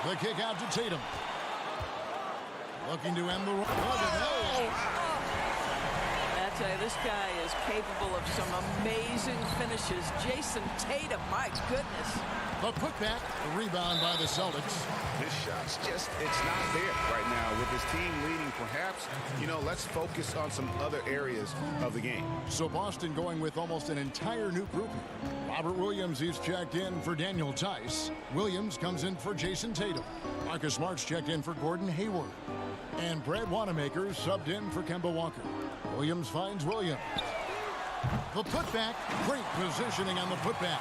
The kick out to Tatum. Looking to end the run. I tell you, this guy is capable of some amazing finishes. Jason Tatum, my goodness. The putback, the rebound by the Celtics. His shot's just, it's not there right now. With his team leading, perhaps, let's focus on some other areas of the game. So Boston going with almost an entire new grouping. Robert Williams is checked in for Daniel Tice. Williams comes in for Jason Tatum. Marcus Smart's checked in for Gordon Hayward. And Brad Wanamaker subbed in for Kemba Walker. Williams finds Williams. The putback, great positioning on the putback.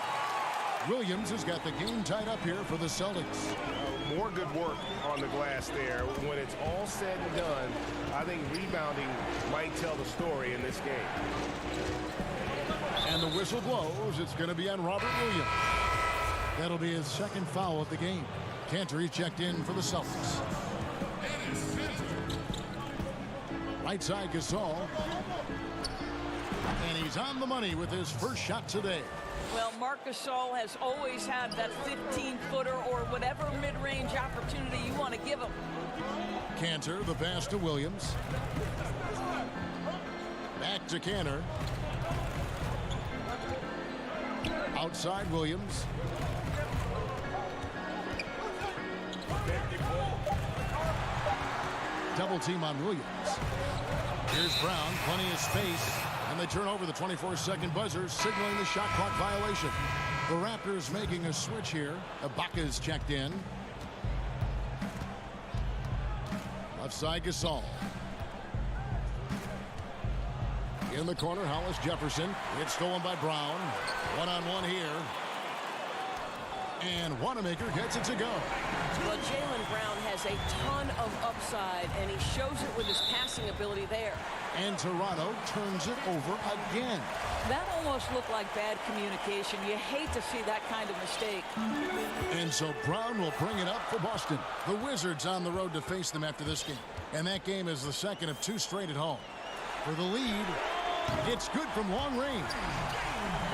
Williams has got the game tied up here for the Celtics. More good work on the glass there. When it's all said and done, I think rebounding might tell the story in this game. And the whistle blows. It's going to be on Robert Williams. That'll be his second foul of the game. Cantor checked in for the Celtics. Right side Gasol. And he's on the money with his first shot today. Well, Marc Gasol has always had that 15-footer or whatever mid-range opportunity you want to give him. Cantor, the pass to Williams. Back to Cantor. Outside Williams. Double team on Williams. Here's Brown, plenty of space. And they turn over the 24-second buzzer, signaling the shot clock violation. The Raptors making a switch here. Ibaka's checked in. Left side Gasol. In the corner, Hollis Jefferson. It's stolen by Brown. One-on-one here. And Wanamaker gets it to go. Well, Jaylen Brown has a ton of upside, and he shows it with his passing ability there. And Toronto turns it over again. That almost looked like bad communication. You hate to see that kind of mistake. And so Brown will bring it up for Boston. The Wizards on the road to face them after this game. And that game is the second of 2 straight at home. For the lead, it's good from long range.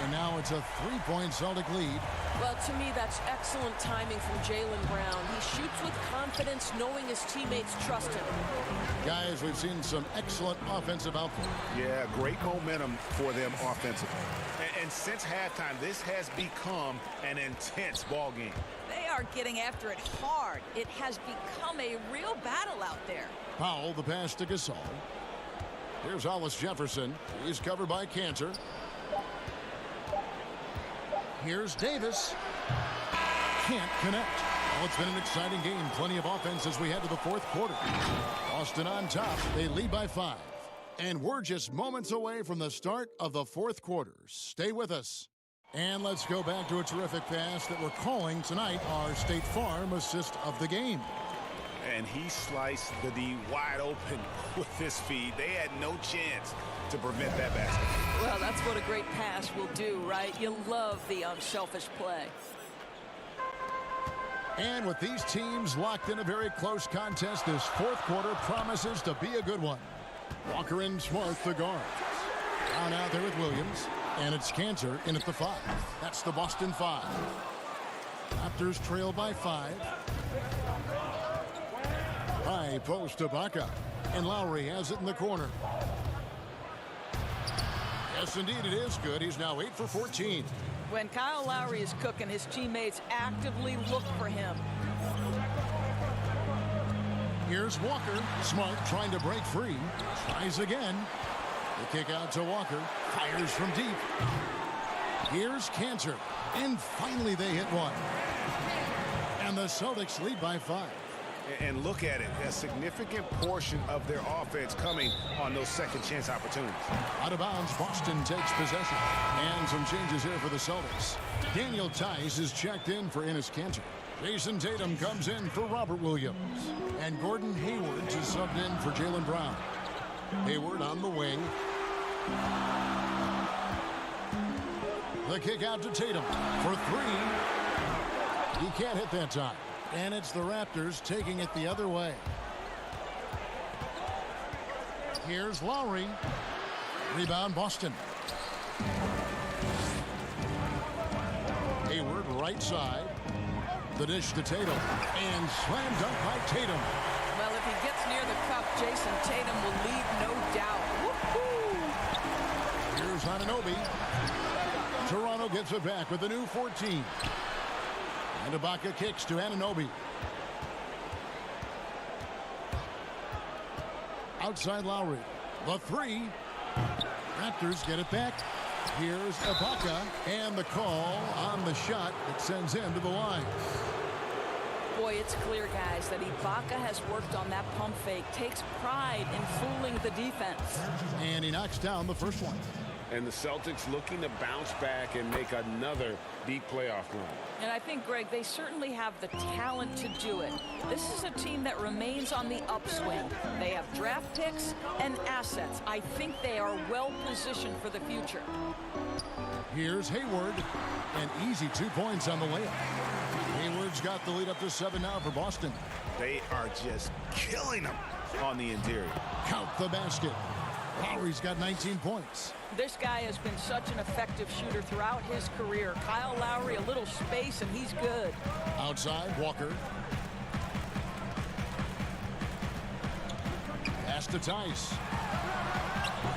And now it's a 3-point Celtic lead. Well, to me, that's excellent timing from Jaylen Brown. He shoots with confidence, knowing his teammates trust him. Guys, we've seen some excellent offensive output. Yeah, great momentum for them offensively. And since halftime, this has become an intense ball game. They are getting after it hard. It has become a real battle out there. Powell, the pass to Gasol. Here's Hollis Jefferson. He's covered by Cantor. Here's Davis. Can't connect. Well, it's been an exciting game. Plenty of offense as we head to the fourth quarter. Boston on top. They lead by 5. And we're just moments away from the start of the fourth quarter. Stay with us. And let's go back to a terrific pass that we're calling tonight our State Farm assist of the game. And he sliced the D wide open with his feet. They had no chance to prevent that basket. Well, that's what a great pass will do, right? You love the unselfish play. And with these teams locked in a very close contest, this fourth quarter promises to be a good one. Walker and Smart, the guards. Down out there with Williams. And it's Cantor in at the 5. That's the Boston 5. Raptors trail by 5. High post to Ibaka. And Lowry has it in the corner. Yes, indeed, it is good. He's now 8 for 14. When Kyle Lowry is cooking, his teammates actively look for him. Here's Walker. Smart trying to break free. Tries again. The kick out to Walker. Fires from deep. Here's Cantor. And finally they hit one. And the Celtics lead by 5. And look at it, a significant portion of their offense coming on those second chance opportunities. Out of bounds, Boston takes possession. And some changes here for the Celtics. Daniel Tice is checked in for Enes Kanter. Jason Tatum comes in for Robert Williams. And Gordon Hayward is subbed in for Jaylen Brown. Hayward on the wing. The kick out to Tatum for three. He can't hit that time. And it's the Raptors taking it the other way. Here's Lowry. Rebound Boston. Hayward right side. The dish to Tatum. And slam dunk by Tatum. Well, if he gets near the cup, Jason Tatum will leave no doubt. Woo-hoo! Here's Anunoby. Toronto gets it back with a new 14. And Ibaka kicks to Anunoby. Outside Lowry. The three. Raptors get it back. Here's Ibaka. And the call on the shot that sends him to the line. Boy, it's clear, guys, that Ibaka has worked on that pump fake. Takes pride in fooling the defense. And he knocks down the first one. And the Celtics looking to bounce back and make another deep playoff run. And I think, Greg, they certainly have the talent to do it. This is a team that remains on the upswing. They have draft picks and assets. I think they are well positioned for the future. Here's Hayward. An easy 2 points on the layup. Hayward's got the lead up to 7 now for Boston. They are just killing them on the interior. Count the basket. Lowry's got 19 points. This guy has been such an effective shooter throughout his career. Kyle Lowry, a little space, and he's good. Outside, Walker. Pass to Tice.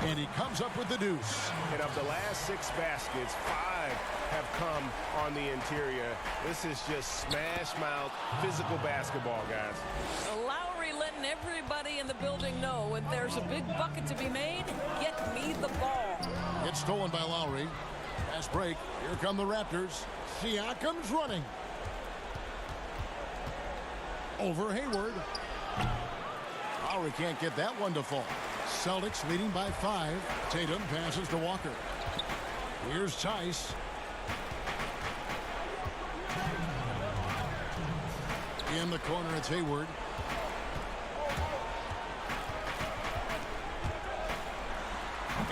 And he comes up with the deuce. And of the last 6 baskets, 5 have come on the interior. This is just smash mouth physical basketball, guys. Lowry letting everybody in the building know when there's a big bucket to be made, get me the ball. It's stolen by Lowry. Fast break. Here come the Raptors. Siakam's running. Over Hayward. Lowry can't get that one to fall. Celtics leading by 5. Tatum passes to Walker. Here's Tice. In the corner, it's Hayward.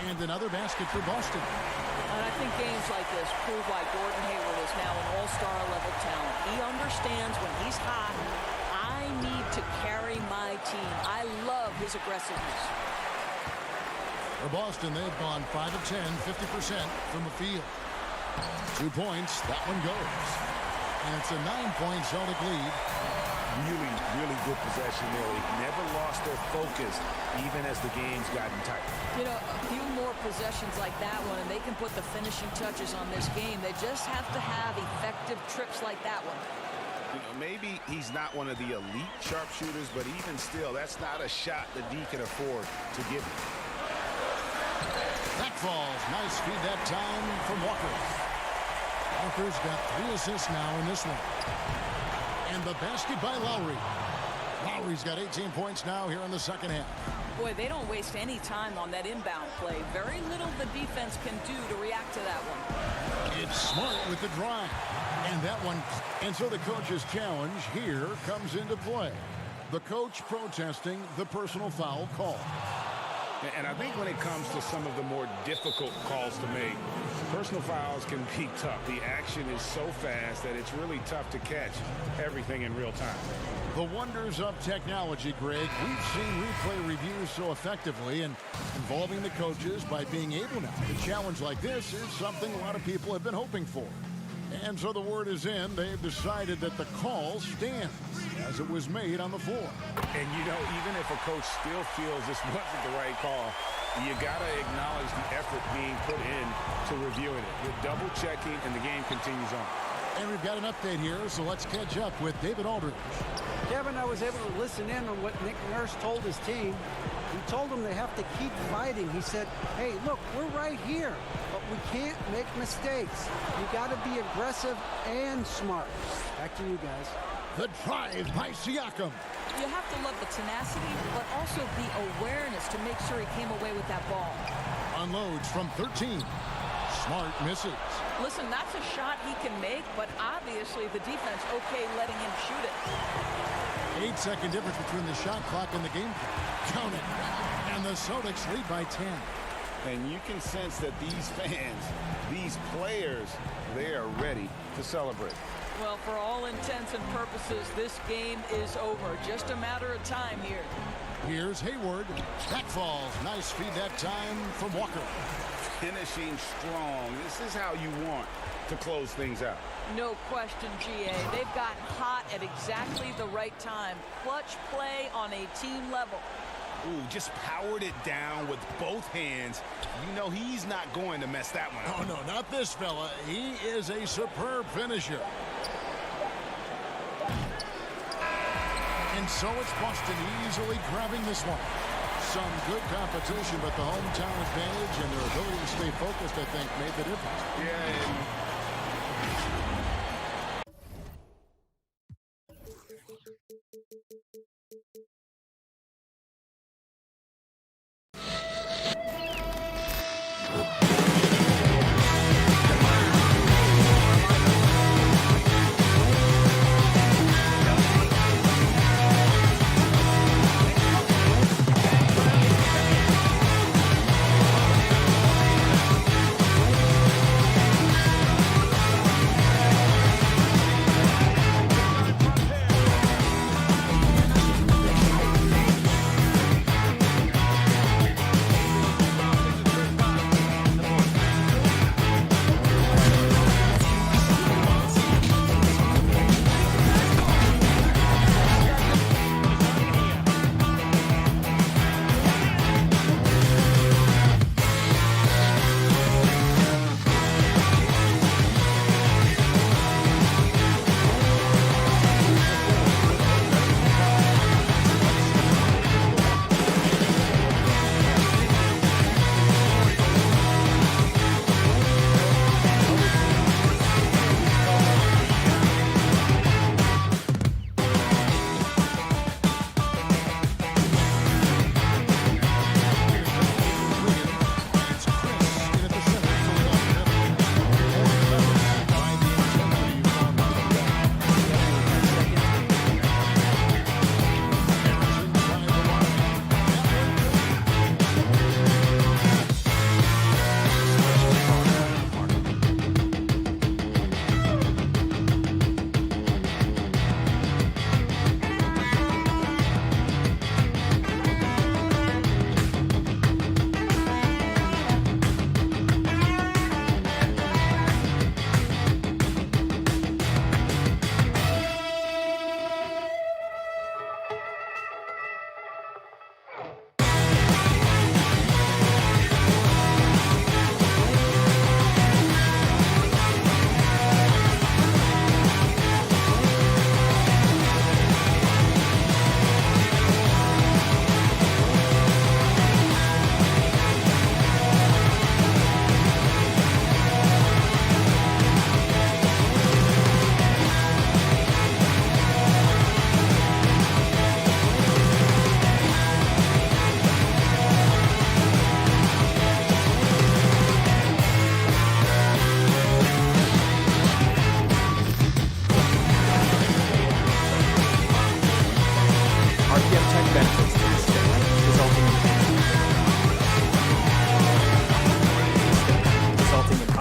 And another basket for Boston. And I think games like this prove why Gordon Hayward is now an all-star level talent. He understands when he's hot, I need to carry my team. I love his aggressiveness. For Boston, they've gone 5 of 10, 50% from the field. 2 points, that one goes. And it's a 9-point Celtic lead. Really, really good possession there. They never lost their focus, even as the game's gotten tight. You know, a few more possessions like that one, and they can put the finishing touches on this game. They just have to have effective trips like that one. You know, maybe he's not one of the elite sharpshooters, but even still, that's not a shot that D can afford to give him. That falls. Nice feed that time from Walker. Walker's got 3 assists now in this one. And the basket by Lowry. Lowry's got 18 points now here in the second half. Boy, they don't waste any time on that inbound play. Very little the defense can do to react to that one. It's Smart with the drive. And that one. And so the coach's challenge here comes into play. The coach protesting the personal foul call. And I think when it comes to some of the more difficult calls to make, personal fouls can be tough. The action is so fast that it's really tough to catch everything in real time. The wonders of technology, Greg. We've seen replay reviews so effectively, and involving the coaches by being able now to challenge like this is something a lot of people have been hoping for. And so the word is in. They've decided that the call stands as it was made on the floor. And, you know, even if a coach still feels this wasn't the right call, you got to acknowledge the effort being put in to reviewing it. You're double-checking, and the game continues on. And we've got an update here, so let's catch up with David Aldridge. Kevin, I was able to listen in on what Nick Nurse told his team. He told them they have to keep fighting. He said, hey, look, we're right here, but we can't make mistakes. You got to be aggressive and smart. Back to you guys. The drive by Siakam. You have to love the tenacity, but also the awareness to make sure he came away with that ball. Unloads from 13. Smart misses. Listen, that's a shot he can make, but obviously the defense okay letting him shoot it. 8-second difference between the shot clock and the game clock. Count it. And the Celtics lead by 10. And you can sense that these fans, these players, they are ready to celebrate. Well, for all intents and purposes, this game is over. Just a matter of time here. Here's Hayward. That falls. Nice feed that time from Walker. Finishing strong. This is how you want to close things out. No question, GA. They've gotten hot at exactly the right time. Clutch play on a team level. Ooh, just powered it down with both hands. You know he's not going to mess that one up. Oh, no, not this fella. He is a superb finisher. And so it's Boston easily grabbing this one. Some good competition, but the hometown advantage and their ability to stay focused, I think, made the difference. Yeah,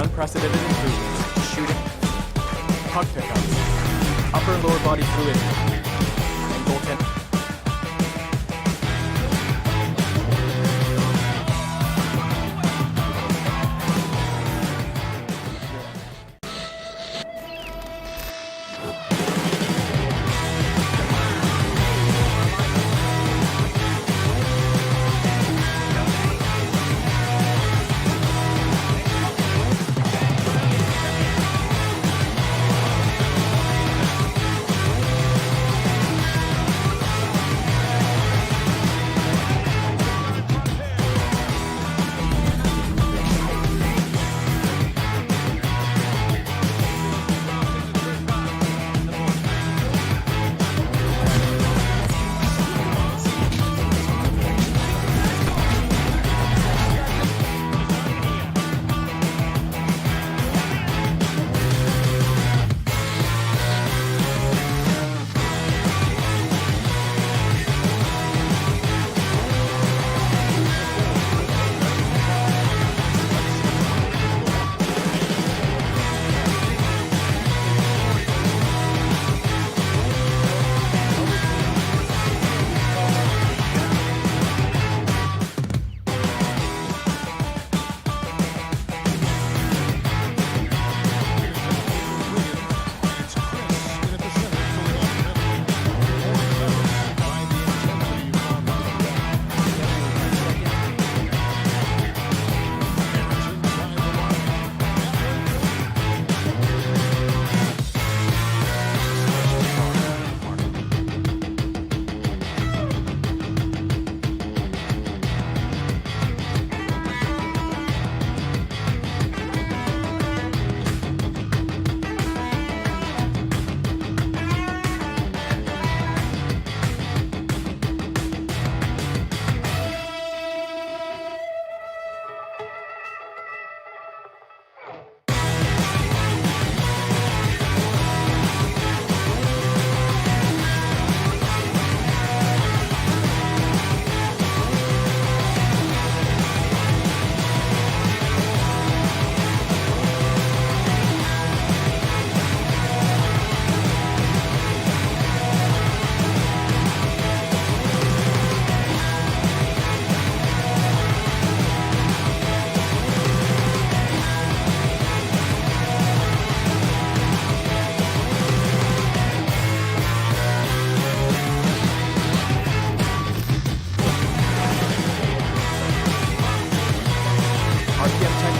unprecedented improvements, shooting, puck pickups, upper and lower body fluidity, and goaltending.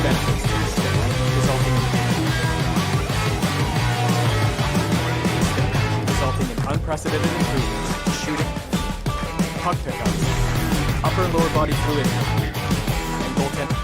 benefits to this stick, resulting in unprecedented improvements in shooting, puck pickup, upper and lower body fluidity, and goaltending.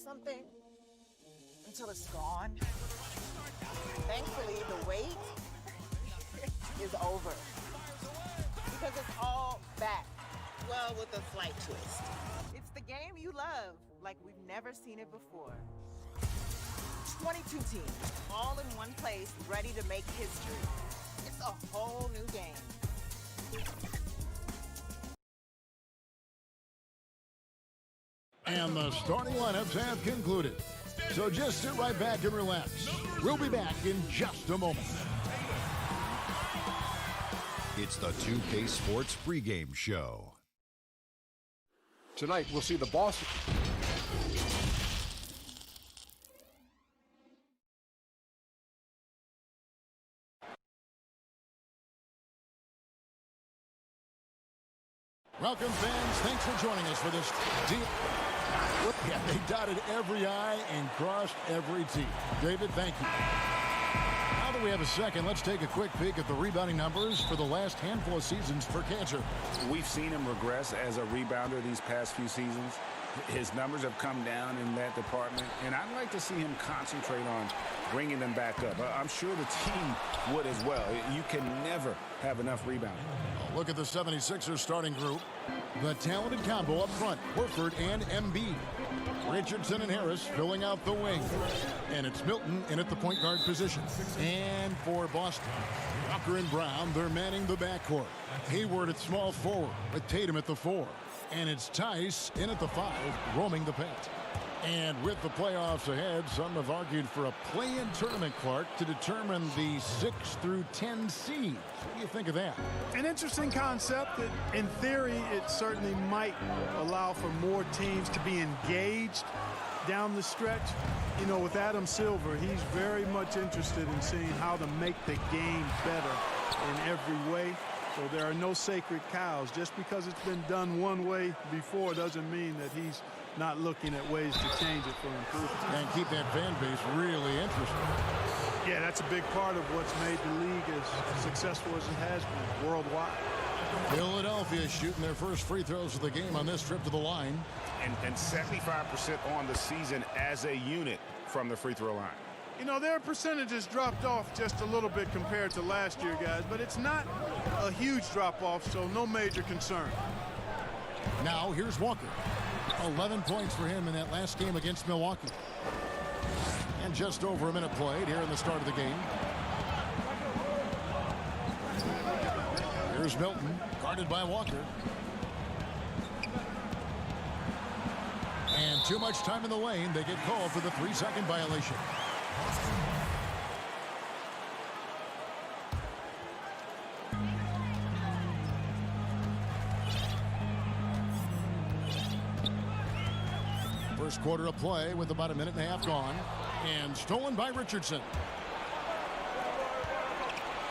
Something until it's gone. Thankfully, the wait is over because it's all back. Well, with a slight twist. It's the game you love, like we've never seen it before. 22 teams, all in one place, ready to make history. It's a whole new game. And the starting lineups have concluded. So just sit right back and relax. We'll be back in just a moment. It's the 2K Sports pregame show. Tonight, we'll see the Boston. Welcome, fans. Thanks for joining us for this deal. Yeah, they dotted every I and crossed every T. David, thank you. Now that we have a second, let's take a quick peek at the rebounding numbers for the last handful of seasons for Cancer. We've seen him regress as a rebounder these past few seasons. His numbers have come down in that department, and I'd like to see him concentrate on bringing them back up. I'm sure the team would as well. You can never have enough rebounding. Look at the 76ers starting group. The talented combo up front, Horford and Embiid. Richardson and Harris filling out the wing. And it's Milton in at the point guard position. And for Boston, Walker and Brown, they're manning the backcourt. Hayward at small forward with Tatum at the 4. And it's Tice in at the 5, roaming the paint. And with the playoffs ahead, some have argued for a play-in tournament, Clark, to determine the 6 through 10 seeds. What do you think of that? An interesting concept. That in theory, it certainly might allow for more teams to be engaged down the stretch. You know, with Adam Silver, he's very much interested in seeing how to make the game better in every way. So there are no sacred cows. Just because it's been done one way before doesn't mean that he's not looking at ways to change it for improvement. And keep that fan base really interested. Yeah, that's a big part of what's made the league as successful as it has been worldwide. Philadelphia shooting their first free throws of the game on this trip to the line. And 75% on the season as a unit from the free throw line. You know, their percentages dropped off just a little bit compared to last year, guys, but it's not a huge drop-off, so no major concern. Now, here's Walker. 11 points for him in that last game against Milwaukee. And just over a minute played here in the start of the game. Here's Milton, guarded by Walker. And too much time in the lane. They get called for the 3-second violation. First quarter of play with about a minute and a half gone. And stolen by Richardson.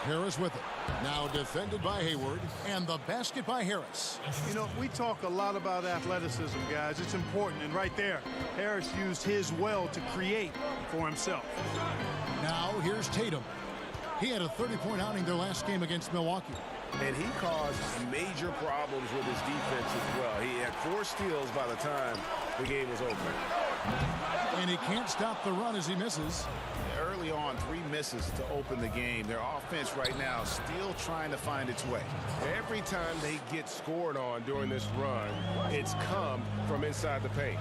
Harris with it. Now defended by Hayward, and the basket by Harris. You know, we talk a lot about athleticism, guys. It's important, and right there, Harris used his well to create for himself. Now here's Tatum. He had a 30-point outing their last game against Milwaukee. And he caused major problems with his defense as well. He had 4 steals by the time the game was over. And he can't stop the run as he misses. Early on, 3 misses to open the game. Their offense right now still trying to find its way. Every time they get scored on during this run, it's come from inside the paint.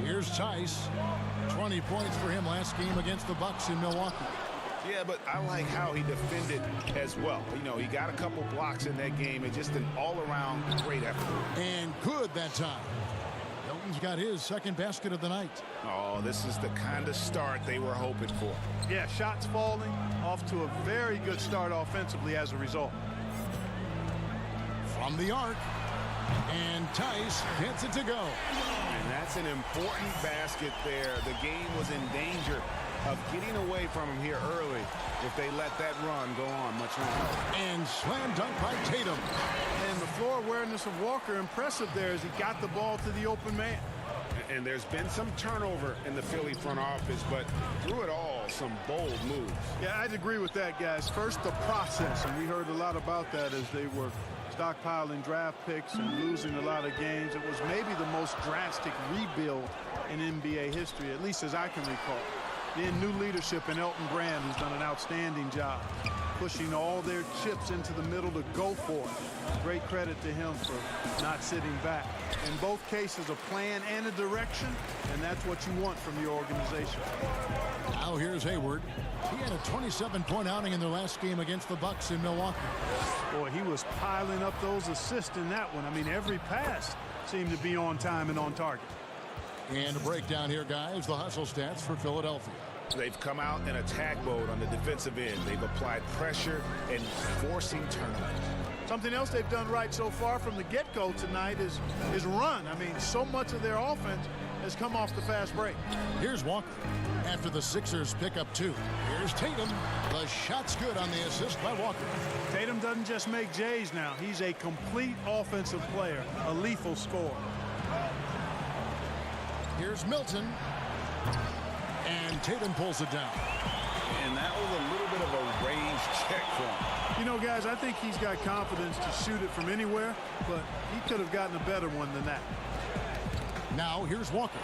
Here's Tice. 20 points for him last game against the Bucks in Milwaukee. Yeah, but I like how he defended as well. You know, he got a couple blocks in that game and just an all-around great effort. And good that time. Milton's got his second basket of the night. Oh, this is the kind of start they were hoping for. Yeah, shots falling, off to a very good start offensively as a result. From the arc, and Tice gets it to go. And that's an important basket there. The game was in danger of getting away from him here early if they let that run go on much longer. And slam dunk by Tatum. And the floor awareness of Walker impressive there as he got the ball to the open man. And there's been some turnover in the Philly front office, but through it all, some bold moves. Yeah, I'd agree with that, guys. First, the process, and we heard a lot about that as they were stockpiling draft picks and losing a lot of games. It was maybe the most drastic rebuild in NBA history, at least as I can recall. Then new leadership in Elton Brand, who's done an outstanding job, pushing all their chips into the middle to go for it. Great credit to him for not sitting back. In both cases, a plan and a direction, and that's what you want from your organization. Now here's Hayward. He had a 27-point outing in their last game against the Bucks in Milwaukee. Boy, he was piling up those assists in that one. I mean, every pass seemed to be on time and on target. And a breakdown here, guys, the hustle stats for Philadelphia. They've come out in attack mode on the defensive end. They've applied pressure and forcing turnovers. Something else they've done right so far from the get-go tonight is run. I mean, so much of their offense has come off the fast break. Here's Walker. After the Sixers pick up 2. Here's Tatum. The shot's good on the assist by Walker. Tatum doesn't just make J's now. He's a complete offensive player, a lethal scorer. Here's Milton. And Tatum pulls it down. And that was a little bit of a range check for him. You know, guys, I think he's got confidence to shoot it from anywhere, but he could have gotten a better one than that. Now here's Walker.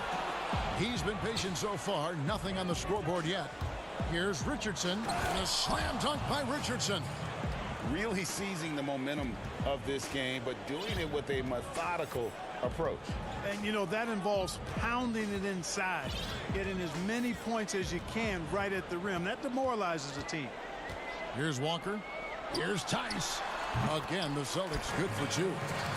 He's been patient so far. Nothing on the scoreboard yet. Here's Richardson. And a slam dunk by Richardson. Really seizing the momentum of this game, but doing it with a methodical approach. And, you know, that involves pounding it inside, getting as many points as you can right at the rim. That demoralizes a team. Here's Walker. Here's Tice. Again, the Celtics good for 2.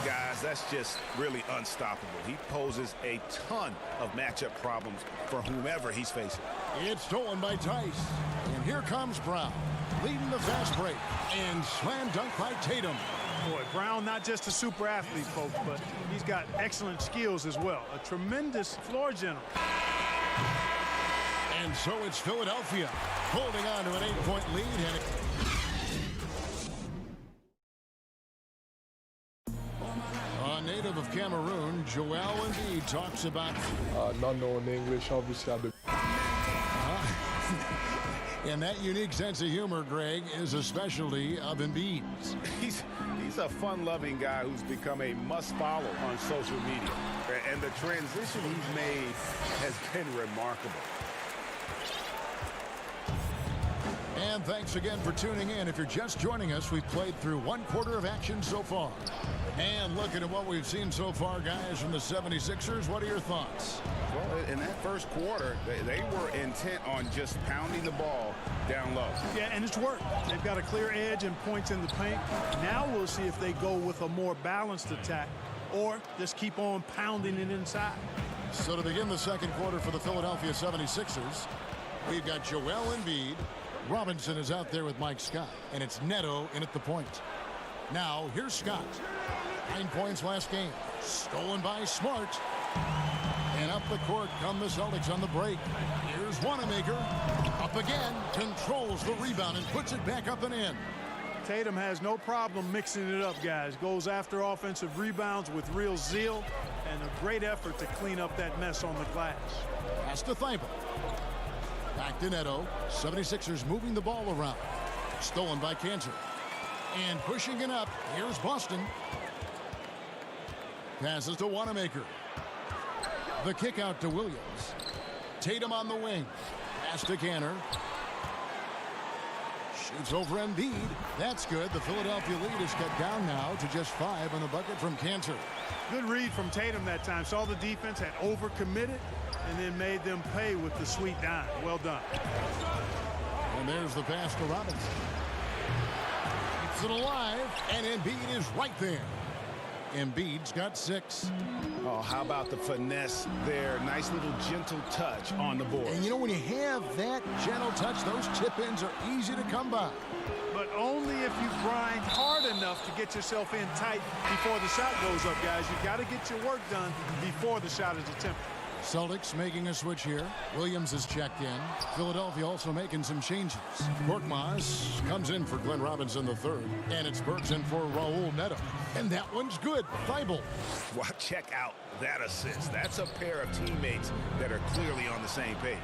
Guys, that's just really unstoppable. He poses a ton of matchup problems for whomever he's facing. It's stolen by Tice. And here comes Brown, leading the fast break. And slam dunk by Tatum. Boy, Brown not just a super athlete, folks, but he's got excellent skills as well. A tremendous floor general. And so it's Philadelphia holding on to an 8-point lead. A native of Cameroon, Joel Embiid talks about not knowing English, obviously. And that unique sense of humor, Greg, is a specialty of Embiid's. He's a fun-loving guy who's become a must-follow on social media. And the transition he's made has been remarkable. And thanks again for tuning in. If you're just joining us, we've played through 1/4 of action so far. And looking at what we've seen so far, guys, from the 76ers, what are your thoughts? Well, in that first quarter, they were intent on just pounding the ball down low. Yeah, and it's worked. They've got a clear edge and points in the paint. Now we'll see if they go with a more balanced attack or just keep on pounding it inside. So to begin the second quarter for the Philadelphia 76ers, we've got Joel Embiid. Robinson is out there with Mike Scott, and it's Neto in at the point. Now, here's Scott. 9 points last game. Stolen by Smart. And up the court come the Celtics on the break. Here's Wanamaker. Up again. Controls the rebound and puts it back up and in. Tatum has no problem mixing it up, guys. Goes after offensive rebounds with real zeal and a great effort to clean up that mess on the glass. Pass to Thibault. Back to Neto. 76ers moving the ball around. Stolen by Kanter. And pushing it up. Here's Boston. Passes to Wanamaker. The kick out to Williams. Tatum on the wing. Pass to Kanter. Shoots over Embiid. That's good. The Philadelphia lead is cut down now to just 5 on the bucket from Kanter. Good read from Tatum that time. Saw the defense had overcommitted and then made them pay with the sweet dime. Well done. And there's the pass to Robinson. Keeps it alive, and Embiid is right there. Embiid's got 6. Oh, how about the finesse there? Nice little gentle touch on the board. And you know, when you have that gentle touch, those tip-ins are easy to come by. But only if you grind hard enough to get yourself in tight before the shot goes up, guys. You got to get your work done before the shot is attempted. Celtics making a switch here. Williams is checked in. Philadelphia also making some changes. Korkmaz comes in for Glenn Robinson III. And it's Burks in for Raul Neto. And that one's good. Thibault. Well, check out that assist. That's a pair of teammates that are clearly on the same page.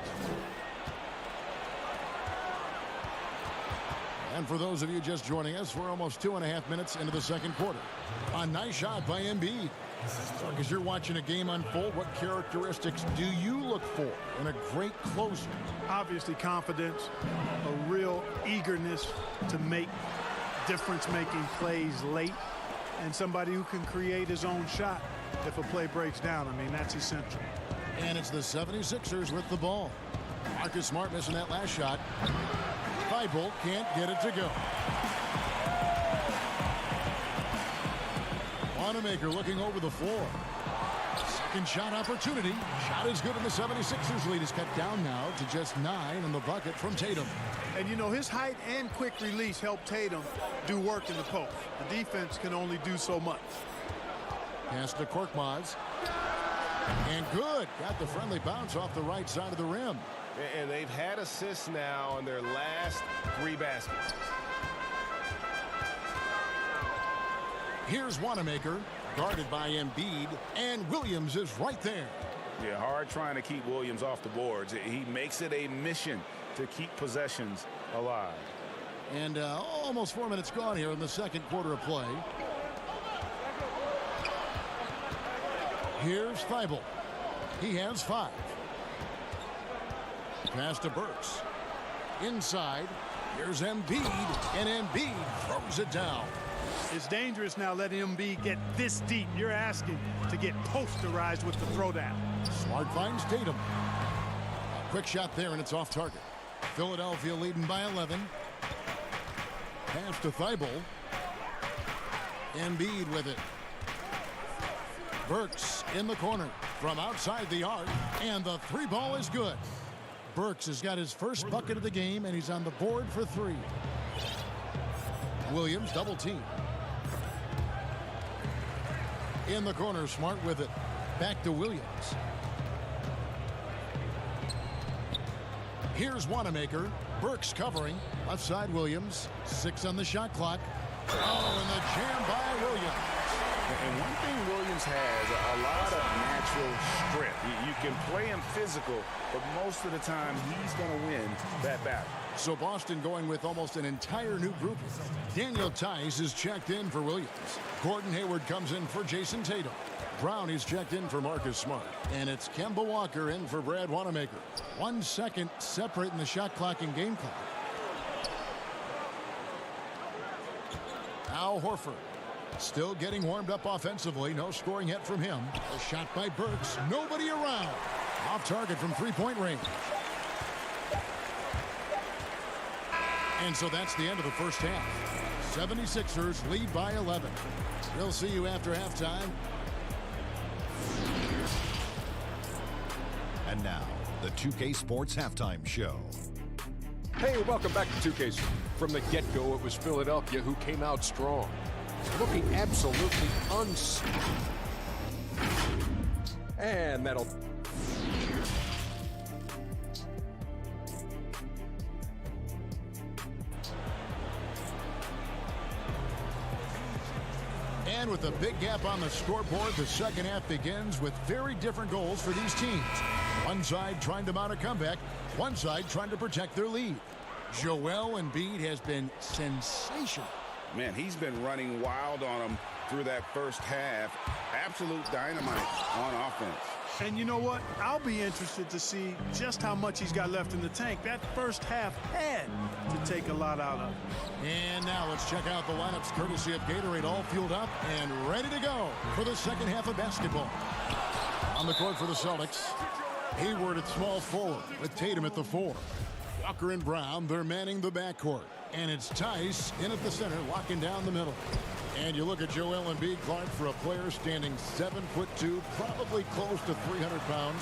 And for those of you just joining us, we're almost 2.5 minutes into the second quarter. A nice shot by Embiid. As you're watching a game unfold, what characteristics do you look for in a great closer? Obviously confidence, a real eagerness to make difference-making plays late, and somebody who can create his own shot if a play breaks down. I mean, that's essential. And it's the 76ers with the ball. Marcus Smart missing that last shot. Thibault can't get it to go. Wanamaker looking over the floor. Second shot opportunity. Shot is good, and the 76ers lead is cut down now to just 9 on the bucket from Tatum. And you know, his height and quick release help Tatum do work in the post. The defense can only do so much. Pass to Korkmaz. And good. Got the friendly bounce off the right side of the rim. And they've had assists now on their last 3 baskets. Here's Wanamaker, guarded by Embiid, and Williams is right there. Yeah, hard trying to keep Williams off the boards. He makes it a mission to keep possessions alive. And almost 4 minutes gone here in the second quarter of play. Here's Thibault. He has 5. Pass to Burks. Inside, here's Embiid, and Embiid throws it down. It's dangerous now letting Embiid get this deep. You're asking to get posterized with the throwdown. Smart finds Tatum. A quick shot there, and it's off target. Philadelphia leading by 11. Pass to Thibault. Embiid with it. Burks in the corner from outside the arc, and the 3 ball is good. Burks has got his first bucket of the game, and he's on the board for 3. Williams double team. In the corner, Smart with it. Back to Williams. Here's Wanamaker. Burks covering. Left side Williams. 6 on the shot clock. Oh, and the jam by Williams. And one thing Williams has, a lot of natural strength. You can play him physical, but most of the time he's going to win that battle. So Boston going with almost an entire new group. Daniel Tice is checked in for Williams. Gordon Hayward comes in for Jason Tatum. Brown is checked in for Marcus Smart. And it's Kemba Walker in for Brad Wanamaker. 1 second separating the shot clock and game clock. Al Horford still getting warmed up offensively. No scoring yet from him. A shot by Burks. Nobody around. Off target from 3-point range. And so that's the end of the first half. 76ers lead by 11. We'll see you after halftime. And now, the 2K Sports Halftime Show. Hey, welcome back to 2K. From the get-go, it was Philadelphia who came out strong, looking absolutely unstoppable. And that'll And with a big gap on the scoreboard, the second half begins with very different goals for these teams. One side trying to mount a comeback, one side trying to protect their lead. Joel Embiid has been sensational. Man, he's been running wild on them through that first half. Absolute dynamite on offense. And you know what? I'll be interested to see just how much he's got left in the tank. That first half had to take a lot out of it. And now let's check out the lineups courtesy of Gatorade, all fueled up and ready to go for the second half of basketball. On the court for the Celtics, Hayward at small forward with Tatum at the 4. Walker and Brown, they're manning the backcourt. And it's Tice in at the center, locking down the middle. And you look at Joel Embiid, Clark, for a player standing 7'2", probably close to 300 pounds.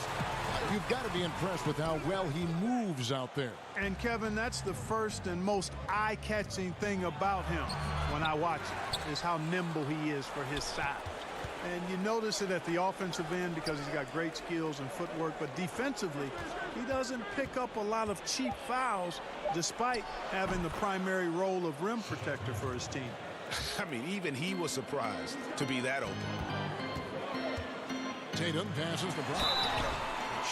You've got to be impressed with how well he moves out there. And Kevin, that's the first and most eye-catching thing about him when I watch him, is how nimble he is for his size. And you notice it at the offensive end because he's got great skills and footwork, but defensively, he doesn't pick up a lot of cheap fouls despite having the primary role of rim protector for his team. I mean, even he was surprised to be that open. Tatum passes to Brown.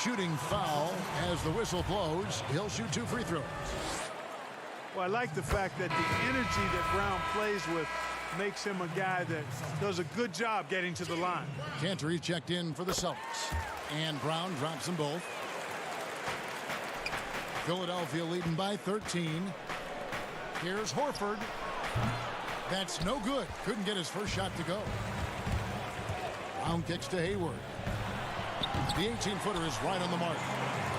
Shooting foul as the whistle blows. He'll shoot 2 free throws. Well, I like the fact that the energy that Brown plays with makes him a guy that does a good job getting to the line. Cantor checked in for the Celtics. And Brown drops them both. Philadelphia leading by 13. Here's Horford. That's no good. Couldn't get his first shot to go. Brown kicks to Hayward. The 18-footer is right on the mark.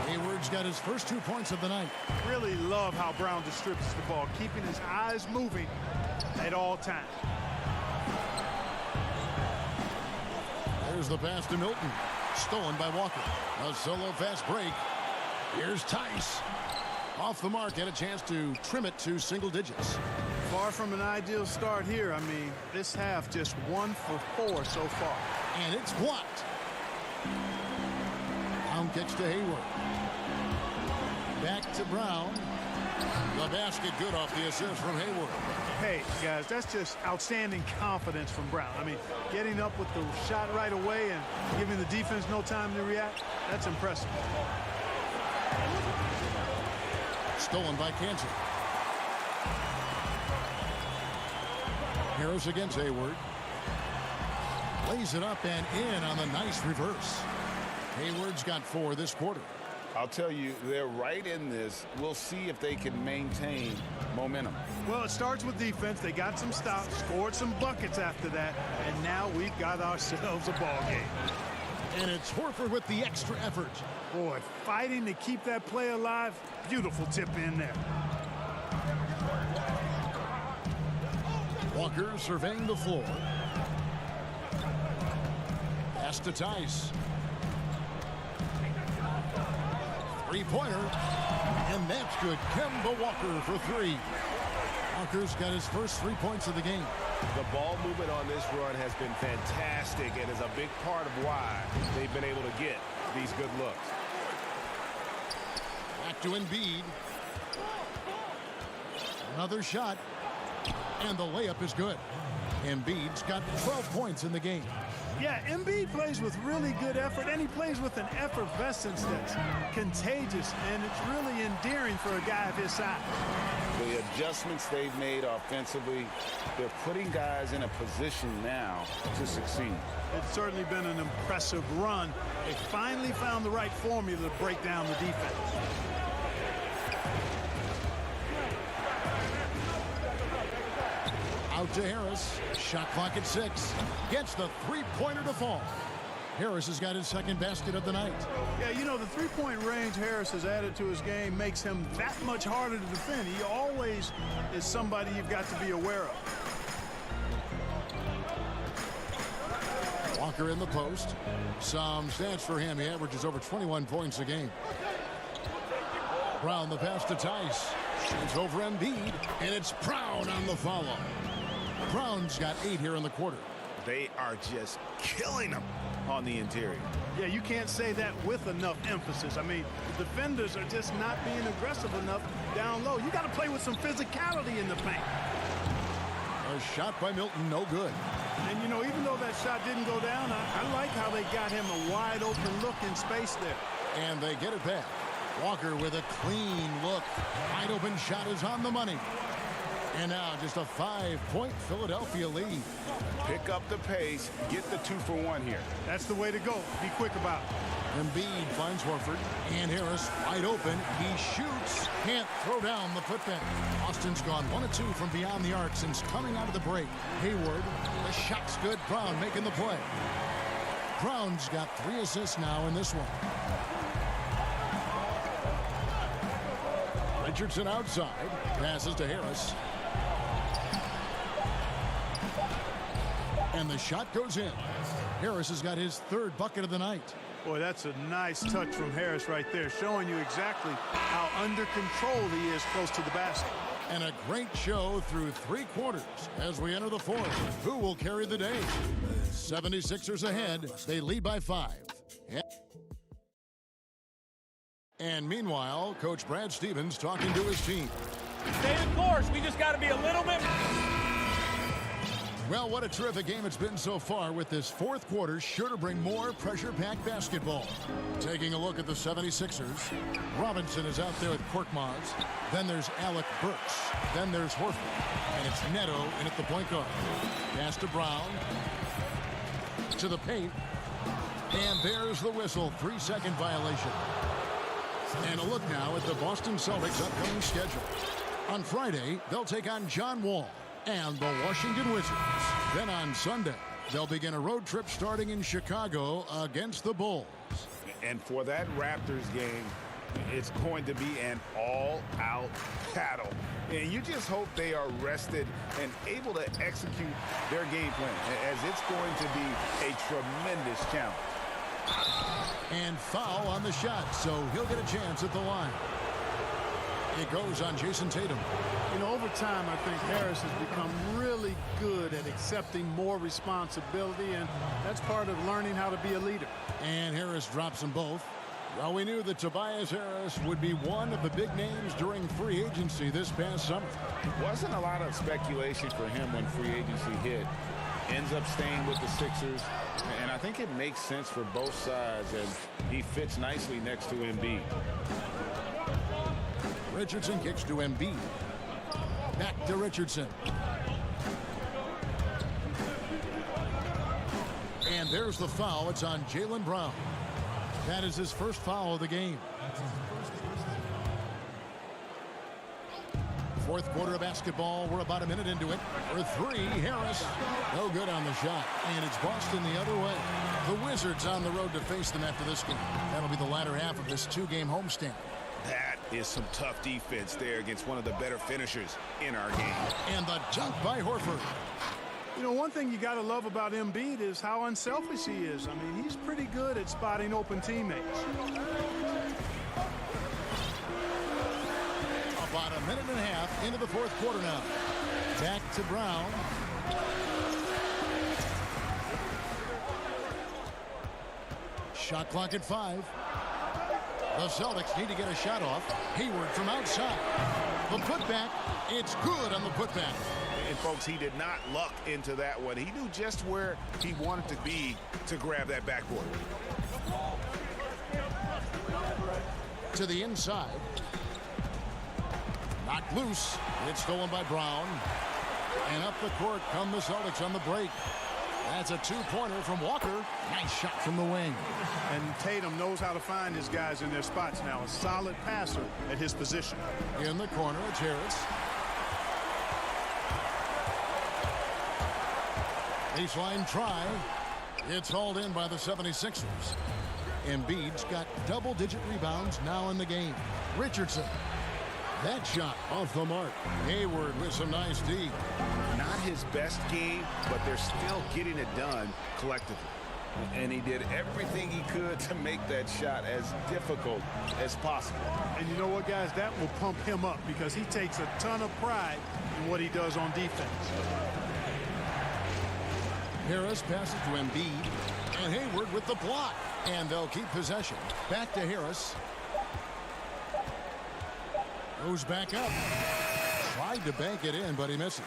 Hayward's got his first 2 points of the night. Really love how Brown distributes the ball, keeping his eyes moving at all times. There's the pass to Milton. Stolen by Walker. A solo fast break. Here's Tice. Off the mark, had a chance to trim it to single digits. Far from an ideal start here. I mean, this half just 1 for 4 so far. And it's blocked. Brown kicks to Hayward. Back to Brown. The basket good off the assist from Hayward. Hey, guys, that's just outstanding confidence from Brown. I mean, getting up with the shot right away and giving the defense no time to react, that's impressive. Stolen by Cantor. Harris against Hayward. Lays it up and in on the nice reverse. Hayward's got 4 this quarter. I'll tell you, they're right in this. We'll see if they can maintain momentum. Well, it starts with defense. They got some stops, scored some buckets after that, and now we've got ourselves a ball game. And it's Horford with the extra effort. Boy, fighting to keep that play alive. Beautiful tip in there. Walker surveying the floor. Pass to Tice. Three-pointer. And that's good. Kemba Walker for 3. Walker's got his first 3 points of the game. The ball movement on this run has been fantastic and is a big part of why they've been able to get these good looks. Back to Embiid. Another shot. And the layup is good. Embiid's got 12 points in the game. Yeah, Embiid plays with really good effort, and he plays with an effervescence that's contagious, and it's really endearing for a guy of his size. The adjustments they've made offensively, they're putting guys in a position now to succeed. It's certainly been an impressive run. They finally found the right formula to break down the defense. Out to Harris. Shot clock at 6. Gets the three-pointer to fall. Harris has got his second basket of the night. Yeah, you know, the three-point range Harris has added to his game makes him that much harder to defend. He always is somebody you've got to be aware of. Walker in the post. Some stats for him. He averages over 21 points a game. Brown the pass to Tice. It's over Embiid, and it's Brown on the follow. Brown's got 8 here in the quarter. They are just killing them on the interior. Yeah, you can't say that with enough emphasis. I mean, the defenders are just not being aggressive enough down low. You got to play with some physicality in the paint. A shot by Milton, no good. And, you know, even though that shot didn't go down, I like how they got him a wide open look in space there. And they get it back. Walker with a clean look. Wide open shot is on the money. And now just a 5-point Philadelphia lead. Pick up the pace. Get the 2-for-1 here. That's the way to go. Be quick about it. Embiid finds Horford. And Harris wide open. He shoots. Can't throw down the putback. Boston's gone 1 of 2 from beyond the arc since coming out of the break. Hayward. The shot's good. Brown making the play. Brown's got 3 assists now in this one. Richardson outside. Passes to Harris. And the shot goes in. Harris has got his 3rd bucket of the night. Boy, that's a nice touch from Harris right there, showing you exactly how under control he is close to the basket. And a great show through 3 quarters as we enter the 4th. Who will carry the day? 76ers ahead. They lead by 5. And meanwhile, Coach Brad Stevens talking to his team. Stay the course. We just got to be a little bit... Well, what a terrific game it's been so far, with this 4th quarter sure to bring more pressure-packed basketball. Taking a look at the 76ers, Robinson is out there with Korkmaz. Then there's Alec Burks. Then there's Horford. And it's Neto in at the point guard. Pass to Brown. To the paint. And there's the whistle. 3-second violation. And a look now at the Boston Celtics' upcoming schedule. On Friday, they'll take on John Wall and the Washington Wizards. Then on Sunday, they'll begin a road trip starting in Chicago against the Bulls. And for that Raptors game, it's going to be an all-out battle. And you just hope they are rested and able to execute their game plan, as it's going to be a tremendous challenge. And foul on the shot, so he'll get a chance at the line. It goes on Jason Tatum. You know, over time, I think Harris has become really good at accepting more responsibility, and that's part of learning how to be a leader. And Harris drops them both. Well, we knew that Tobias Harris would be one of the big names during free agency this past summer. Wasn't a lot of speculation for him when free agency hit. Ends up staying with the Sixers, and I think it makes sense for both sides, and he fits nicely next to Embiid. Richardson kicks to Embiid. Back to Richardson. And there's the foul. It's on Jaylen Brown. That is his first foul of the game. 4th quarter of basketball. We're about a minute into it. For 3, Harris. No good on the shot. And it's Boston the other way. The Wizards on the road to face them after this game. That'll be the latter half of this 2-game homestand. That is some tough defense there against one of the better finishers in our game. And the dunk by Horford. You know, one thing you got to love about Embiid is how unselfish he is. I mean, he's pretty good at spotting open teammates. About a minute and a half into the 4th quarter now. Back to Brown. Shot clock at 5. The Celtics need to get a shot off. Hayward from outside. The putback. It's good on the putback. And, folks, he did not luck into that one. He knew just where he wanted to be to grab that backboard. To the inside. Knocked loose. It's stolen by Brown. And up the court come the Celtics on the break. That's a 2-pointer from Walker. Nice shot from the wing. And Tatum knows how to find his guys in their spots now. A solid passer at his position. In the corner, it's Harris. Baseline try. It's hauled in by the 76ers. Embiid's got double-digit rebounds now in the game. Richardson. That shot off the mark. Hayward with some nice D. Not his best game, but they're still getting it done collectively. And he did everything he could to make that shot as difficult as possible. And you know what, guys? That will pump him up because he takes a ton of pride in what he does on defense. Harris passes to Embiid. And Hayward with the block. And they'll keep possession. Back to Harris. Goes back up. Tried to bank it in, but he misses.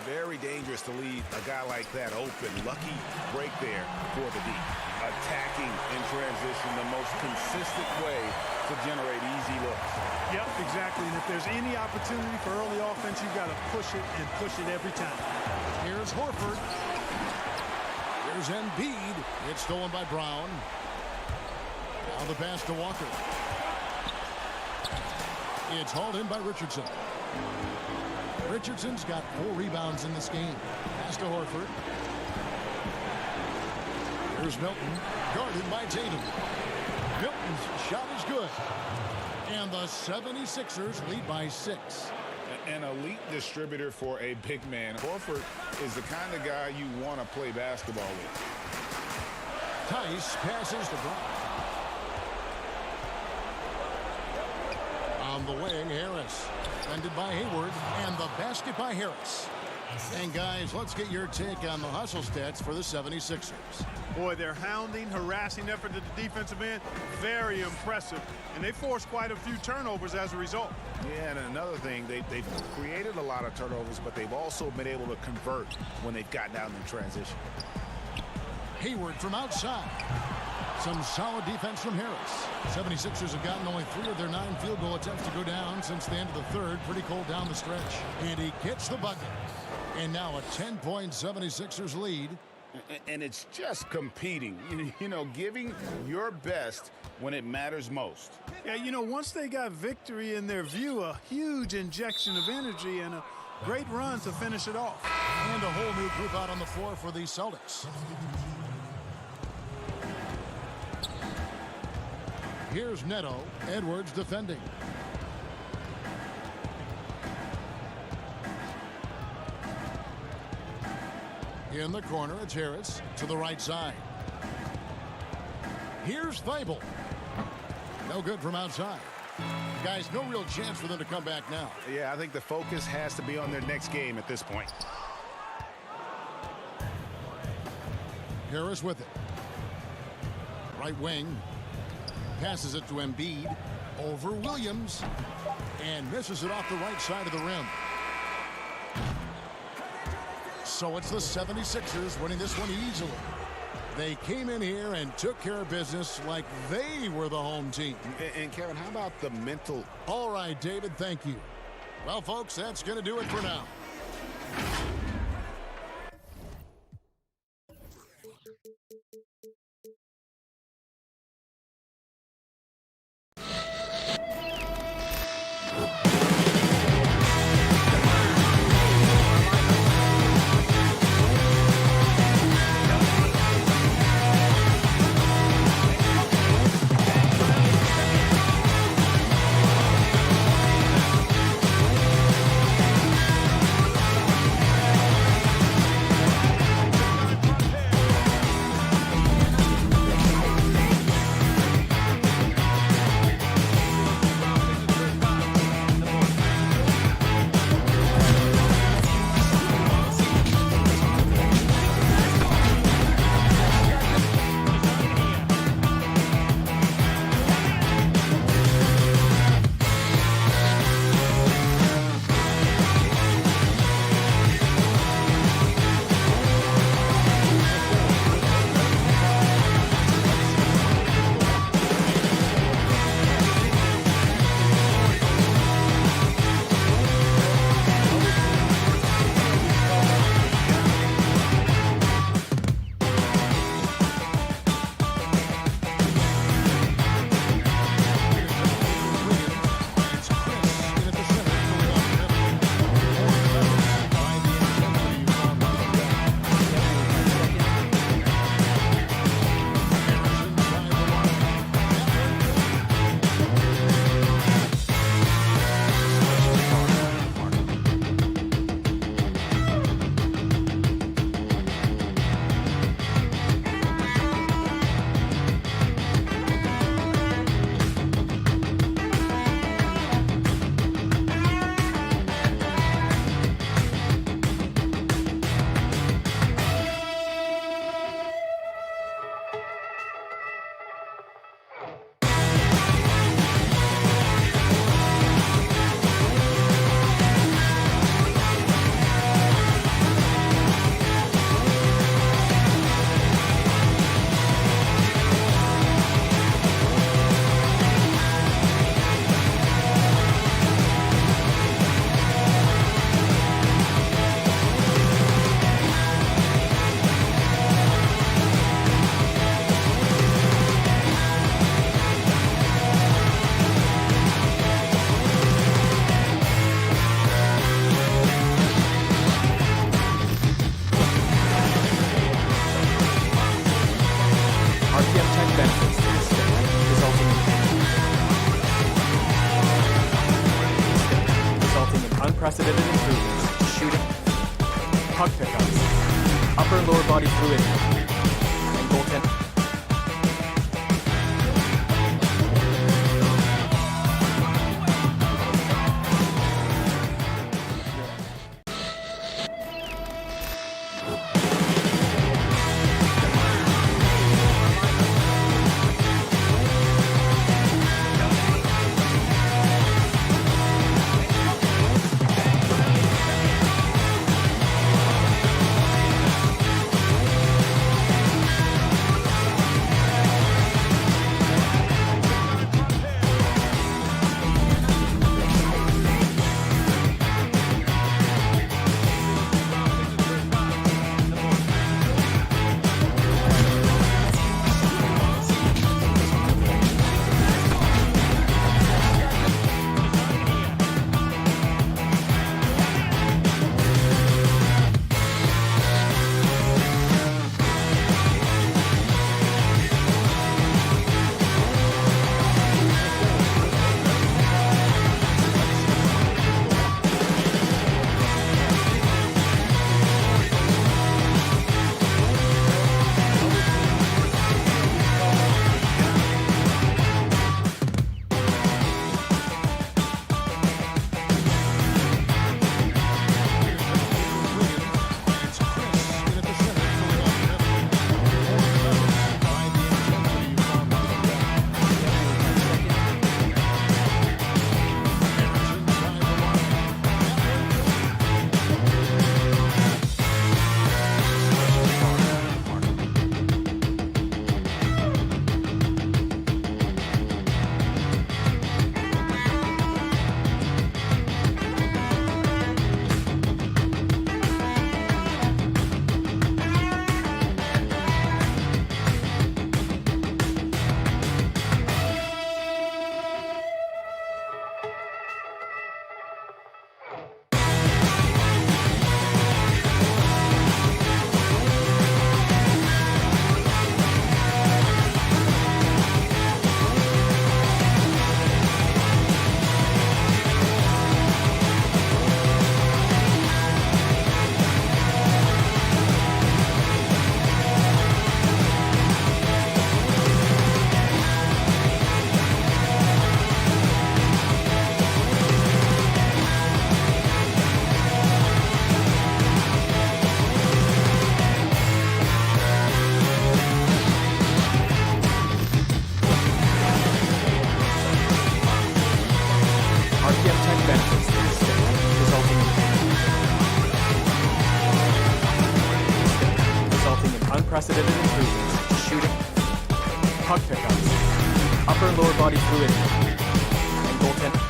Very dangerous to leave a guy like that open. Lucky break there for the D. Attacking in transition, the most consistent way to generate easy looks. Yep, exactly. And if there's any opportunity for early offense, you've got to push it and push it every time. Here's Horford. Here's Embiid. It's stolen by Brown. Now the pass to Walker. It's hauled in by Richardson. Richardson's got 4 rebounds in this game. Pass to Horford. Here's Milton, guarded by Tatum. Milton's shot is good. And the 76ers lead by 6. An elite distributor for a big man. Horford is the kind of guy you want to play basketball with. Tice passes to Brown. On the wing, Harris. Defended by Hayward, and the basket by Harris. And guys, let's get your take on the hustle stats for the 76ers. Boy, their hounding, harassing effort at the defensive end, very impressive. And they forced quite a few turnovers as a result. Yeah, and another thing, they've created a lot of turnovers, but they've also been able to convert when they've gotten down in transition. Hayward from outside. Some solid defense from Harris. 76ers have gotten only 3 of their 9 field goal attempts to go down since the end of the third. Pretty cold down the stretch. And he gets the bucket. And now a 10-point 76ers lead. And it's just competing, you know, giving your best when it matters most. Yeah, you know, once they got victory in their view, a huge injection of energy and a great run to finish it off. And a whole new group out on the floor for the Celtics. Here's Neto. Edwards defending. In the corner, it's Harris to the right side. Here's Thibault. No good from outside. Guys, no real chance for them to come back now. Yeah, I think the focus has to be on their next game at this point. Harris with it. Right wing. Passes it to Embiid. Over Williams. And misses it off the right side of the rim. So it's the 76ers winning this one easily. They came in here and took care of business like they were the home team. And Kevin, how about the mental? All right, David, thank you. Well, folks, that's going to do it for now. puck pickups, upper and lower body fluidity, and goaltending. Unprecedented improvements to shooting, puck pickups, upper and lower body fluidity, and goaltending.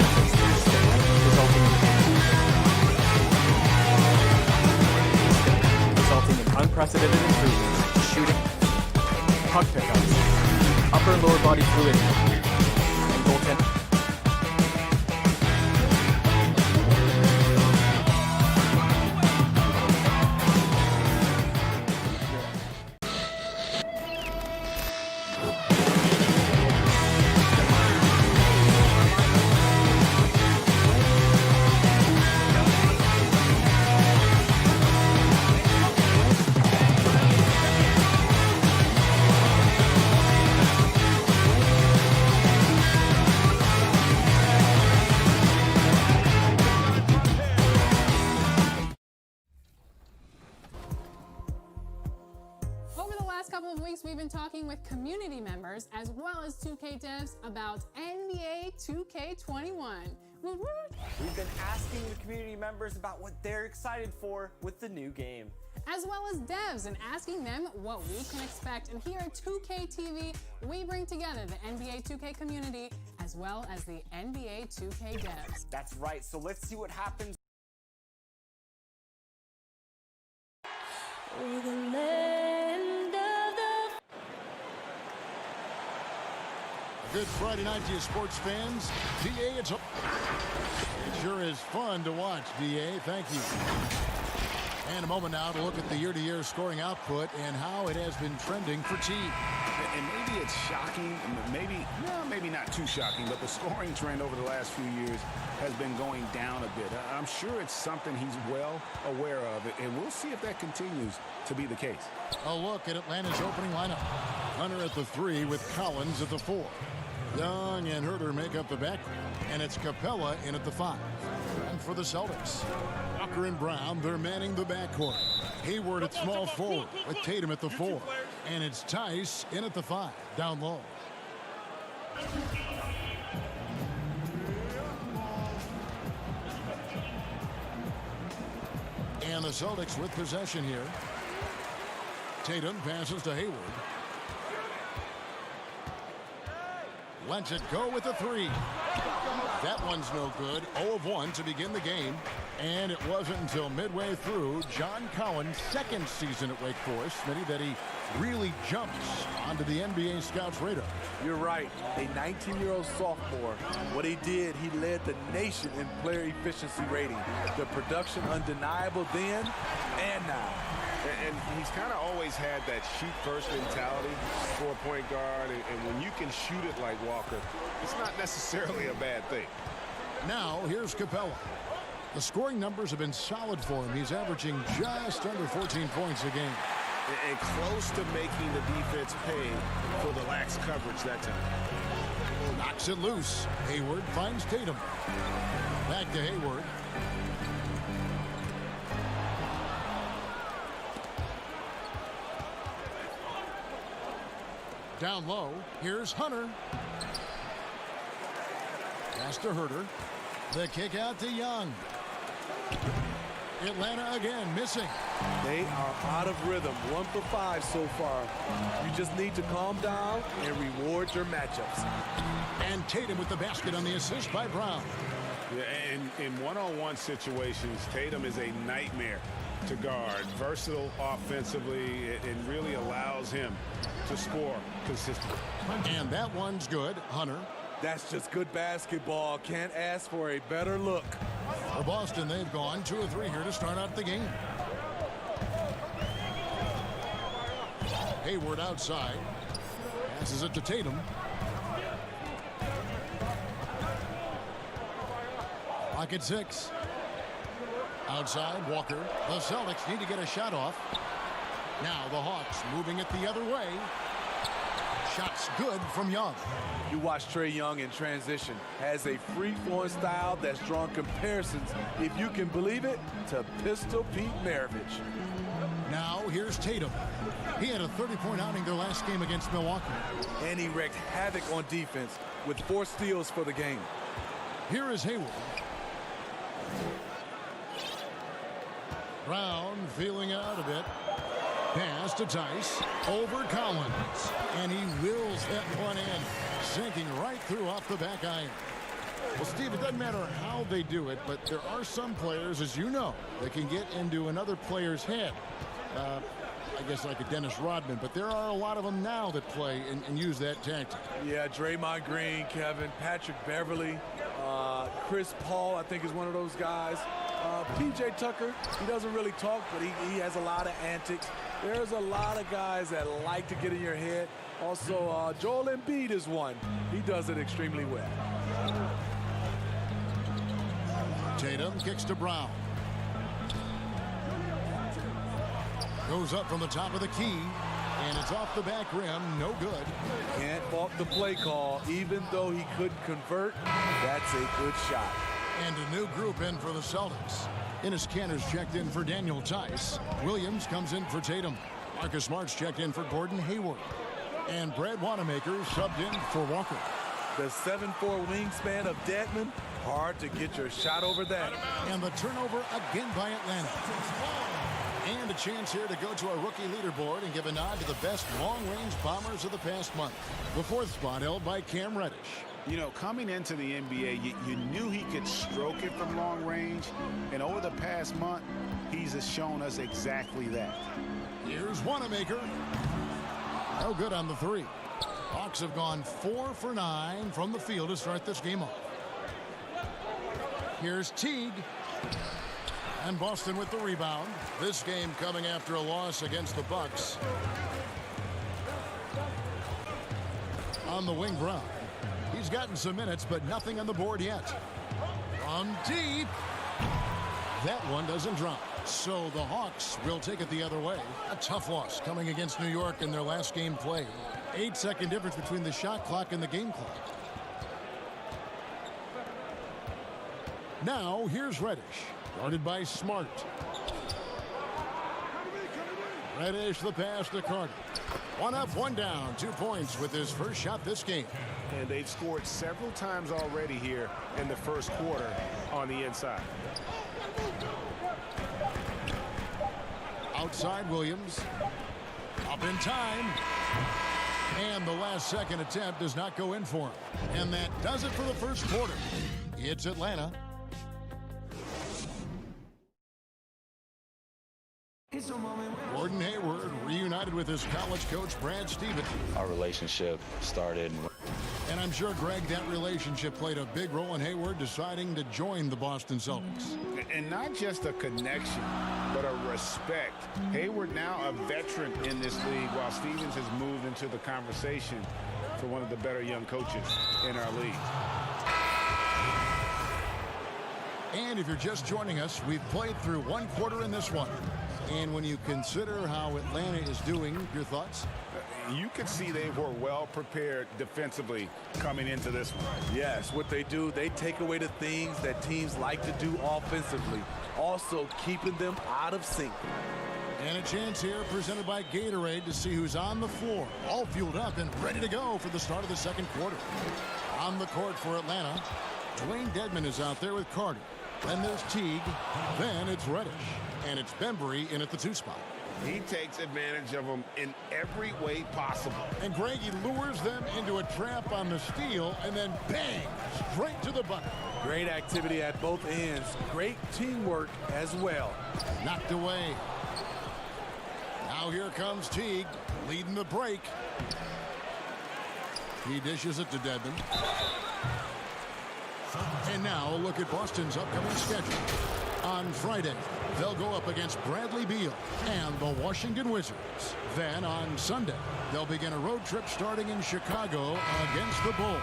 benefits to the stick, resulting in unprecedented improvements to shooting, puck pickups, upper and lower body fluidity, and goaltending. Couple of weeks we've been talking with community members as well as 2K devs about NBA 2K21. We've been asking the community members about what they're excited for with the new game. As well as devs and asking them what we can expect. And here at 2K TV, we bring together the NBA 2K community as well as the NBA 2K devs. That's right, so let's see what happens. Good Friday night to you, sports fans. DA, it sure is fun to watch, DA. Thank you. And a moment now to look at the year-to-year scoring output and how it has been trending for T. And maybe it's shocking, maybe not too shocking, but the scoring trend over the last few years has been going down a bit. I'm sure it's something he's well aware of, and we'll see if that continues to be the case. A look at Atlanta's opening lineup. Hunter at the 3 with Collins at the 4. Young and Herter make up the back, and it's Capella in at the 5. And for the Celtics, Walker and Brown, they're manning the backcourt. Hayward at small forward with Tatum at the 4. And it's Tice in at the 5, down low. And the Celtics with possession here. Tatum passes to Hayward. Lets it go with the 3. That one's no good. 0 of 1 to begin the game. And it wasn't until midway through John Collins' second season at Wake Forest, Smitty, that he really jumps onto the NBA scouts' radar. You're right. A 19-year-old sophomore. What he did, he led the nation in player efficiency rating. The production undeniable then and now. And he's kind of always had that shoot-first mentality for a point guard. And when you can shoot it like Walker, it's not necessarily a bad thing. Now, here's Capella. The scoring numbers have been solid for him. He's averaging just under 14 points a game. And close to making the defense pay for the lax coverage that time. Knocks it loose. Hayward finds Tatum. Back to Hayward. Down low, here's Hunter. Pass to Herter. The kick out to Young. Atlanta again missing. They are out of rhythm. 1 for 5 so far. You just need to calm down and reward your matchups. And Tatum with the basket on the assist by Brown. Yeah, in one-on-one situations, Tatum is a nightmare to guard. Versatile offensively, and really allows him to score consistently. And that one's good. Hunter. That's just good basketball. Can't ask for a better look. For Boston, they've gone 2 of 3 here to start out the game. Hayward outside. Passes it to Tatum. Pocket 6. Outside, Walker. The Celtics need to get a shot off. Now the Hawks moving it the other way. Shots good from Young. You watch Trae Young in transition. Has a free-flowing style that's drawn comparisons, if you can believe it, to Pistol Pete Maravich. Now here's Tatum. He had a 30-point outing their last game against Milwaukee. And he wreaked havoc on defense with 4 steals for the game. Here is Hayward. Brown feeling out a bit. Pass to Tice. Over Collins. And he wills that one in. Sinking right through off the back iron. Well, Steve, it doesn't matter how they do it, but there are some players, as you know, that can get into another player's head. I guess like a Dennis Rodman, but there are a lot of them now that play and use that tactic. Yeah, Draymond Green, Kevin, Patrick Beverly, Chris Paul, I think is one of those guys. PJ Tucker, he doesn't really talk, but he has a lot of antics. There's a lot of guys that like to get in your head. Also, Joel Embiid is one. He does it extremely well. Tatum kicks to Brown. Goes up from the top of the key, and it's off the back rim. No good. Can't fault the play call. Even though he couldn't convert, that's a good shot. And a new group in for the Celtics. Enes Kanter's checked in for Daniel Tice. Williams comes in for Tatum. Marcus Smart's checked in for Gordon Hayward. And Brad Wanamaker subbed in for Walker. The 7'4" wingspan of Dedmon, hard to get your shot over that. And the turnover again by Atlanta. And a chance here to go to our rookie leaderboard and give a nod to the best long-range bombers of the past month. The fourth spot held by Cam Reddish. You know, coming into the NBA, you knew he could stroke it from long range. And over the past month, he's shown us exactly that. Here's Wanamaker. No good on the three. Hawks have gone 4 for 9 from the field to start this game off. Here's Teague. And Boston with the rebound. This game coming after a loss against the Bucks. On the wing, Brown. He's gotten some minutes, but nothing on the board yet. From deep. That one doesn't drop. So the Hawks will take it the other way. A tough loss coming against New York in their last game played. 8-second difference between the shot clock and the game clock. Now here's Reddish. Guarded by Smart. Reddish the pass to Carter. 1 up, 1 down. 2 points with his first shot this game. And they've scored several times already here in the first quarter on the inside. Outside Williams. Up in time. And the last second attempt does not go in for him. And that does it for the first quarter. It's Atlanta. Gordon Hayward reunited with his college coach, Brad Stevens. Our relationship started. And I'm sure, Greg, that relationship played a big role in Hayward deciding to join the Boston Celtics. And not just a connection, but a respect. Hayward now a veteran in this league, while Stevens has moved into the conversation for one of the better young coaches in our league. And if you're just joining us, we've played through 1 quarter in this one. And when you consider how Atlanta is doing, your thoughts? You could see they were well prepared defensively coming into this one. Yes, what they do, they take away the things that teams like to do offensively, also keeping them out of sync. And a chance here presented by Gatorade to see who's on the floor, all fueled up and ready to go for the start of the second quarter. On the court for Atlanta, Dwayne Dedmon is out there with Carter. Then there's Teague. Then it's Reddish. And it's Bembry in at the 2 spot. He takes advantage of them in every way possible. And Greg, he lures them into a trap on the steal, and then bang, straight to the bucket. Great activity at both ends. Great teamwork as well. Knocked away. Now here comes Teague, leading the break. He dishes it to Dedmon. And now look at Boston's upcoming schedule. On Friday, they'll go up against Bradley Beal and the Washington Wizards. Then on Sunday, they'll begin a road trip starting in Chicago against the Bulls.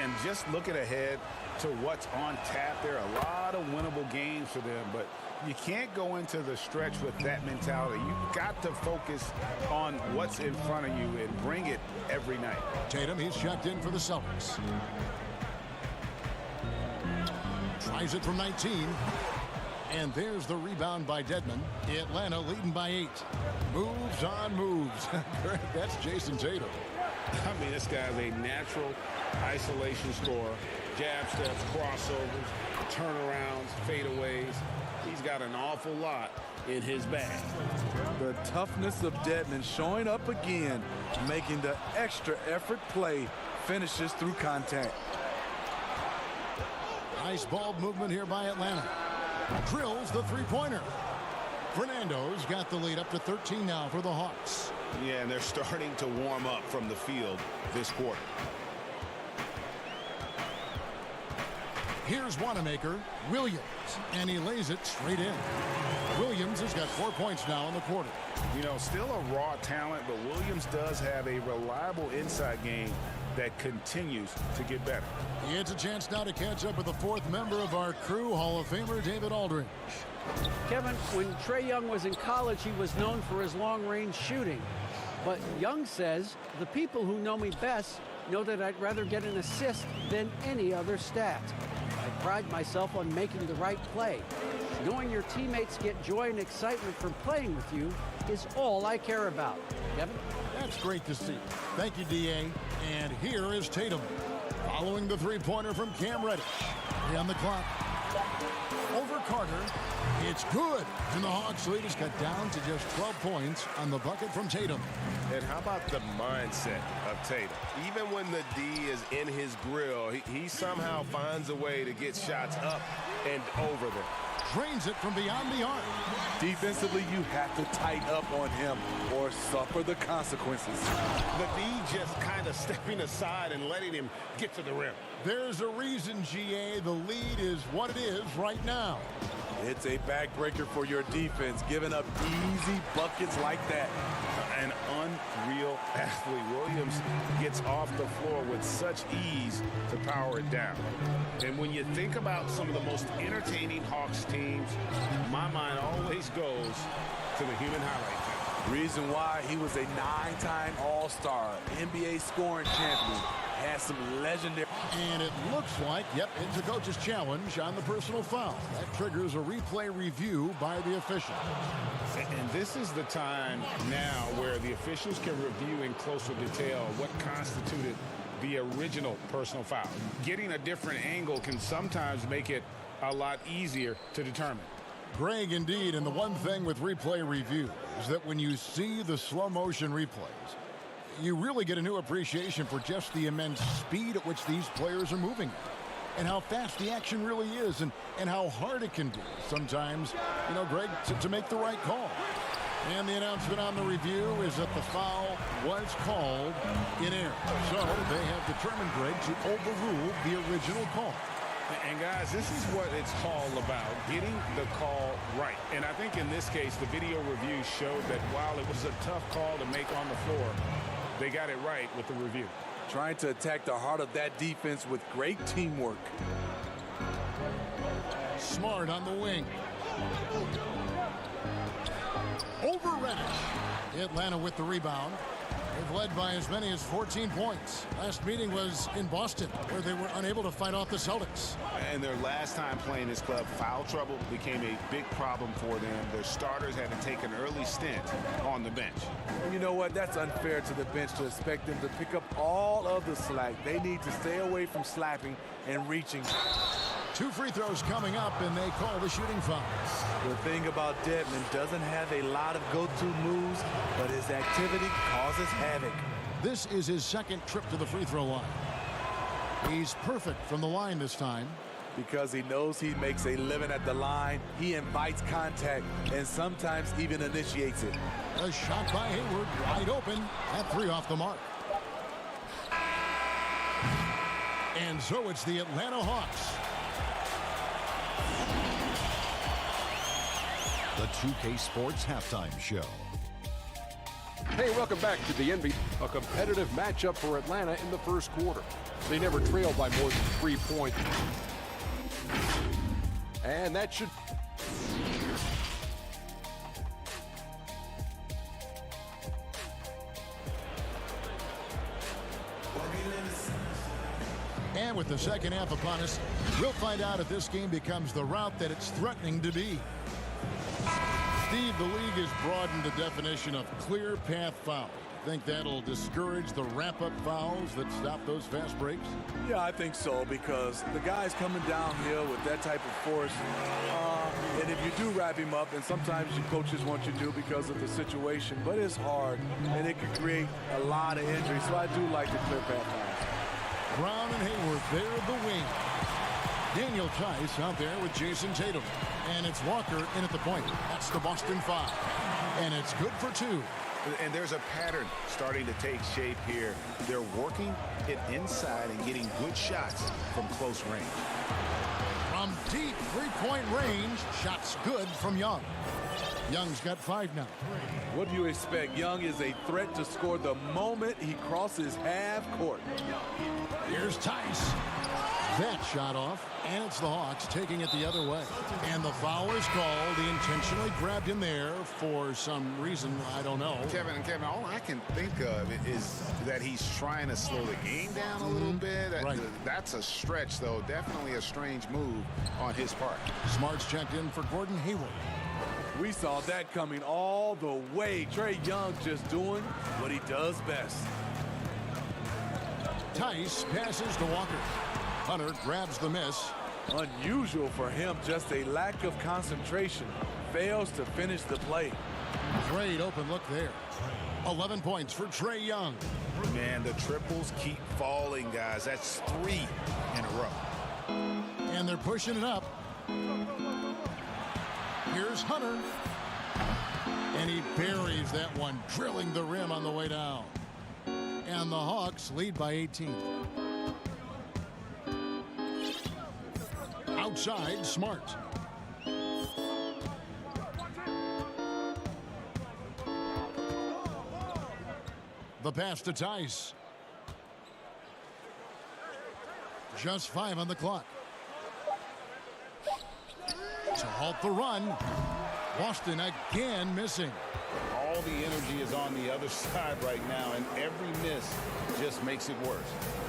And just looking ahead to what's on tap, there are a lot of winnable games for them, but you can't go into the stretch with that mentality. You've got to focus on what's in front of you and bring it every night. Tatum, he's checked in for the Celtics. Tries it from 19. And there's the rebound by Dedmon. Atlanta leading by 8. Moves on moves. That's Jason Tatum. I mean, this guy's a natural isolation scorer. Jab steps, crossovers, turnarounds, fadeaways. He's got an awful lot in his bag. The toughness of Dedmon showing up again, making the extra effort play, finishes through contact. Nice ball movement here by Atlanta. Drills the three-pointer. Fernando's got the lead up to 13 now for the Hawks. Yeah, and they're starting to warm up from the field this quarter. Here's Wanamaker, Williams, and he lays it straight in. Williams has got 4 points now in the quarter. You know, still a raw talent, but Williams does have a reliable inside game that continues to get better. It's a chance now to catch up with the fourth member of our crew, Hall of Famer David Aldridge. Kevin, when Trae Young was in college, he was known for his long-range shooting. But Young says, the people who know me best know that I'd rather get an assist than any other stat. I pride myself on making the right play. Knowing your teammates get joy and excitement from playing with you is all I care about. Kevin? That's great to see. Thank you, D.A. And here is Tatum. Following the three-pointer from Cam Reddish. 3 on the clock. Over Carter. It's good. And the Hawks lead is cut down to just 12 points on the bucket from Tatum. And how about the mindset of Tatum? Even when the D is in his grill, he somehow finds a way to get shots up and over them. Drains it from beyond the arc. Defensively, you have to tighten up on him or suffer the consequences. The D just kind of stepping aside and letting him get to the rim. There's a reason, GA, the lead is what it is right now. It's a backbreaker for your defense, giving up easy buckets like that. An unreal athlete. Williams gets off the floor with such ease to power it down. And when you think about some of the most entertaining Hawks teams, my mind always goes to the human highlight tape. Reason why he was a 9-time All-Star, NBA scoring champion, has some legendary. And it looks like, yep, it's a coach's challenge on the personal foul. That triggers a replay review by the official. And this is the time now where the officials can review in closer detail what constituted the original personal foul. Getting a different angle can sometimes make it a lot easier to determine. Greg, indeed, and the one thing with replay review is that when you see the slow motion replays, you really get a new appreciation for just the immense speed at which these players are moving and how fast the action really is and how hard it can be sometimes, you know, Greg, to make the right call. And the announcement on the review is that the foul was called in error. So they have determined, Greg, to overrule the original call. And guys, this is what it's all about, getting the call right. And I think in this case, the video review showed that while it was a tough call to make on the floor, they got it right with the review. Trying to attack the heart of that defense with great teamwork. Smart on the wing. Over Reddish. Atlanta with the rebound. They've led by as many as 14 points. Last meeting was in Boston, where they were unable to fight off the Celtics. And their last time playing this club, foul trouble became a big problem for them. Their starters had to take an early stint on the bench. And you know what? That's unfair to the bench to expect them to pick up all of the slack. They need to stay away from slapping and reaching. 2 free throws coming up, and they call the shooting foul. The thing about Dedmon, doesn't have a lot of go-to moves, but his activity causes havoc. This is his second trip to the free throw line. He's perfect from the line this time. Because he knows he makes a living at the line, he invites contact and sometimes even initiates it. A shot by Hayward, wide open, at 3 off the mark. And so it's the Atlanta Hawks. The 2K Sports Halftime Show. Hey, welcome back to the NBA. A competitive matchup for Atlanta in the first quarter. They never trailed by more than 3 points. And that should... And with the second half upon us, we'll find out if this game becomes the route that it's threatening to be. Steve, the league has broadened the definition of clear path foul. Think that'll discourage the wrap-up fouls that stop those fast breaks? Yeah, I think so, because the guy's coming downhill with that type of force. And if you do wrap him up, and sometimes your coaches want you to because of the situation, but it's hard, and it can create a lot of injury. So I do like the clear path fouls. Brown and Hayward, they're the wing. Daniel Tice out there with Jason Tatum. And it's Walker in at the point. That's the Boston 5. And it's good for 2. And there's a pattern starting to take shape here. They're working it inside and getting good shots from close range. From deep three-point range, shots good from Young. Young's got 5 now. What do you expect? Young is a threat to score the moment he crosses half court. Here's Tice. That shot off, and it's the Hawks taking it the other way. And the foul is called. He intentionally grabbed him there for some reason, I don't know. Kevin, all I can think of is that he's trying to slow the game down a little bit. Right. That's a stretch, though. Definitely a strange move on his part. Smart's checked in for Gordon Hayward. We saw that coming all the way. Trae Young just doing what he does best. Tice passes to Walker. Hunter grabs the miss. Unusual for him, just a lack of concentration. Fails to finish the play. Great open look there. 11 points for Trae Young. Man, the triples keep falling, guys. That's 3 in a row. And they're pushing it up. Here's Hunter. And he buries that one, drilling the rim on the way down. And the Hawks lead by 18. Outside, Smart. The pass to Tice. Just 5 on the clock. To halt the run. Boston again missing. All the energy is on the other side right now, and every miss just makes it worse.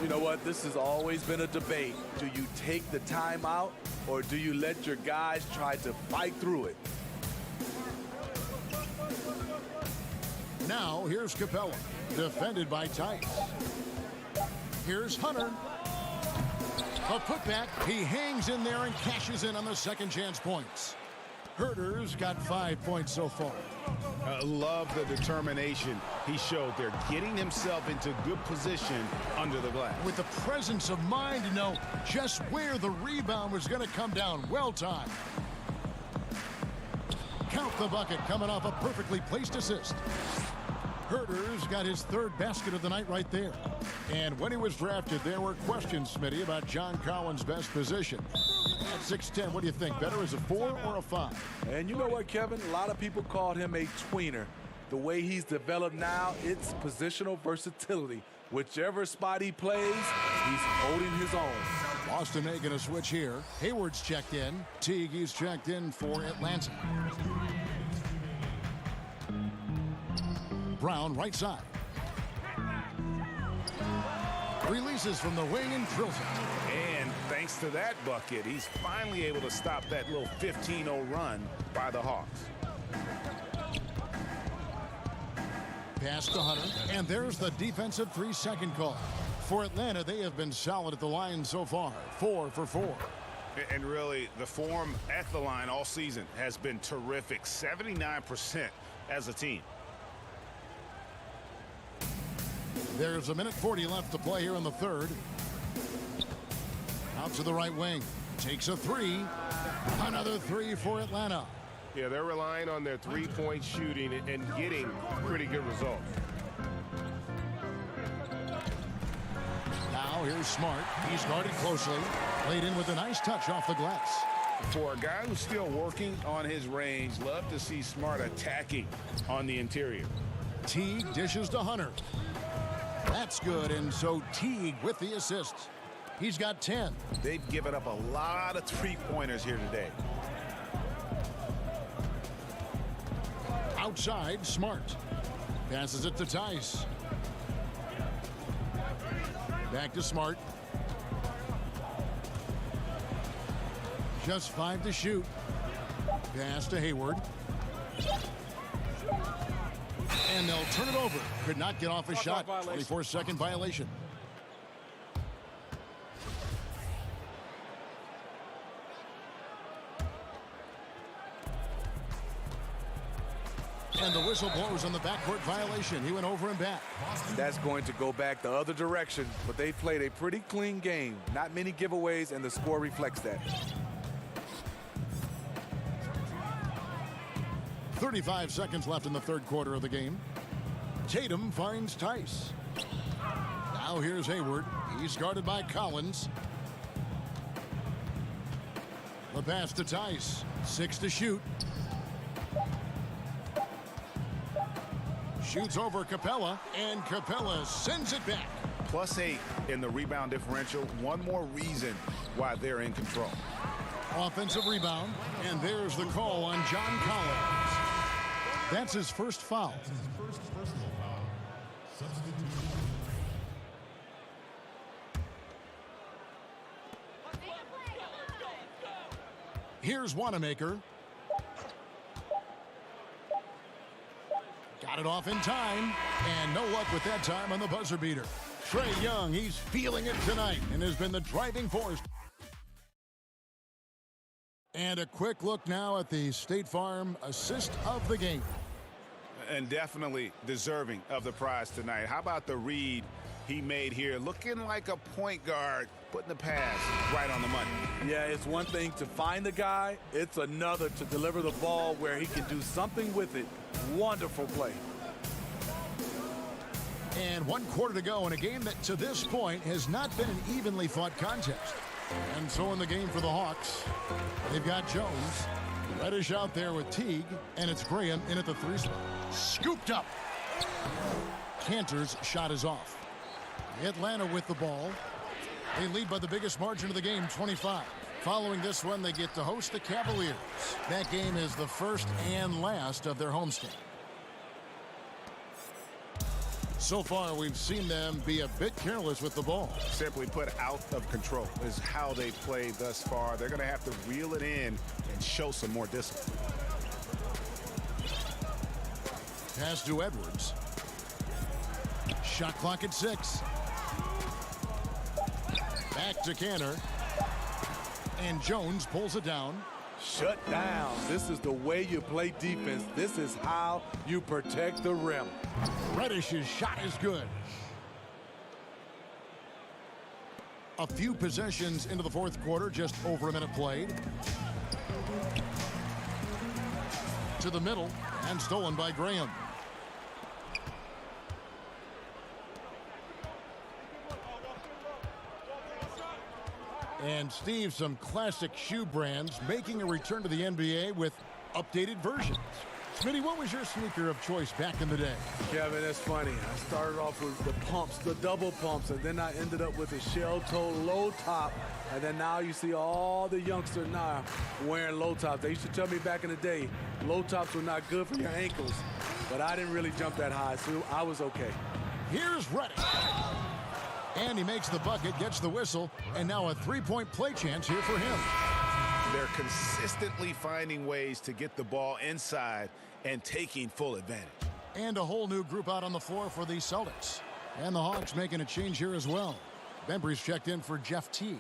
You know what? This has always been a debate. Do you take the timeout, or do you let your guys try to fight through it? Now, here's Capella, defended by Tice. Here's Hunter. A putback. He hangs in there and cashes in on the second chance points. Herter's got 5 points so far. Love the determination he showed there, getting himself into good position under the glass. With the presence of mind to know just where the rebound was going to come down. Well timed. Count the bucket coming off a perfectly placed assist. Herter's got his 3rd basket of the night right there. And when he was drafted, there were questions, Smitty, about John Collins' best position. At 6'10", what do you think? Better as a 4 or a 5? And you know what, Kevin? A lot of people called him a tweener. The way he's developed now, it's positional versatility. Whichever spot he plays, he's holding his own. Boston making a switch here. Hayward's checked in. Teague's checked in for Atlanta. Brown right side. Releases from the wing and drills it. And thanks to that bucket, he's finally able to stop that little 15-0 run by the Hawks. Pass to Hunter, and there's the defensive 3-second call. For Atlanta, they have been solid at the line so far, 4 for 4. And really, the form at the line all season has been terrific, 79% as a team. There's 1:40 left to play here in the 3rd. Out to the right wing. Takes a 3. Another 3 for Atlanta. Yeah, they're relying on their three-point shooting and getting pretty good results. Now here's Smart. He's guarded closely. Played in with a nice touch off the glass. For a guy who's still working on his range, love to see Smart attacking on the interior. Teague dishes to Hunter. That's good, and so Teague with the assist. He's got 10. They've given up a lot of three-pointers here today. Outside, Smart. Passes it to Tice. Back to Smart. Just 5 to shoot. Pass to Hayward. And they'll turn it over. Could not get off a shot. 24-second violation. And the whistle blows on the backcourt violation. He went over and back. That's going to go back the other direction, but they played a pretty clean game. Not many giveaways, and the score reflects that. 35 seconds left in the third quarter of the game. Tatum finds Tice. Now here's Hayward. He's guarded by Collins. The pass to Tice. 6 to shoot. Shoots over Capella, and Capella sends it back. +8 in the rebound differential. One more reason why they're in control. Offensive rebound, and there's the call on John Collins. That's his first foul. Here's Wanamaker. Got it off in time, and no luck with that time on the buzzer beater. Trae Young, he's feeling it tonight and has been the driving force. And a quick look now at the State Farm assist of the game. And definitely deserving of the prize tonight. How about the read he made here? Looking like a point guard, putting the pass right on the money. Yeah, it's one thing to find the guy. It's another to deliver the ball where he can do something with it. Wonderful play. And 1 quarter to go in a game that to this point has not been an evenly fought contest. And so in the game for the Hawks, they've got Jones, Reddish out there with Teague, and it's Graham in at the 3 spot. Scooped up. Cantor's shot is off. Atlanta with the ball. They lead by the biggest margin of the game, 25. Following this one, they get to host the Cavaliers. That game is the first and last of their homestand. So far, we've seen them be a bit careless with the ball. Simply put, out of control is how they've played thus far. They're going to have to reel it in and show some more discipline. Pass to Edwards. Shot clock at 6. Back to Cantor. And Jones pulls it down. Shut down. This is the way you play defense. This is how you protect the rim. Reddish's shot is good. A few possessions into the fourth quarter, just over a minute played. To the middle, and stolen by Graham. And Steve, some classic shoe brands making a return to the NBA with updated versions. Smitty, what was your sneaker of choice back in the day? Kevin, that's funny. I started off with the pumps, the double pumps, and then I ended up with a shell-toe low top. And then now you see all the youngsters now wearing low tops. They used to tell me back in the day, low tops were not good for your ankles. But I didn't really jump that high, so I was okay. Here's Reddish. And he makes the bucket, gets the whistle, and now a three-point play chance here for him. They're consistently finding ways to get the ball inside and taking full advantage. And a whole new group out on the floor for the Celtics. And the Hawks making a change here as well. Bembry's checked in for Jeff Teague.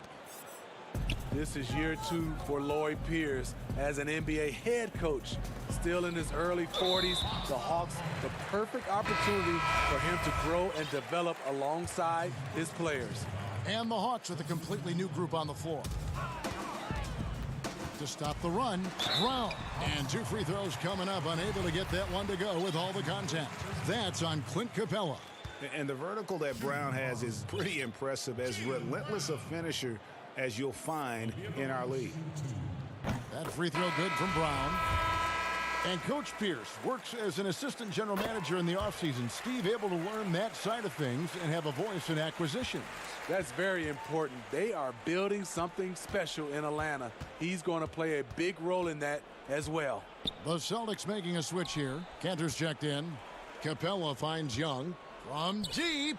This is year 2 for Lloyd Pierce as an NBA head coach. Still in his early 40s, the Hawks, the perfect opportunity for him to grow and develop alongside his players. And the Hawks with a completely new group on the floor. To stop the run, Brown. And 2 free throws coming up, unable to get that one to go with all the contact. That's on Clint Capella. And the vertical that Brown has is pretty impressive, as relentless a finisher as you'll find in our league. That free throw good from Brown. And Coach Pierce works as an assistant general manager in the offseason. Steve able to learn that side of things and have a voice in acquisitions. That's very important. They are building something special in Atlanta. He's going to play a big role in that as well. The Celtics making a switch here. Cantor's checked in. Capella finds Young from deep.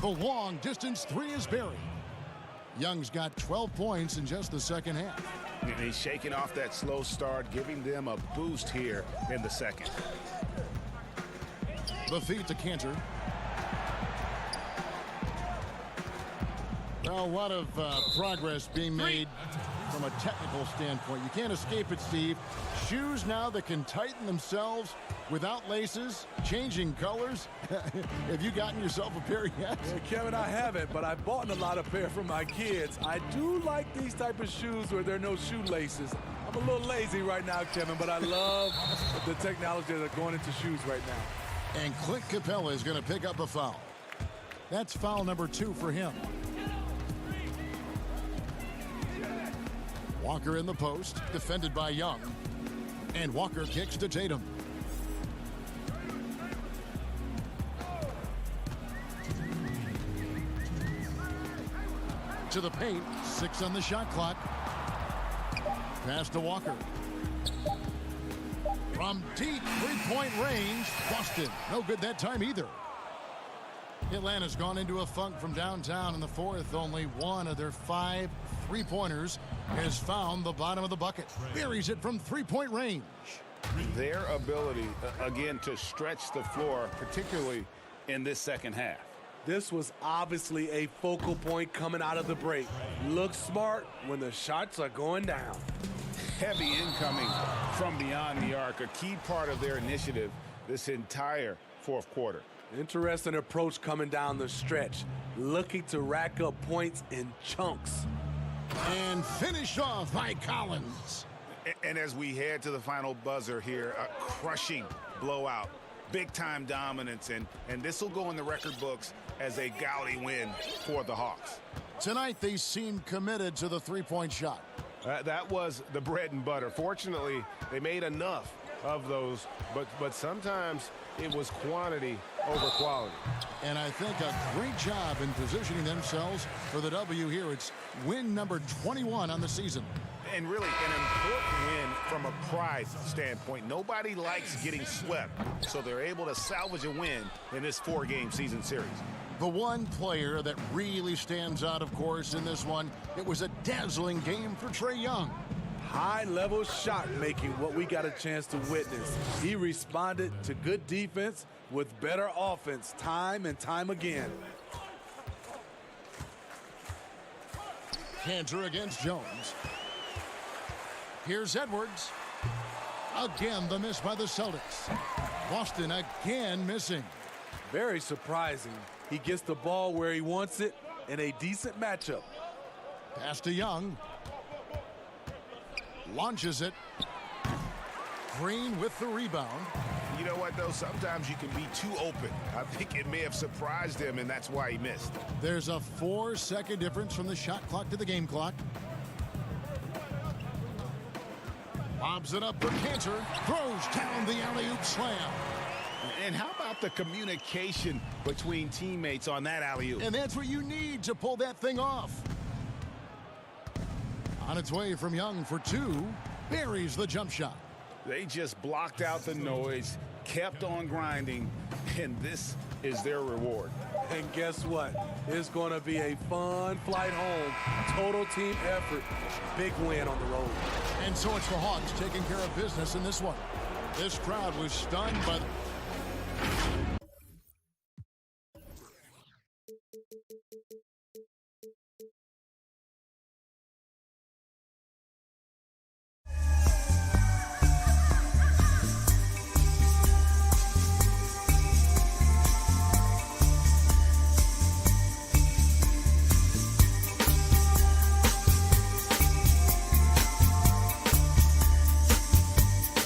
The long distance 3 is buried. Young's got 12 points in just the second half. And he's shaking off that slow start, giving them a boost here in the second. The feed to Cantor. Well, a lot of progress being made from a technical standpoint. You can't escape it, Steve. Shoes now that can tighten themselves without laces, changing colors. Have you gotten yourself a pair yet? Yeah, Kevin, I haven't, but I bought a lot of pair for my kids. I do like these type of shoes where there are no shoelaces. I'm a little lazy right now, Kevin, but I love the technology that's going into shoes right now. And Clint Capella is going to pick up a foul. That's foul number 2 for him. Walker in the post, defended by Young. And Walker kicks to Tatum. To the paint, 6 on the shot clock. Pass to Walker. From deep three-point range, Boston. No good that time either. Atlanta's gone into a funk from downtown in the fourth. Only one of their 5 three-pointers has found the bottom of the bucket. Buries it from three-point range. Their ability, again, to stretch the floor, particularly in this second half. This was obviously a focal point coming out of the break. Look smart when the shots are going down. Heavy incoming from beyond the arc, a key part of their initiative this entire fourth quarter. Interesting approach coming down the stretch, looking to rack up points in chunks. And finish off by Collins. And as we head to the final buzzer here, a crushing blowout, big-time dominance, and this will go in the record books as a gaudy win for the Hawks. Tonight, they seem committed to the three-point shot. That was the bread and butter. Fortunately, they made enough of those, but sometimes it was quantity over quality. And I think a great job in positioning themselves for the W here. It's win number 21 on the season. And really an important win from a pride standpoint. Nobody likes getting swept, so they're able to salvage a win in this 4-game season series. The one player that really stands out, of course, in this one, it was a dazzling game for Trae Young. High-level shot making, what we got a chance to witness. He responded to good defense with better offense time and time again. Cantor against Jones. Here's Edwards. Again, the miss by the Celtics. Boston again missing. Very surprising. He gets the ball where he wants it in a decent matchup. Pass to Young. Launches it. Green with the rebound. You know what, though? Sometimes you can be too open. I think it may have surprised him, and that's why he missed. There's a 4-second difference from the shot clock to the game clock. Lobs it up for Cantor. Throws down the alley-oop slam. And how about the communication between teammates on that alley-oop? And that's what you need to pull that thing off. On its way from Young for 2. Buries the jump shot. They just blocked out the noise, kept on grinding, and this is their reward. And guess what? It's going to be a fun flight home. Total team effort. Big win on the road. And so it's the Hawks taking care of business in this one. This crowd was stunned by the